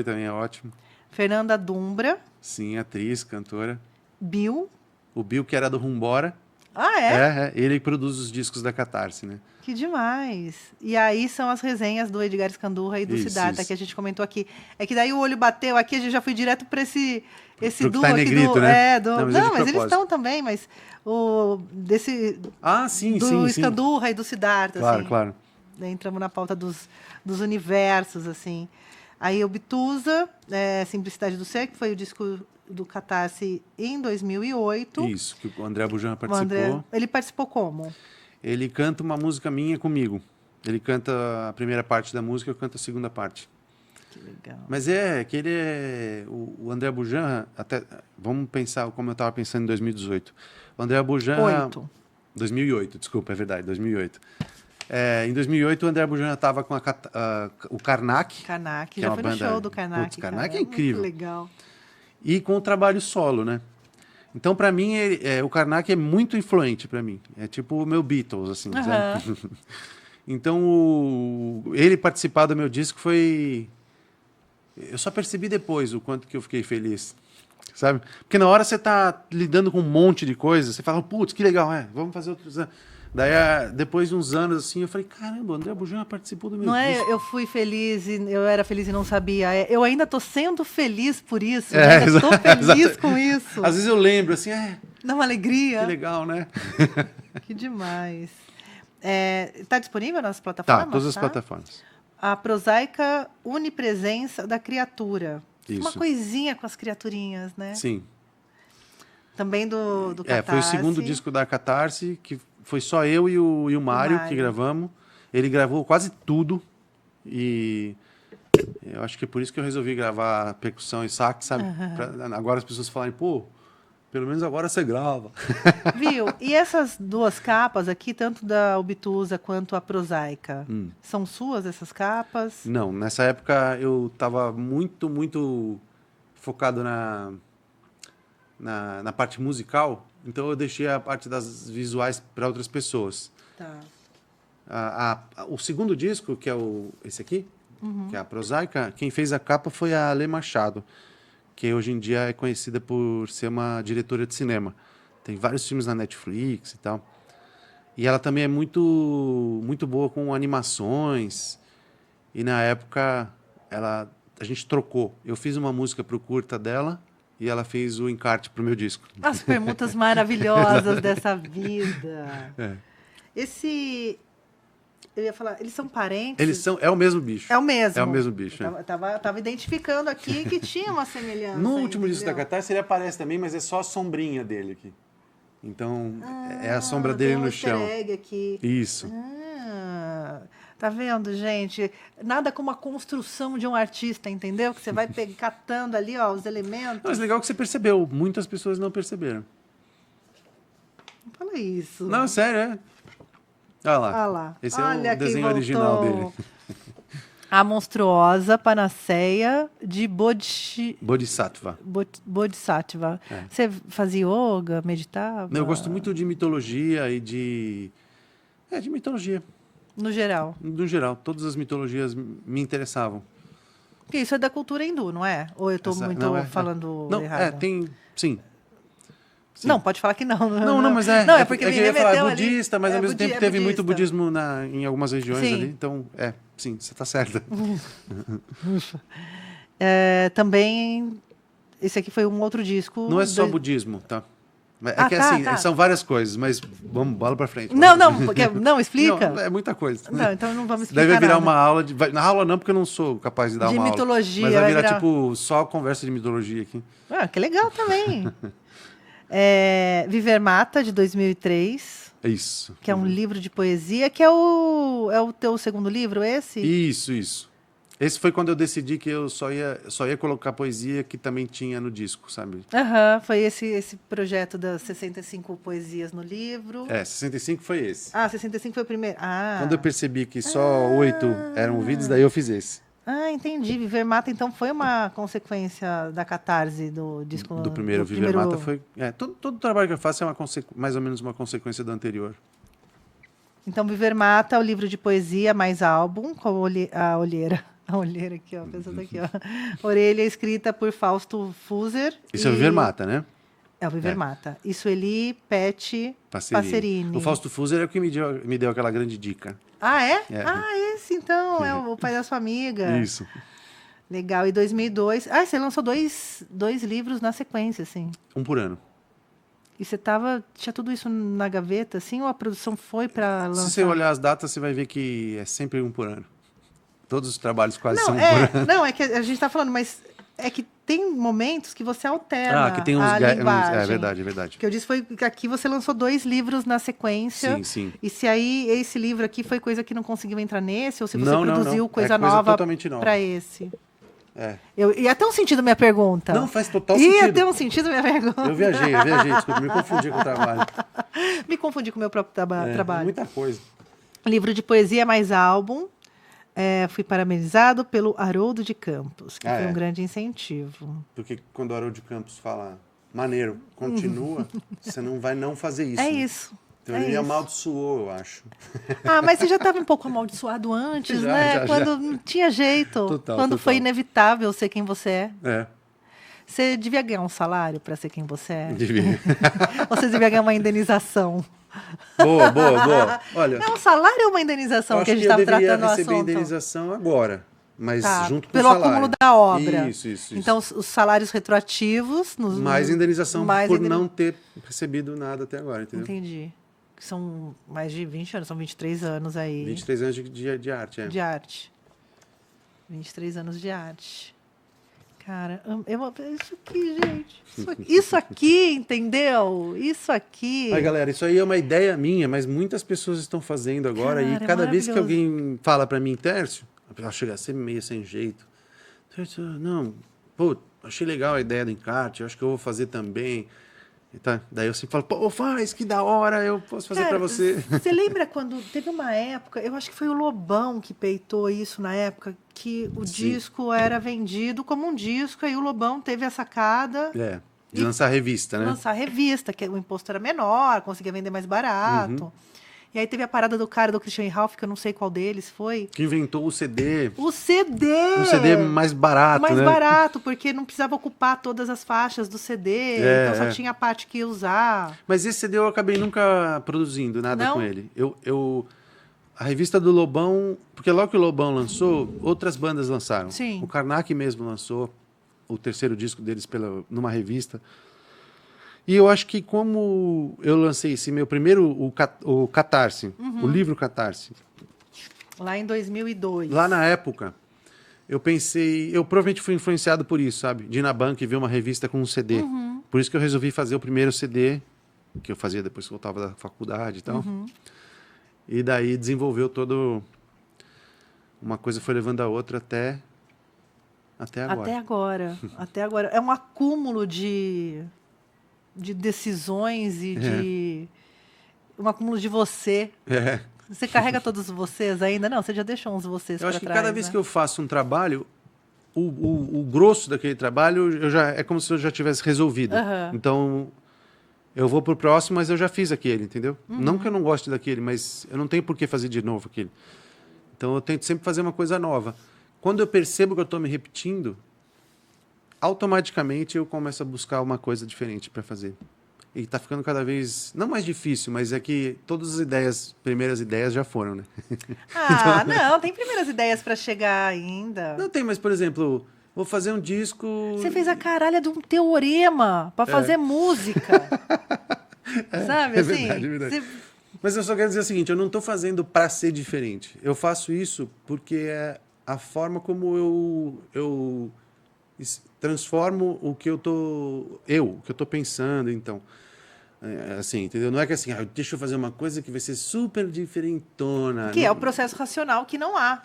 também é ótimo. Fernanda Dumbra. Sim, atriz, cantora. Bill. O Bill, que era do Rumbora. Ah, é? Ele produz os discos da Catarse, né? Que demais. E aí são as resenhas do Edgar Escandurra e do Siddhartha, que a gente comentou aqui. É que daí o olho bateu aqui, a gente já foi direto para esse duo aqui negrito, do... né? Não, mas eles estão também, mas sim. Escandurra e do Siddhartha. Claro, assim. claro. entramos na pauta dos universos, assim. Aí Obtusa, Simplicidade do Ser, que foi o disco do Catarse em 2008. Isso, que o André Bujan participou. Ele participou como? Ele canta uma música minha comigo. Ele canta a primeira parte da música, eu canto a segunda parte. Que legal. Mas que ele é... O André Bujan, até... Vamos pensar como eu estava pensando em 2018. O André Bujan... 2008, desculpa, é verdade, 2008. Em 2008, o André Bujan estava com o Karnak. Karnak, já foi no show do Karnak. Putz, Karnak é incrível. Muito legal. E com o trabalho solo, né? Então, para mim, o Karnak é muito influente para mim. É tipo o meu Beatles, assim. Sabe? Então, ele participar do meu disco foi... Eu só percebi depois o quanto que eu fiquei feliz, sabe? Porque na hora você tá lidando com um monte de coisas, você fala, putz, que legal, vamos fazer outros... Daí, depois de uns anos, assim, eu falei, caramba, o André Bujan participou do meu disco. Não é, eu fui feliz, eu era feliz e não sabia. Eu ainda tô sendo feliz por isso, né? Eu tô feliz com isso. Às vezes eu lembro, assim, dá uma alegria. Que legal, né? Que demais. Tá disponível nas plataformas? Tá, todas as plataformas. A prosaica Unipresença da Criatura. Isso. Uma coisinha com as criaturinhas, né? Sim. Também do Catarse. Foi o segundo disco da Catarse, que foi só eu e o Mário que gravamos. Ele gravou quase tudo. E eu acho que é por isso que eu resolvi gravar percussão e sax, sabe? Pra agora as pessoas falarem, pô, pelo menos agora você grava. Viu? E essas duas capas aqui, tanto da Obtusa quanto a prosaica, são suas essas capas? Não, nessa época eu estava muito, muito focado na parte musical, então eu deixei a parte das visuais para outras pessoas. Tá. O segundo disco, que é esse aqui, que é a prosaica, quem fez a capa foi a Ale Machado, que hoje em dia é conhecida por ser uma diretora de cinema. Tem vários filmes na Netflix e tal. E ela também é muito, muito boa com animações. E na época, a gente trocou. Eu fiz uma música para o curta dela e ela fez o encarte para o meu disco. As permutas maravilhosas dessa vida. Eu ia falar, eles são parentes? É o mesmo bicho. É o mesmo. É o mesmo bicho. Tava identificando aqui que tinha uma semelhança. No último disco da Catarse ele aparece também, mas é só a sombrinha dele aqui. Então, é a sombra dele no chão. Tem um easter egg aqui. Isso. Tá vendo, gente? Nada como a construção de um artista, entendeu? Que você vai catando ali, ó, os elementos. Mas legal que você percebeu. Muitas pessoas não perceberam. Não fala isso. Não, sério, Olha lá. Esse é o desenho original dele. A monstruosa panaceia de Bodhisattva. Bodhisattva. Você fazia yoga, meditava? Eu gosto muito de mitologia e de mitologia. No geral? No geral. Todas as mitologias me interessavam. Porque isso é da cultura hindu, não é? Ou eu estou falando errado? Sim. Sim. Não, pode falar que não. Não, mas Não, é porque me remeteu falar budista, mas ao mesmo tempo teve budista. muito budismo em algumas regiões ali. Então, sim, você está certa. Também, esse aqui foi um outro disco. Não é só budismo, tá? São várias coisas, mas vamos, bola para frente. Não, explica. Não, é muita coisa. Não, então não vamos explicar. Deve virar nada. uma aula na aula não, porque eu não sou capaz de dar uma aula. De mitologia. Mas vai virar tipo só conversa de mitologia aqui. Que legal também. Viver Mata, de 2003. Isso. Que é um livro de poesia, que é o teu segundo livro, esse? Isso. Esse foi quando eu decidi que eu só ia colocar poesia que também tinha no disco, sabe? Foi esse projeto das 65 poesias no livro. 65 foi esse. 65 foi o primeiro. Quando eu percebi que só 8 eram vídeos, daí eu fiz esse. Entendi. Viver Mata, então, foi uma consequência da catarse do disco. Do primeiro. Viver Mata foi... todo trabalho que eu faço é mais ou menos uma consequência do anterior. Então, Viver Mata, o livro de poesia mais álbum, com a olheira. A olheira aqui, ó, pensando aqui, ó. Orelha, escrita por Fausto Fuser. Isso é o Viver Mata, né? É o Viver Mata. E Sueli Pet Passerini. O Fausto Fuser é o que me deu aquela grande dica. É? Esse então, é o pai da sua amiga. Isso. Legal. E 2002... você lançou dois livros na sequência, assim. Um por ano. E você tinha tudo isso na gaveta, assim, ou a produção foi para lançar? Se você olhar as datas, você vai ver que é sempre um por ano. Todos os trabalhos quase Não, são um por ano. não, é que a gente está falando, mas é que tem momentos que você alterna Que tem a linguagem. É verdade, é verdade. O que eu disse foi que aqui você lançou 2 livros na sequência. Sim, sim. E se aí esse livro aqui foi coisa que não conseguiu entrar nesse, ou se você Não, produziu não. coisa É coisa nova totalmente nova. para esse. É. Ia ter um sentido minha pergunta. Não, faz total sentido. Ia ter um sentido minha pergunta. Eu viajei, desculpa, me confundi com o trabalho. Me confundi com o meu próprio trabalho. Muita coisa. Livro de poesia mais álbum. Fui parabenizado pelo Haroldo de Campos, que foi um grande incentivo. Porque quando o Haroldo de Campos fala, maneiro, continua, você não vai não fazer isso. É né? isso. Então ele amaldiçoou, eu acho. Mas você já estava um pouco amaldiçoado antes, né? Quando não tinha jeito. Quando foi inevitável ser quem você é. Você devia ganhar um salário para ser quem você é? Devia. Ou você devia ganhar uma indenização? Boa. Olha, Não, um salário ou uma indenização que a gente estava tratando o assunto? Eu deveria receber indenização agora, mas junto com o pelo salário. acúmulo da obra. Isso. Então, os salários retroativos... Mais indenização por não ter recebido nada até agora, entendeu? Entendi. São mais de 20 anos, são 23 anos aí. 23 anos de arte, De arte. 23 anos de arte. Cara, isso aqui, gente. Isso aqui, entendeu? Isso aqui. Aí, galera, isso aí é uma ideia minha, mas muitas pessoas estão fazendo agora. E cada vez que alguém fala pra mim, Tércio, ela chega a ser meio sem jeito. Tércio, não, pô, achei legal a ideia do encarte, acho que eu vou fazer também. Daí eu sempre falo, pô, faz, que da hora, eu posso fazer pra você. Você lembra quando teve uma época, eu acho que foi o Lobão que peitou isso na época, que o disco era vendido como um disco, aí o Lobão teve a sacada... De lançar revista, né? Lançar revista, que o imposto era menor, conseguia vender mais barato. E aí teve a parada do cara do Christian Ralph, que eu não sei qual deles foi. Que inventou o CD. O CD! Um CD mais barato, mais né? Mais barato, porque não precisava ocupar todas as faixas do CD, então só tinha a parte que ia usar. Mas esse CD eu acabei nunca produzindo nada com ele. A revista do Lobão, porque logo que o Lobão lançou, outras bandas lançaram. Sim. O Karnak mesmo lançou o terceiro disco deles numa revista. E eu acho que como eu lancei esse meu primeiro, o Catarse, o livro Catarse. Lá em 2002. Lá na época, eu pensei... Eu provavelmente fui influenciado por isso, sabe? De ir na banca e ver uma revista com um CD. Por isso que eu resolvi fazer o primeiro CD, que eu fazia depois que eu voltava da faculdade e tal. E daí desenvolveu todo... Uma coisa foi levando a outra até agora. Até agora. É um acúmulo de decisões e de... Um acúmulo de você. Você carrega todos os vocês ainda? Não, você já deixou uns vocês para trás. Eu acho que cada vez que eu faço um trabalho, o grosso daquele trabalho é como se eu já tivesse resolvido. Então, eu vou pro próximo, mas eu já fiz aquele, entendeu? Não que eu não goste daquele, mas eu não tenho por que fazer de novo aquele. Então, eu tento sempre fazer uma coisa nova. Quando eu percebo que eu estou me repetindo, automaticamente eu começo a buscar uma coisa diferente para fazer. E está ficando cada vez, não mais difícil, mas é que todas as primeiras ideias já foram, né? Não, tem primeiras ideias para chegar ainda. Não tem, mas, por exemplo, vou fazer um disco... Você fez a caralha de um teorema para fazer música. Sabe, assim? É verdade. Mas eu só quero dizer o seguinte, eu não estou fazendo para ser diferente. Eu faço isso porque é a forma como eu transformo o que eu tô pensando, então. Assim, entendeu? Não é que assim, deixa eu fazer uma coisa que vai ser super diferentona. Que é o processo racional que não há.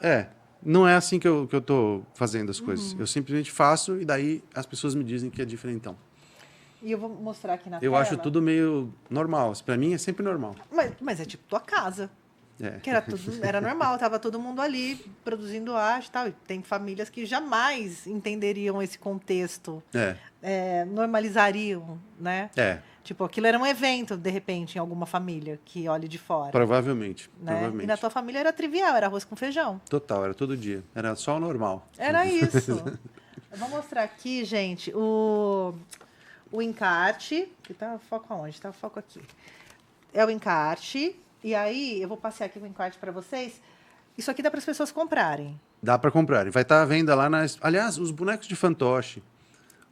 Não é assim que eu tô fazendo as coisas. Eu simplesmente faço e daí as pessoas me dizem que é diferentão. E eu vou mostrar aqui na tela. Eu acho tudo meio normal. Pra mim é sempre normal. Mas é tipo tua casa. Que era normal, tava todo mundo ali produzindo arte e tal. E tem famílias que jamais entenderiam esse contexto. Normalizariam, né? Tipo, aquilo era um evento, de repente, em alguma família que olhe de fora. Provavelmente. E na tua família era trivial, era arroz com feijão. Total, era todo dia. Era só o normal. Era isso. Eu vou mostrar aqui, gente, o encarte. Que tá foco aonde? Tá foco aqui. É o encarte. E aí, eu vou passear aqui o encarte para vocês. Isso aqui dá para as pessoas comprarem. Dá para comprar. Vai estar à venda lá nas... Aliás, os bonecos de fantoche,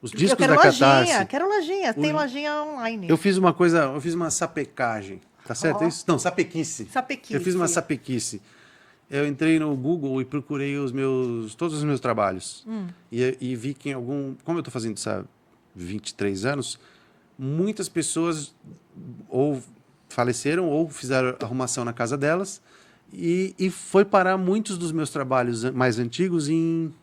Os Eu discos quero da lojinha, Catarse. quero lojinha. Tem lojinha online. Eu fiz uma sapecagem. Tá certo Ó. isso? Não, sapequice. Sapequice. Eu fiz uma sapequice. Eu entrei no Google e procurei todos os meus trabalhos. E vi que como eu estou fazendo isso há 23 anos, muitas pessoas ou faleceram ou fizeram arrumação na casa delas e foi parar muitos dos meus trabalhos mais antigos em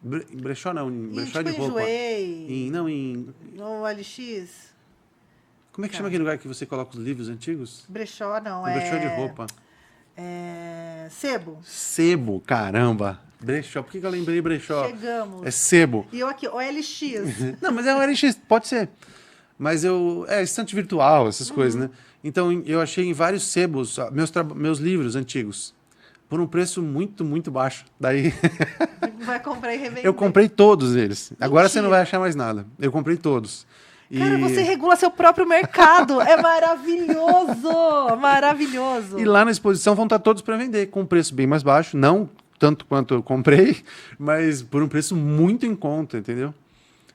brechó, não, em brechó de roupa. Enjoei. No LX. Como é que chama aquele lugar que você coloca os livros antigos? Brechó, não. Brechó de roupa. Sebo. Sebo, caramba. Brechó. Por que eu lembrei brechó? Chegamos. É sebo. E eu aqui, OLX. Não, mas é o LX, pode ser. Mas estante virtual, essas coisas, né? Então, eu achei em vários sebos meus livros antigos. Por um preço muito, muito baixo. Daí, Vai comprar e revender. eu comprei todos eles. Agora Mentira. você não vai achar mais nada. Eu comprei todos. Cara, você regula seu próprio mercado. É maravilhoso! Maravilhoso. E lá na exposição vão estar todos para vender, com um preço bem mais baixo. Não tanto quanto eu comprei, mas por um preço muito em conta, entendeu?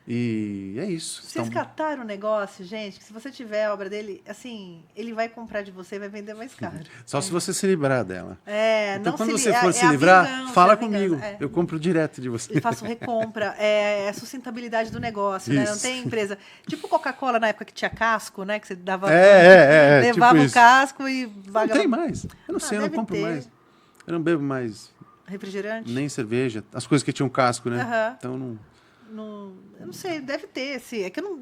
E é isso. Vocês cataram o negócio, gente, que se você tiver a obra dele, assim, ele vai comprar de você e vai vender mais caro. Só se você se livrar dela. Então Então, quando você for se livrar, fala comigo. Eu compro direto de você. E faço recompra. É a sustentabilidade do negócio, né? Não tem empresa. Tipo Coca-Cola na época que tinha casco, né? Que você dava. Levava tipo o casco e Não tem mais. Eu não sei, eu não compro mais. Eu não bebo mais. Refrigerante? Nem cerveja. As coisas que tinham casco, né? Então não. Eu não sei, deve ter. É que não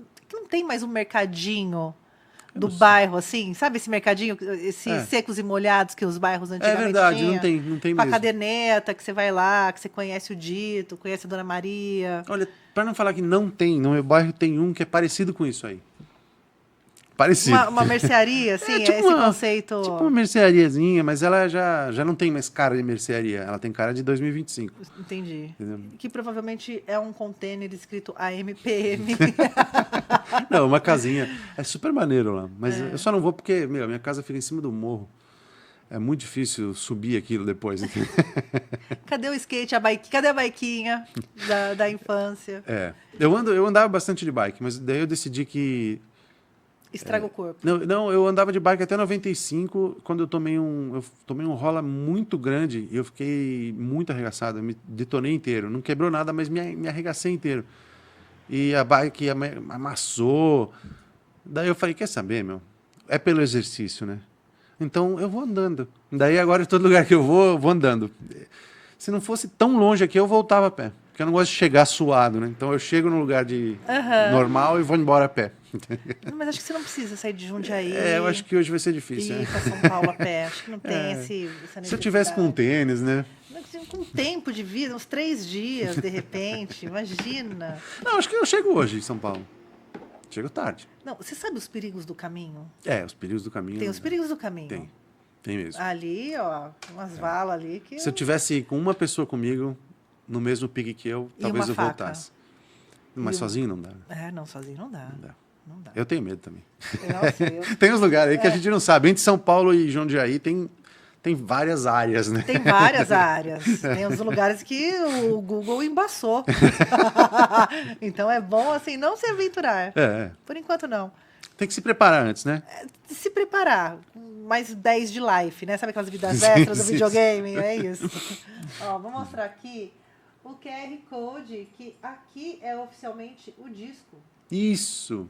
tem mais um mercadinho do bairro, assim. Sabe esse mercadinho, esses secos e molhados que os bairros antigamente tinham? É verdade, não tem com mesmo. A caderneta, que você vai lá, que você conhece o Dito, conhece a Dona Maria. Olha, para não falar que não tem, no meu bairro tem um que é parecido com isso aí. Parecido. Uma mercearia, assim, tipo esse conceito... Tipo uma merceariazinha, mas ela já não tem mais cara de mercearia. Ela tem cara de 2025. Entendi. Entendeu? Que provavelmente é um container escrito AMPM. Não, uma casinha. É super maneiro lá. Mas eu só não vou porque, minha casa fica em cima do morro. É muito difícil subir aquilo depois. Cadê o skate, a bike? Cadê a biquinha da infância? Eu andava bastante de bike, mas daí eu decidi que... Estraga o corpo. Não, eu andava de bike até 95, quando eu tomei um rola muito grande e eu fiquei muito arregaçado, eu me detonei inteiro. Não quebrou nada, mas me arregacei inteiro. E a bike amassou. Daí eu falei, quer saber, meu? É pelo exercício, né? Então eu vou andando. Daí agora, em todo lugar que eu vou andando. Se não fosse tão longe aqui, eu voltava a pé. Porque eu não gosto de chegar suado, né? Então eu chego num lugar normal e vou embora a pé. Mas acho que você não precisa sair de Jundiaí. Eu acho que hoje vai ser difícil. Ir para São Paulo a pé. Acho que não tem essa necessidade. Se eu tivesse com um tênis, né? Com tempo de vida, uns 3 dias, de repente. Imagina. Não, acho que eu chego hoje em São Paulo. Chego tarde. Não, você sabe os perigos do caminho? Os perigos do caminho. Tem os perigos do caminho. Tem mesmo. Ali, ó, umas valas ali que... Se eu tivesse com uma pessoa comigo, no mesmo pique que eu, talvez eu voltasse. Mas sozinho não dá. Não, sozinho não dá. Não dá. Eu tenho medo também. Nossa, Tem uns lugares aí que a gente não sabe. Entre São Paulo e Jundiaí tem várias áreas, né? Tem várias áreas. Tem uns lugares que o Google embaçou. Então é bom, assim, não se aventurar. Por enquanto, não. Tem que se preparar antes, né? Se preparar. Mais 10 de life, né? Sabe aquelas vidas extras do videogame? É isso. Ó, vou mostrar aqui o QR Code, que aqui é oficialmente o disco. Isso.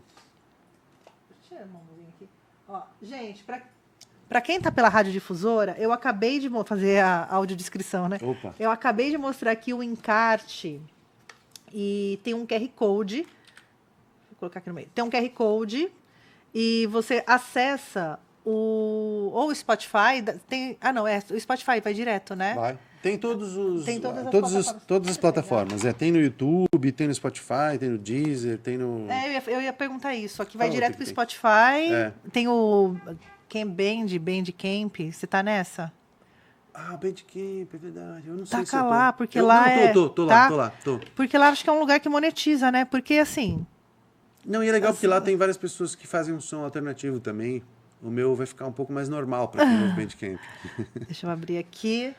Deixa eu tirar a mãozinha aqui. Ó, gente, para quem tá pela radiodifusora, eu acabei de fazer a audiodescrição, né? Opa. Eu acabei de mostrar aqui o encarte e tem um QR Code. Vou colocar aqui no meio. Tem um QR Code e você acessa o Spotify. O Spotify vai direto, né? Vai. Tem todas as plataformas. plataformas. Tem no YouTube, tem no Spotify, tem no Deezer, tem no... Eu ia perguntar isso. Aqui vai direto pro Spotify. Tem o Bandcamp. Você tá nessa? Bandcamp, é verdade. Eu não sei se Taca lá, porque eu lá tô lá. Porque lá acho que é um lugar que monetiza, né? Porque assim... Não, e é legal porque lá tem várias pessoas que fazem um som alternativo também. O meu vai ficar um pouco mais normal para quem ouve Bandcamp. Deixa eu abrir aqui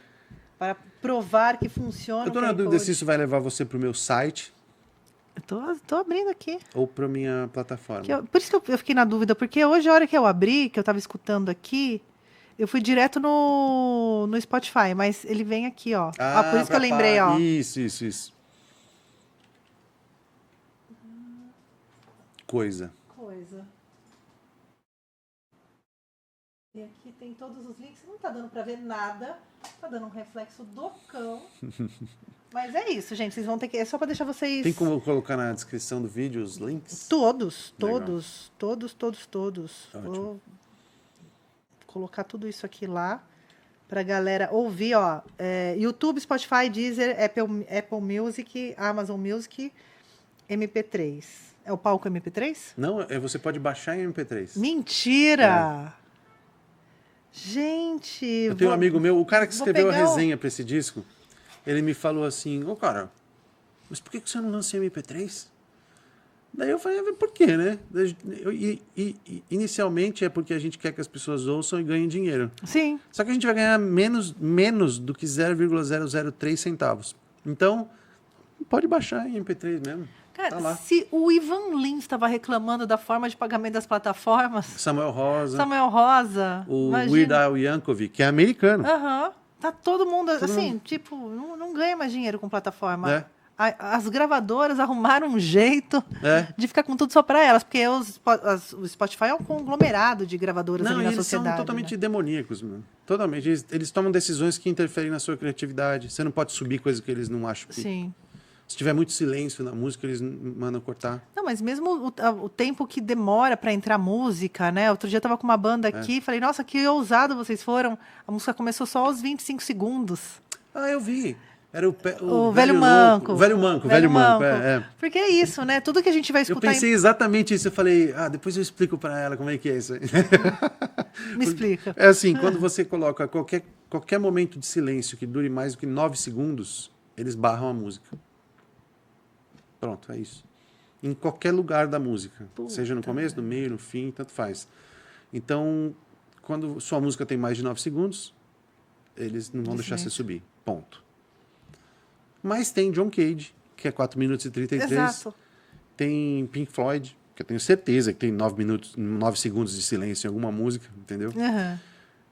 para provar que funciona. Eu tô na dúvida se isso vai levar você pro meu site. Tô abrindo aqui. Ou pra minha plataforma? Por isso que eu fiquei na dúvida, porque hoje, a hora que eu abri, que eu tava escutando aqui, eu fui direto no Spotify, mas ele vem aqui, ó. Por isso que eu lembrei, ó. Isso. Coisa. E aqui tem todos os links. Não tá dando pra ver nada. Tá dando um reflexo do cão. Mas é isso, gente. Vocês vão ter que... É só pra deixar vocês... Tem como colocar na descrição do vídeo os links? Todos. Ótimo. Vou colocar tudo isso aqui lá pra galera ouvir, ó. YouTube, Spotify, Deezer, Apple Music, Amazon Music, MP3. É o palco MP3? Não, você pode baixar em MP3. Mentira! Gente... Eu tenho um amigo meu, o cara que escreveu a pegar resenha pra esse disco, ele me falou assim, cara, mas por que você não lança em MP3? Daí eu falei, por quê, né? Inicialmente é porque a gente quer que as pessoas ouçam e ganhem dinheiro. Sim. Só que a gente vai ganhar menos do que 0,003 centavos. Então, pode baixar em MP3 mesmo. Cara, tá lá. Se o Ivan Lins estava reclamando da forma de pagamento das plataformas... Samuel Rosa. O Weird Al Yankovic, que é americano. Tá todo mundo, tipo, não ganha mais dinheiro com plataforma. As gravadoras arrumaram um jeito de ficar com tudo só para elas, porque o Spotify é um conglomerado de gravadoras ali na sociedade. Eles são totalmente demoníacos, mano. Totalmente. Eles tomam decisões que interferem na sua criatividade. Você não pode subir coisas que eles não acham que... Sim. Se tiver muito silêncio na música, eles mandam cortar. Não, mas mesmo o tempo que demora para entrar música, né? Outro dia eu tava com uma banda aqui, falei, nossa, que ousado vocês foram. A música começou só aos 25 segundos. Eu vi. Era o Velho Manco. O Velho Manco. Porque é isso, né? Tudo que a gente vai escutar... Eu pensei exatamente isso. Eu falei, depois eu explico para ela como é que é isso aí. Me explica. É assim, quando você coloca qualquer momento de silêncio que dure mais do que 9 segundos, eles barram a música. Pronto, é isso. Em qualquer lugar da música. Seja no começo, no meio, no fim, tanto faz. Então, quando sua música tem mais de 9 segundos, eles não vão deixar você subir. Ponto. Mas tem John Cage, que é 4 minutos e 33. Exato. Tem Pink Floyd, que eu tenho certeza que tem 9 segundos de silêncio em alguma música, entendeu?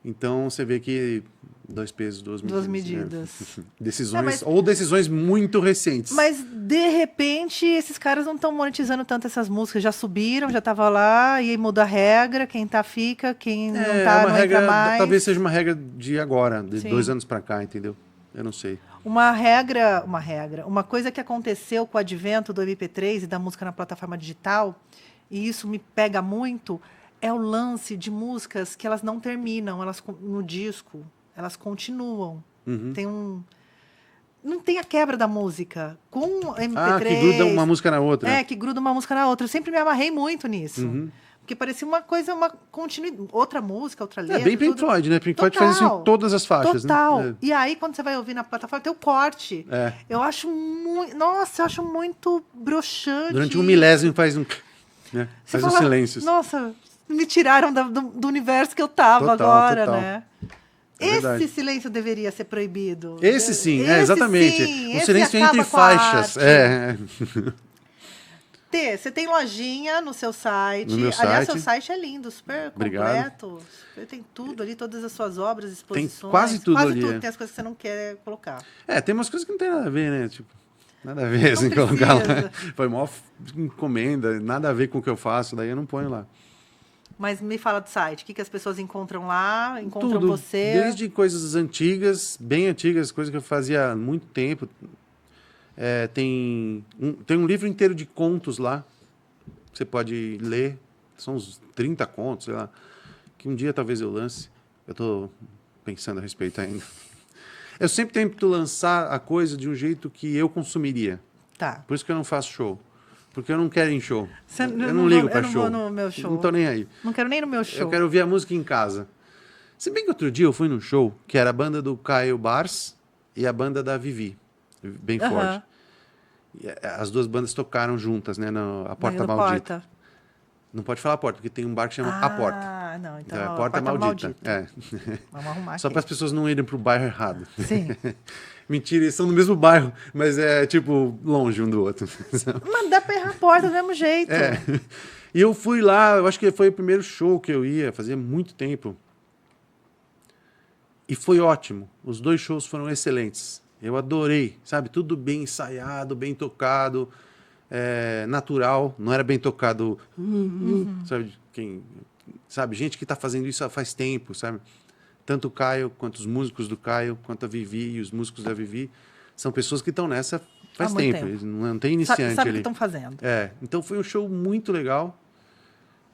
Então, você vê que 2 pesos, 2 medidas. 2 medidas. Né? Decisões muito recentes. Mas, de repente, esses caras não estão monetizando tanto essas músicas. Já subiram, já estava lá, e aí muda a regra. Quem tá, fica. Quem não tá, não entra mais. Talvez seja uma regra de agora, de 2 anos para cá, entendeu? Eu não sei. Uma coisa que aconteceu com o advento do MP3 e da música na plataforma digital, e isso me pega muito... É o lance de músicas que elas não terminam, no disco, elas continuam. Não tem a quebra da música. Com o MP3... que gruda uma música na outra. Que gruda uma música na outra. Eu sempre me amarrei muito nisso. Porque parecia uma coisa, uma continuidade. Outra música, outra letra. É bem Pink Floyd, né? Pink Floyd faz isso em todas as faixas. Total. Né? E aí, quando você vai ouvir na plataforma, tem o corte. Eu acho muito... Nossa, eu acho muito broxante. Durante 1 milésimo faz um... Né? Faz um silêncio. Nossa... Me tiraram do universo que eu tava agora, total. né? Esse silêncio deveria ser proibido. Esse sim, exatamente. O silêncio entre faixas. Você tem lojinha no seu site. Aliás, seu site é lindo, super completo. Tem tudo ali, todas as suas obras, exposições. Tem quase tudo ali. Tem as coisas que você não quer colocar. Tem umas coisas que não tem nada a ver, né? Tipo, nada a ver, assim, colocar lá. Foi mó encomenda, nada a ver com o que eu faço, daí eu não ponho lá. Mas me fala do site, o que as pessoas encontram lá? Encontram tudo, você? Desde coisas antigas, bem antigas, coisas que eu fazia há muito tempo. Tem um livro inteiro de contos lá, que você pode ler. São uns 30 contos, sei lá, que um dia talvez eu lance. Eu estou pensando a respeito ainda. Eu sempre tento lançar a coisa de um jeito que eu consumiria. Tá. Por isso que eu não faço show. Porque eu não quero ir em show. Eu não ligo para show. Eu não vou no meu show. Não tô nem aí. Não quero nem no meu show. Eu quero ouvir a música em casa. Se bem que outro dia eu fui num show que era a banda do Caio Bars e a banda da Vivi, bem forte. E as 2 bandas tocaram juntas, né? A Porta Maldita. Não pode falar a porta, porque tem um bar que chama A Porta. Ah, não, então É a Porta Maldita. É. Vamos arrumar Só aqui. para as pessoas não irem pro bairro errado. Sim. Mentira, eles são no mesmo bairro, mas é tipo longe um do outro. Mas dá pra errar a porta do mesmo jeito. É. E eu fui lá, eu acho que foi o primeiro show que eu ia, fazia muito tempo. E foi ótimo. Os 2 shows foram excelentes. Eu adorei, sabe? Tudo bem ensaiado, bem tocado, natural. Não era bem tocado, sabe? Sabe? Gente que está fazendo isso faz tempo, sabe? Tanto o Caio, quanto os músicos do Caio, quanto a Vivi e os músicos da Vivi, são pessoas que estão nessa faz Há muito tempo. tempo. Eles não tem iniciante Sabe o ali. que estão fazendo. Então foi um show muito legal.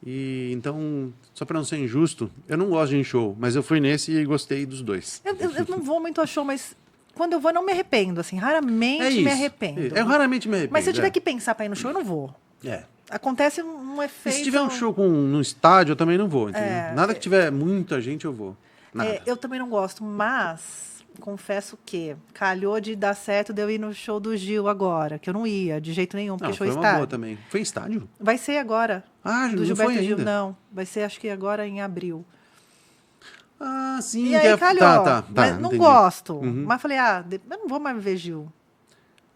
E então, só para não ser injusto, eu não gosto de ir em show, mas eu fui nesse e gostei dos 2. Eu não vou muito a show, mas quando eu vou, eu não me arrependo, assim. Raramente me arrependo. Eu raramente me arrependo. Mas se eu tiver que pensar pra ir no show, eu não vou. Acontece um E efeito... se tiver um show num estádio, eu também não vou. Entendeu? Nada que tiver muita gente, eu vou. Nada. eu também não gosto, mas confesso que calhou de dar certo de eu ir no show do Gil agora, que eu não ia de jeito nenhum, porque Não, show foi uma estádio. boa também. Foi em estádio? Vai ser agora. Ah, Do não Gilberto foi Gil, ainda. não. Vai ser, acho que agora em abril. Ah, sim. E aí calhou. Tá, Mas não entendi. gosto. Uhum. Mas falei, eu não vou mais ver Gil.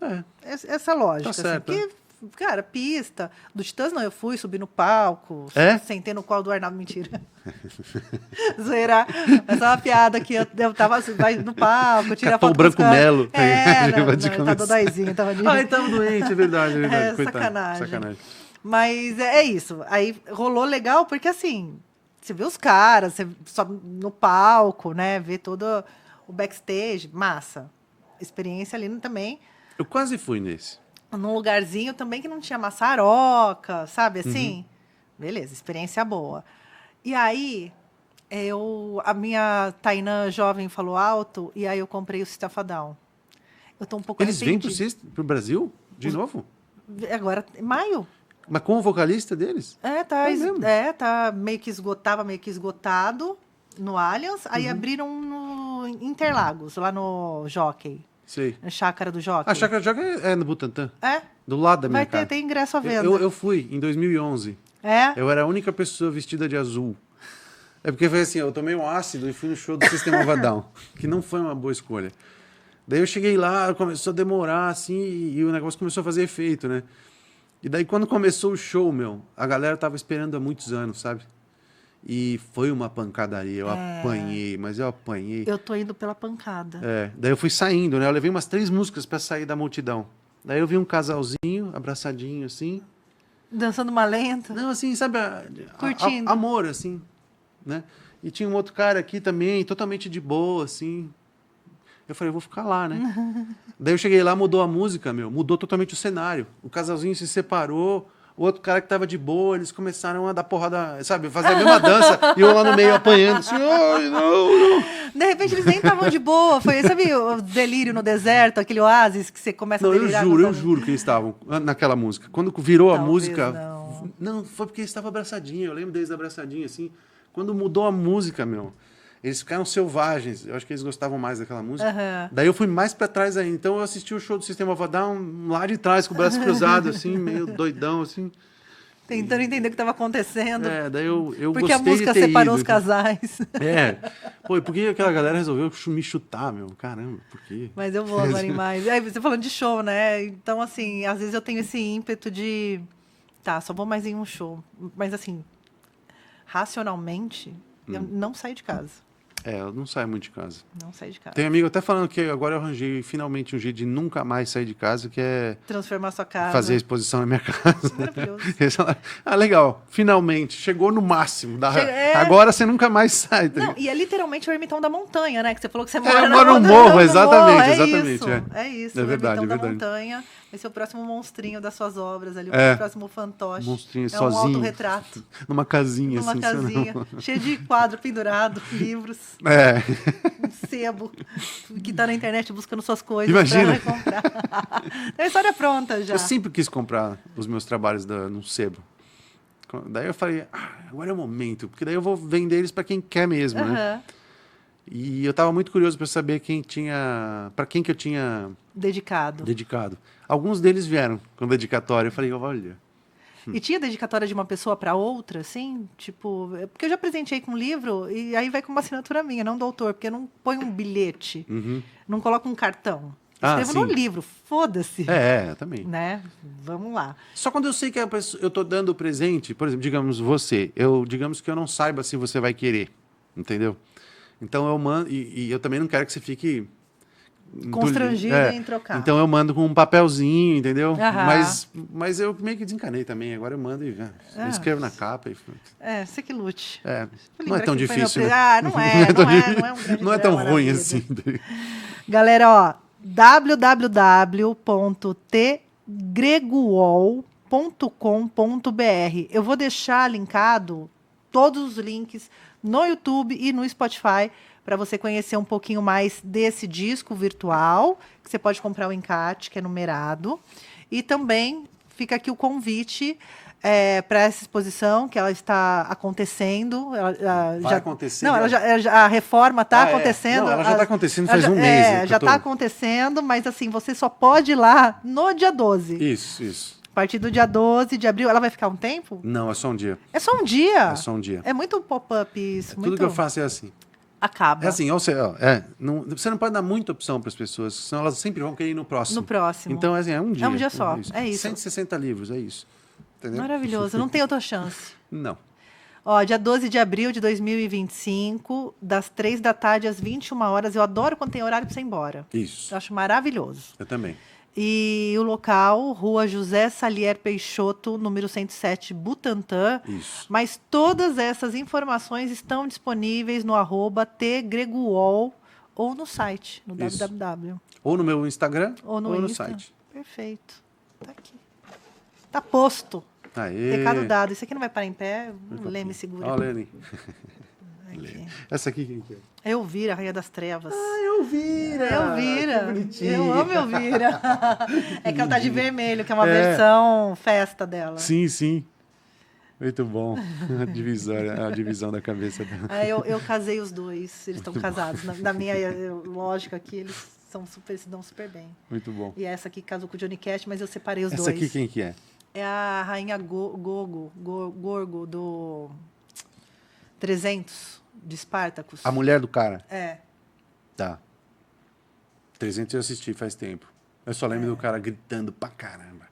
É. Essa lógica. Tá certo, assim, porque, cara, pista. Do Titãs não, eu fui, subi no palco. É? Sentei no colo do Arnaldo, mentira. Zoeira. Mas é uma piada que eu tava assim, vai no palco, tira Catou foto o Branco com os caras. Melo. Ele tá dodóizinho, tava de... Ah, ele tava doente, é verdade. Coitado. Sacanagem. Mas é isso. Aí rolou legal, porque assim, você vê os caras, você sobe no palco, né? Vê todo o backstage, massa. Experiência ali também. Eu quase fui nesse. Num lugarzinho também que não tinha maçaroca, sabe assim? Beleza, experiência boa. E aí, a minha Tainã jovem falou alto, e aí eu comprei o System of a Down. Eu tô um pouco Eles vêm arrependida. pro Brasil? De novo? Agora, em maio. Mas com o vocalista deles? mesmo? Tá meio que esgotado no Allianz. Aí abriram no Interlagos, lá no Jockey. Sei. Na chácara do Jockey. A Chácara Joga é no Butantã? É? Do lado da minha Vai casa. ter ingresso à venda. Eu fui em 2011. É? Eu era a única pessoa vestida de azul. É porque foi assim, eu tomei um ácido e fui no show do System of a Down, que não foi uma boa escolha. Daí eu cheguei lá, começou a demorar, assim, e o negócio começou a fazer efeito, né? E daí quando começou o show, a galera tava esperando há muitos anos, sabe? E foi uma pancadaria, eu apanhei, mas eu apanhei. Eu tô indo pela pancada. Daí eu fui saindo, né? Eu levei umas 3 músicas pra sair da multidão. Daí eu vi um casalzinho, abraçadinho, assim. Dançando uma lenta. Não, assim, sabe? Curtindo. Amor, assim, né? E tinha um outro cara aqui também, totalmente de boa, assim. Eu falei, eu vou ficar lá, né? Daí eu cheguei lá, mudou a música, mudou totalmente o cenário. O casalzinho se separou, o outro cara que tava de boa, eles começaram a dar porrada, sabe? Fazer a mesma dança, e eu lá no meio apanhando, assim, ai, não. De repente eles nem estavam de boa. Foi, sabe o delírio no deserto, aquele oásis que você começa Não, a delirar? eu juro que eles estavam naquela música. Quando virou a Talvez música... não. Não, foi porque eles estavam abraçadinhos, eu lembro deles abraçadinhos, assim. Quando mudou a música, eles ficaram selvagens. Eu acho que eles gostavam mais daquela música. Daí eu fui mais pra trás ainda. Então eu assisti o show do System of a Down lá de trás, com o braço cruzado, assim, meio doidão, assim. Tentando entender o que estava acontecendo. Daí eu porque gostei a música de ter separou ido. os casais. Pô, e por que aquela galera resolveu me chutar, Caramba, por quê? Mas eu vou agora em mais. Aí você falando de show, né? Então, assim, às vezes eu tenho esse ímpeto de... Tá, só vou mais em um show. Mas, assim, racionalmente, eu não saio de casa. Eu não saio muito de casa. Não saio de casa. Tem amigo até falando que agora eu arranjei finalmente um jeito de nunca mais sair de casa, que é Transformar sua casa. fazer a exposição na minha casa. Maravilhoso. Eles falaram, legal, finalmente, chegou no máximo. Agora você nunca mais sai. Tá? Não, e é literalmente o ermitão da montanha, né? Que você falou que você eu mora moro no morro, exatamente. É isso, É o verdade, ermitão é da verdade. montanha. Esse é o próximo monstrinho das suas obras ali, É. o próximo fantoche. Monstrinho é sozinho. um autorretrato. Numa casinha, Numa assim. casinha, cheio de quadro pendurado, livros, um sebo, que tá na internet buscando suas coisas. Imagina. Pra comprar. Tem a história pronta já. Eu sempre quis comprar os meus trabalhos num sebo. Daí eu falei, agora é o momento, porque daí eu vou vender eles para quem quer mesmo, né? Aham. E eu estava muito curioso para saber para quem que eu tinha Dedicado. dedicado. Alguns deles vieram com dedicatória. Eu falei, olha, E tinha dedicatória de uma pessoa para outra, assim? Tipo, porque eu já presenteei com um livro e aí vai com uma assinatura minha, não do autor, porque eu não ponho um bilhete, não coloco um cartão. Escrevo no sim. livro, foda-se. Eu também. Né? Vamos lá. Só quando eu sei que a pessoa, eu tô dando presente, por exemplo, digamos digamos que eu não saiba se você vai querer, entendeu? Então eu mando, e eu também não quero que você fique Constrangida em trocar. Então eu mando com um papelzinho, entendeu? Aham. Mas eu meio que desencanei também. Agora eu mando e eu escrevo na capa. Você que lute. Não é tão difícil, né? Não é um grande não é tão drama na ruim vida. assim. Galera, ó, www.tgreguol.com.br. Eu vou deixar linkado todos os links no YouTube e no Spotify para você conhecer um pouquinho mais desse disco virtual, que você pode comprar o encarte, que é numerado. E também fica aqui o convite para essa exposição, que ela está acontecendo. Vai acontecer? Não, a reforma está acontecendo. Não, ela já está acontecendo faz um mês. Já está acontecendo, mas assim, você só pode ir lá no dia 12. Isso. A partir do dia 12 de abril, ela vai ficar um tempo? Não, é só um dia. É só um dia? É só um dia. É muito pop-up isso. Tudo que eu faço é assim. Acaba. É assim, você não pode dar muita opção para as pessoas, senão elas sempre vão querer ir no próximo. No próximo. Então, assim, é um dia. É um dia só, é isso. 160 livros, é isso. Entendeu? Maravilhoso, não tem outra chance. Não. Ó, dia 12 de abril de 2025, das 3 da tarde às 21 horas. Eu adoro quando tem horário para você ir embora. Isso. Eu acho maravilhoso. Eu também. E o local, Rua José Salier Peixoto, número 107, Butantã. Isso. Mas todas essas informações estão disponíveis no @tgreguol ou no site, no Isso. www. Ou no meu Instagram Ou no Insta. site. Perfeito. Tá aqui. Tá posto. Aê. Recado dado. Isso aqui não vai parar em pé? O Lê me segura. Ó, Lene. Aqui. Essa aqui quem que é? Elvira, Rainha das Trevas. Elvira! Elvira. Que bonitinha. Eu amo Elvira. É que ela tá de vermelho, que é uma versão festa dela. Sim. Muito bom. A divisão da cabeça dela. Eu casei os dois, eles estão casados. Na minha lógica aqui, eles se dão super bem. Muito bom. E essa aqui casou com o Johnny Cash, mas eu separei os dois. Essa aqui quem que é? É a Rainha Gorgo do 300, de Spartacus. A mulher do cara. É. Tá. 300 eu assisti faz tempo. Eu só lembro do cara gritando pra caramba.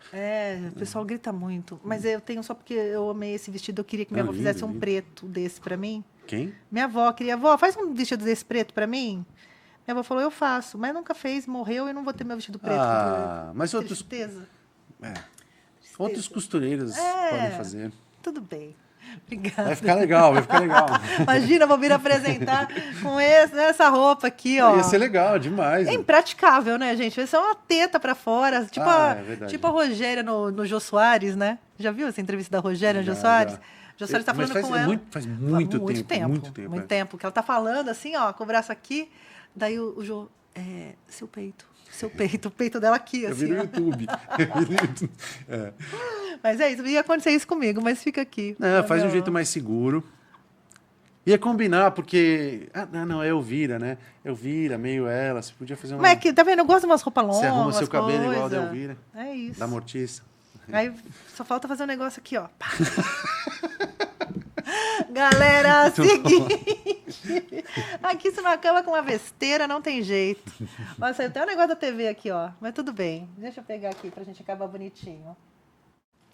O pessoal grita muito. Mas eu tenho só porque eu amei esse vestido, eu queria que minha avó fizesse um preto desse pra mim. Quem? Minha avó queria, avó, faz um vestido desse preto pra mim. Minha avó falou, eu faço, mas nunca fez, morreu e não vou ter meu vestido preto. Mas outros... Tristeza. Outros costureiros podem fazer. Tudo bem. Obrigada. Vai ficar legal. Imagina, eu vou vir apresentar com essa roupa aqui, ó. Ia ser legal, demais. É impraticável, né, gente? Vai ser uma teta pra fora. Tipo, tipo a Rogéria no Jô Soares, né? Já viu essa entrevista da Rogéria no Jô Soares? O Jô Soares tá falando com ela. Faz muito tempo. Muito tempo. Que ela tá falando assim, ó, com o braço aqui. Daí o Jô, seu peito, o peito dela aqui, assim. Eu vi no YouTube. Mas é isso, ia acontecer isso comigo, mas fica aqui. Não, faz de um jeito mais seguro. Ia combinar, porque... não, é Elvira, né? Elvira, meio ela, você podia fazer uma... Mas é que, tá vendo? Eu gosto de umas roupas longas, Você arruma seu cabelo igual a da Elvira. É isso. Da Mortiça. Aí só falta fazer um negócio aqui, ó. Galera, seguinte. Aqui se não acaba com uma besteira, não tem jeito. Olha, saiu até o negócio da TV aqui, ó. Mas tudo bem. Deixa eu pegar aqui pra gente acabar bonitinho.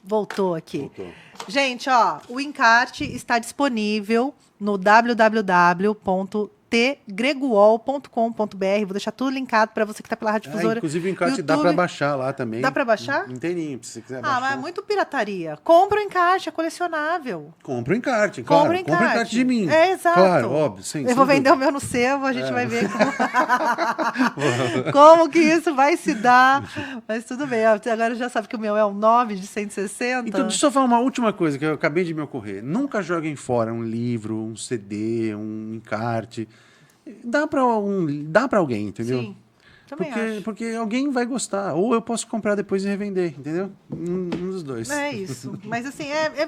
Voltou aqui. Voltou. Gente, ó, o encarte está disponível no www.tgreguol.com.br. Vou deixar tudo linkado para você que está pela Rádio Difusora. Inclusive o encarte YouTube. dá para baixar lá também. Dá para baixar? Inteirinho, se você quiser baixar. Mas é muito pirataria. Compra o encarte, é colecionável. Compra o encarte, claro. Compra o encarte de mim. Exato. Claro, óbvio. Sim, eu vou vender o meu no sebo, a gente vai ver como que isso vai se dar. Mas tudo bem. Agora já sabe que o meu é um 9 de 160. Então, deixa eu falar uma última coisa que eu acabei de me ocorrer. Nunca joguem fora um livro, um CD, um encarte. Dá para alguém, entendeu? Sim, também acho. Porque alguém vai gostar. Ou eu posso comprar depois e revender, entendeu? Um dos dois. É isso. Mas assim,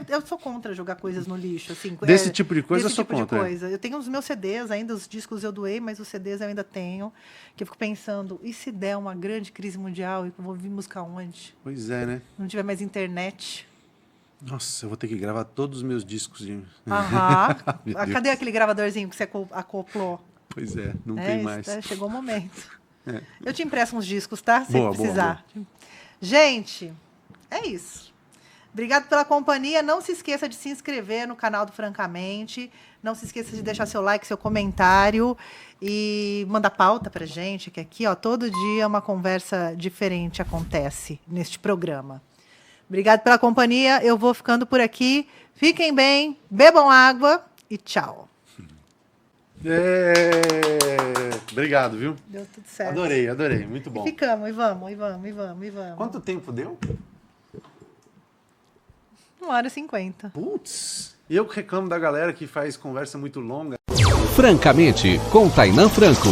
eu sou contra jogar coisas no lixo. Assim, Desse tipo de coisa eu desse sou tipo contra. De coisa. Eu tenho os meus CDs ainda, os discos eu doei, mas os CDs eu ainda tenho. Que eu fico pensando, e se der uma grande crise mundial, eu vou vir buscar onde? Pois é, né? Não tiver mais internet. Nossa, eu vou ter que gravar todos os meus discos. Aham. Meu Deus. Cadê aquele gravadorzinho que você acoplou? Pois é, não tem mais. Chegou o momento. Eu te empresto uns discos, tá? Se Boa, precisar. boa. Gente, é isso. Obrigado pela companhia. Não se esqueça de se inscrever no canal do Francamente. Não se esqueça de deixar seu like, seu comentário e mandar pauta pra gente, que aqui, ó, todo dia uma conversa diferente acontece neste programa. Obrigado pela companhia. Eu vou ficando por aqui. Fiquem bem, bebam água e tchau. Obrigado, viu? Deu tudo certo. Adorei. Muito bom. E ficamos, e vamos. Quanto tempo deu? 1h50. Putz, eu que reclamo da galera que faz conversa muito longa. Francamente, com Tainan Franco.